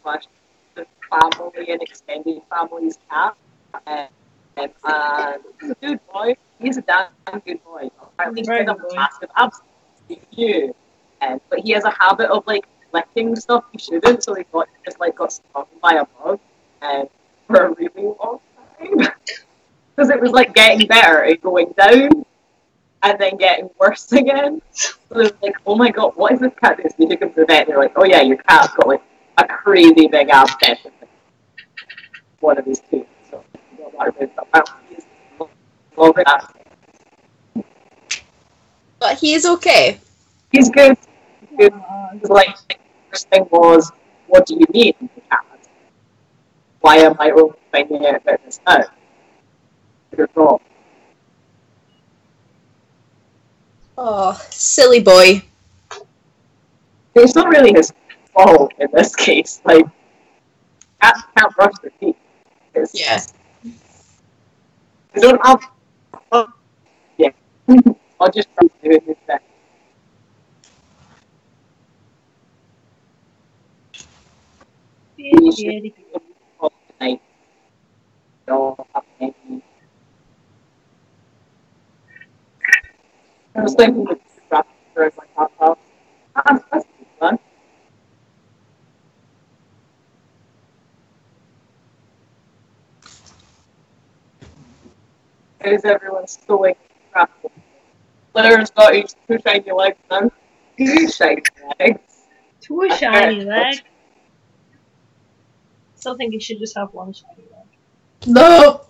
/ the family and extended family's cat. And he's a good boy. He's a damn good boy. Apparently he's been a massive absolute you. But he has a habit of like licking stuff he shouldn't, so he got stung by a bug for a really long time. Because it was like getting better and going down and then getting worse again. So it was like, oh my god, what is this cat doing? So you took him to the vet and they're like, oh yeah, your cat's got like a crazy big abscess in one of his teeth. So you don't worry about that. He's loving that. But he is okay. He's good. Good. Like, the first thing was, what do you need in the cat? Why am I only finding out about this now? your fault. Oh, silly boy. It's not really his fault in this case. Like, cats can't brush their teeth. Yeah. They don't have. Oh, yeah. I'll just try to do it instead. We should call tonight. Don't have any. I was thinking of wrapping for my top house. That's fun. How's everyone still like crafting? Claire's got his 2 shiny legs now. 2 shiny legs. 2 shiny legs. Still think you should just have 1 shiny leg. No!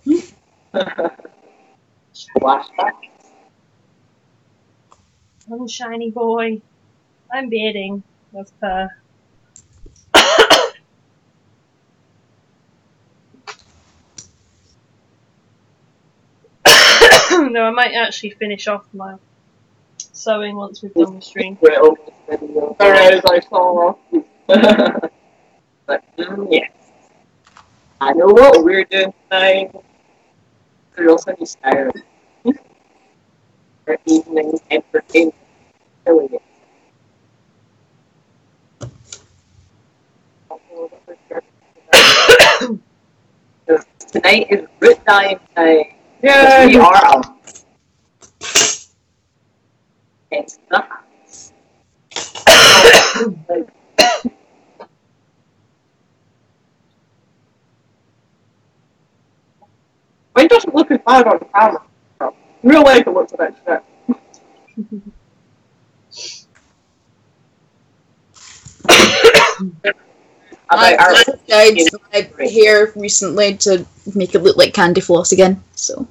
Flashback. 1 shiny boy. I'm bearding. That's per. No, I might actually finish off my sewing once we've done the stream. There is, I saw. But, yes. I know what we're doing tonight. There's also any style. For evening entertainment. Killing it. Tonight is root dyeing night. Yeah, we are out. It's the house. Mine doesn't look as bad on camera. In real life, it looks a bit shit. I dyed my hair recently to make it look like candy floss again, so.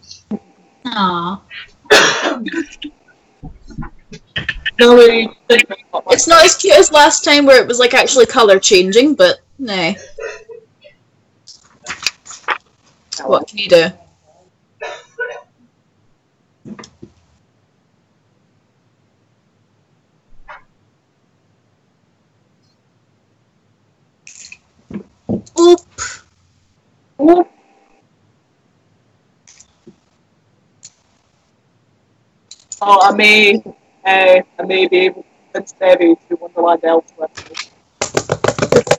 Aww. No, It's not as cute as last time where it was like actually colour changing, but nah. What can you do? Oop. Oop. Oh, I may be able to convince Debbie to Wonderland elsewhere.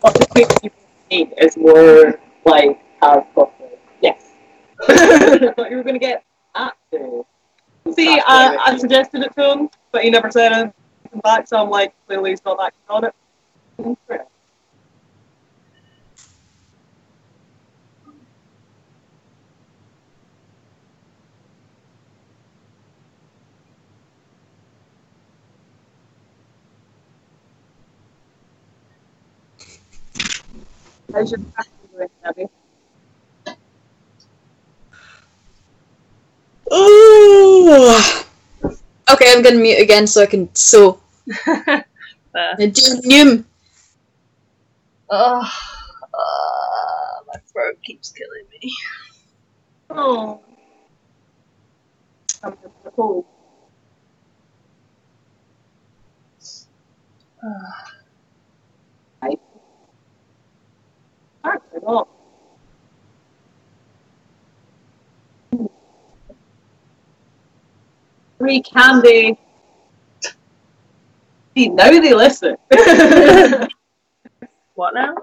What the quick people need is more like chocolate. Yes. I thought you were gonna get that too. See, I suggested it to him, but he never said anything back, so I'm like, clearly he's not acting on it. How's your practice doing, Debbie? Oh. Okay, I'm gonna mute again so I can sew. Oh, my throat keeps killing me. Oh. I'm just cold. I not. Free candy. See, now they listen. What now?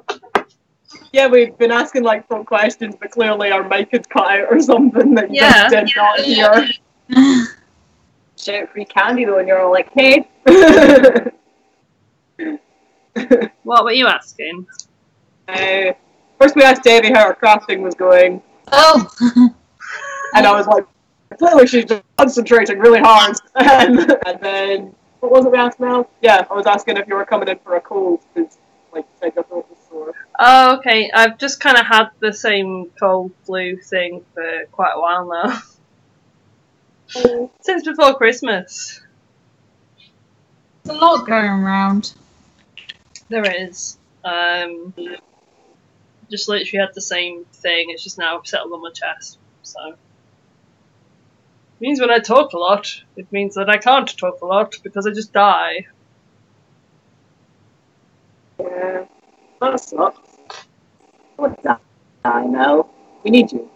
Yeah, we've been asking like full questions, but clearly our mic had cut out or something that you just did not hear. Shout free candy though, and you're all like, hey. What were you asking? First we asked Debbie how her crafting was going. Oh! And I was like, clearly she's just concentrating really hard. And then, what was it we asked now? Yeah, I was asking if you were coming in for a cold, because, like, you said your throat was sore. Oh, okay. I've just kind of had the same cold flu thing for quite a while now. Since before Christmas. There's a lot going around. There is. Just literally had the same thing. It's just now settled on my chest. So. means when I talk a lot, it means that I can't talk a lot because I just die. Yeah, that sucks. What the I know. We need you.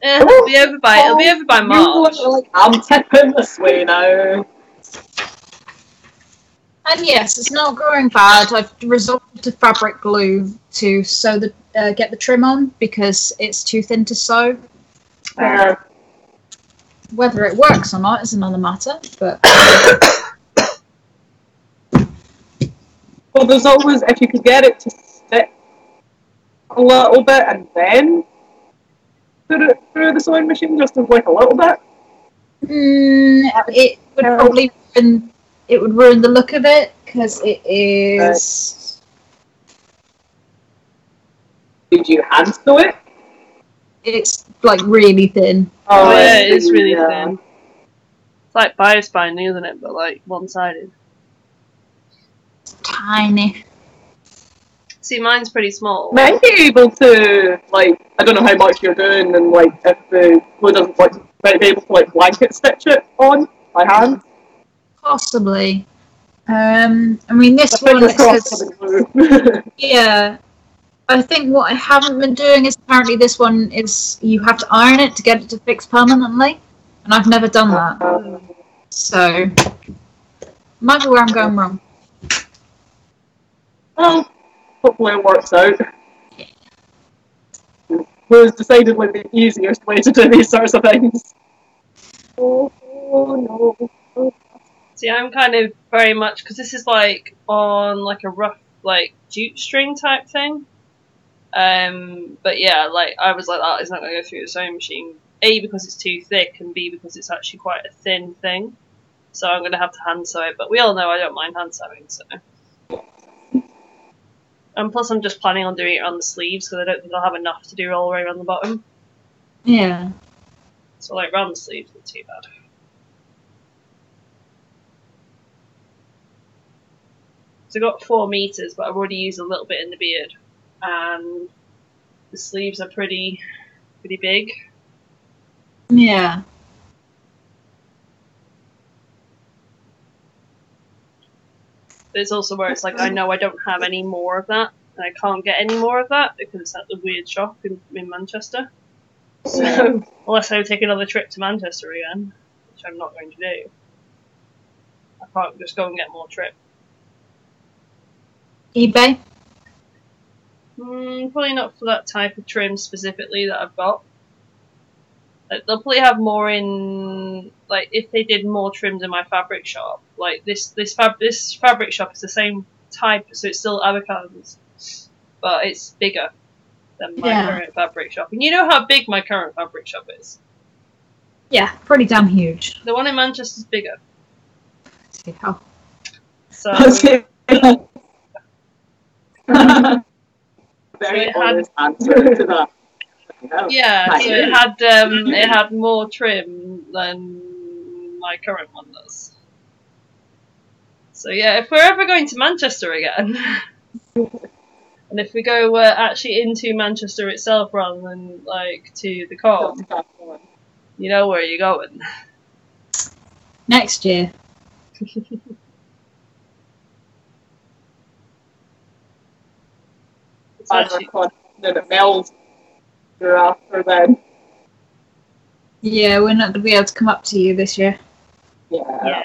It'll be over by March. I'm tipping this way now. And yes, it's not growing bad. I've resorted to fabric glue to sew the get the trim on because it's too thin to sew. Whether it works or not is another matter. But well, there's always, if you could get it to stick a little bit and then put it through the sewing machine, just as like a little bit. It would probably ruin the look of it because it is. Did you hand sew it? It's like really thin. Oh yeah, it is really thin. It's like bias binding, isn't it? But like one-sided. It's tiny. See, mine's pretty small. Might be able to, like, I don't know how much you're doing, and like if the glue doesn't like, might be able to like blanket stitch it on by hand. Possibly. I mean, this one is. Yeah. I think what I haven't been doing is apparently this one is you have to iron it to get it to fix permanently, and I've never done that. So, might be where I'm going wrong. Well, hopefully it works out. Was decidedly the easiest way to do these sorts of things. Oh no. See, I'm kind of very much, because this is like on like a rough like jute string type thing. But yeah, like I was like, that is not going to go through the sewing machine. A, because it's too thick, and B, because it's actually quite a thin thing. So I'm going to have to hand sew it. But we all know I don't mind hand sewing, so. And plus, I'm just planning on doing it on the sleeves because I don't think I'll have enough to do all the way around the bottom. Yeah. So like round the sleeves, not too bad. So I got 4 meters, but I've already used a little bit in the beard, and the sleeves are pretty big. Yeah. But it's also where it's like I know I don't have any more of that, and I can't get any more of that because it's at the weird shop in Manchester. So unless I take another trip to Manchester again, which I'm not going to do, I can't just go and get more trip. eBay? Probably not for that type of trim specifically that I've got. Like, they'll probably have more in, like, if they did more trims in my fabric shop. Like, this fabric shop is the same type, so it's still avocados, but it's bigger than my current fabric shop. And you know how big my current fabric shop is? Yeah, pretty damn huge. The one in Manchester's bigger. Yeah. So, Very honest answer to that. Yeah, so it had more trim than my current one does. So yeah, if we're ever going to Manchester again, and if we go actually into Manchester itself rather than like to the com, you know where you're going. Next year. It's actually, it melts after then. Yeah, we're not going to be able to come up to you this year. Yeah.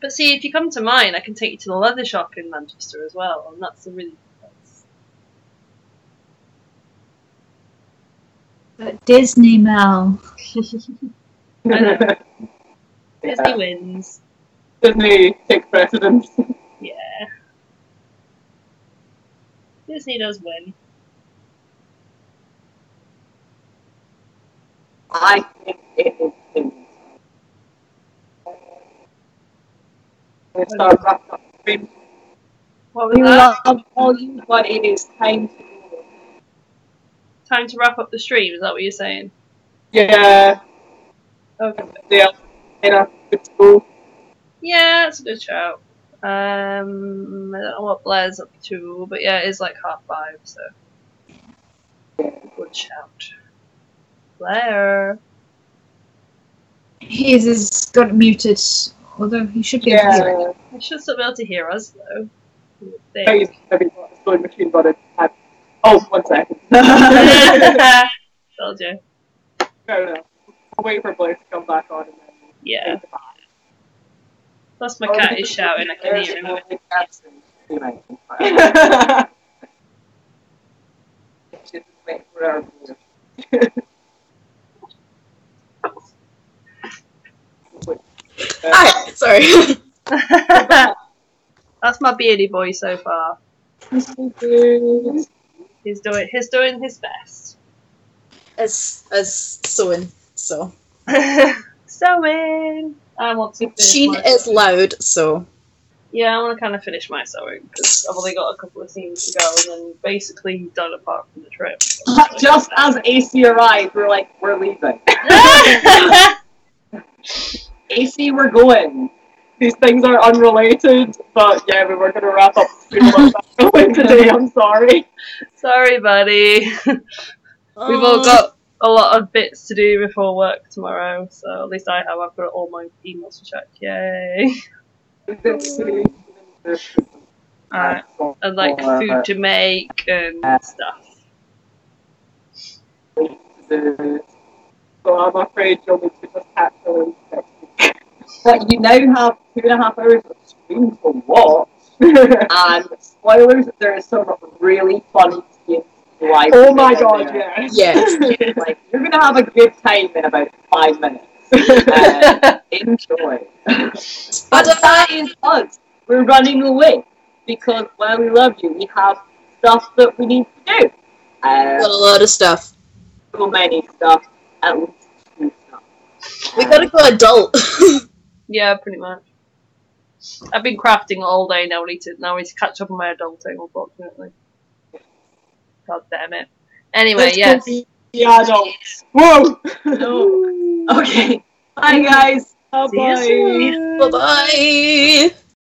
But see, if you come to mine, I can take you to the leather shop in Manchester as well, and that's a really good place. But Disney, Mel. I know. Disney wins. Disney takes precedence. Yeah. Disney does win. I think it is. Start wrapping up the stream. What was that? Love all you, but it is time to go. Time to wrap up the stream, is that what you're saying? Yeah. Okay. Yeah. Good to go. Yeah, that's a good shout. I don't know what Blair's up to, but yeah, it is like 5:30, so. Yeah. Good shout. Blair. His has got it muted, although he should be able to hear it. He should still be able to hear us, though. Maybe sewing machine got it. Oh, 1 second. Told you. No. I'll wait for Blair to come back on and then. Yeah. Plus my cat is shouting, I can hear him. Ah, sorry. That's my beardy boy so far. He's doing his best. As sewing, so. Sewing! I want to finish Sheen my is sewing. loud, so. Yeah, I want to kind of finish my sewing, because I've only got a couple of scenes to go, and then basically done apart from the trip. Just as AC arrived, we're leaving. AC, we're going. These things are unrelated, but yeah, we were going to wrap up today, I'm sorry. Sorry, buddy. We've all got a lot of bits to do before work tomorrow, so at least I have. I've got all my emails to check. Yay. And like food to make and stuff. So I'm afraid you'll need to just catch those next week. But you now have 2.5 hours of stream to watch. And spoilers, there is some really funny scenes live. Oh my god, yes. Yes. You're gonna have a good time in about 5 minutes. Enjoy. But that is us. We're running away because while we love you, we have stuff that we need to do. Got a lot of stuff. So many stuff. At least 2 stuff. We gotta go adult. Yeah, pretty much. I've been crafting all day, now I need to catch up on my adulting, unfortunately. God damn it. Anyway, Let's yes. go be adults. Whoa! No. Okay. Bye, guys. See you soon. Bye-bye.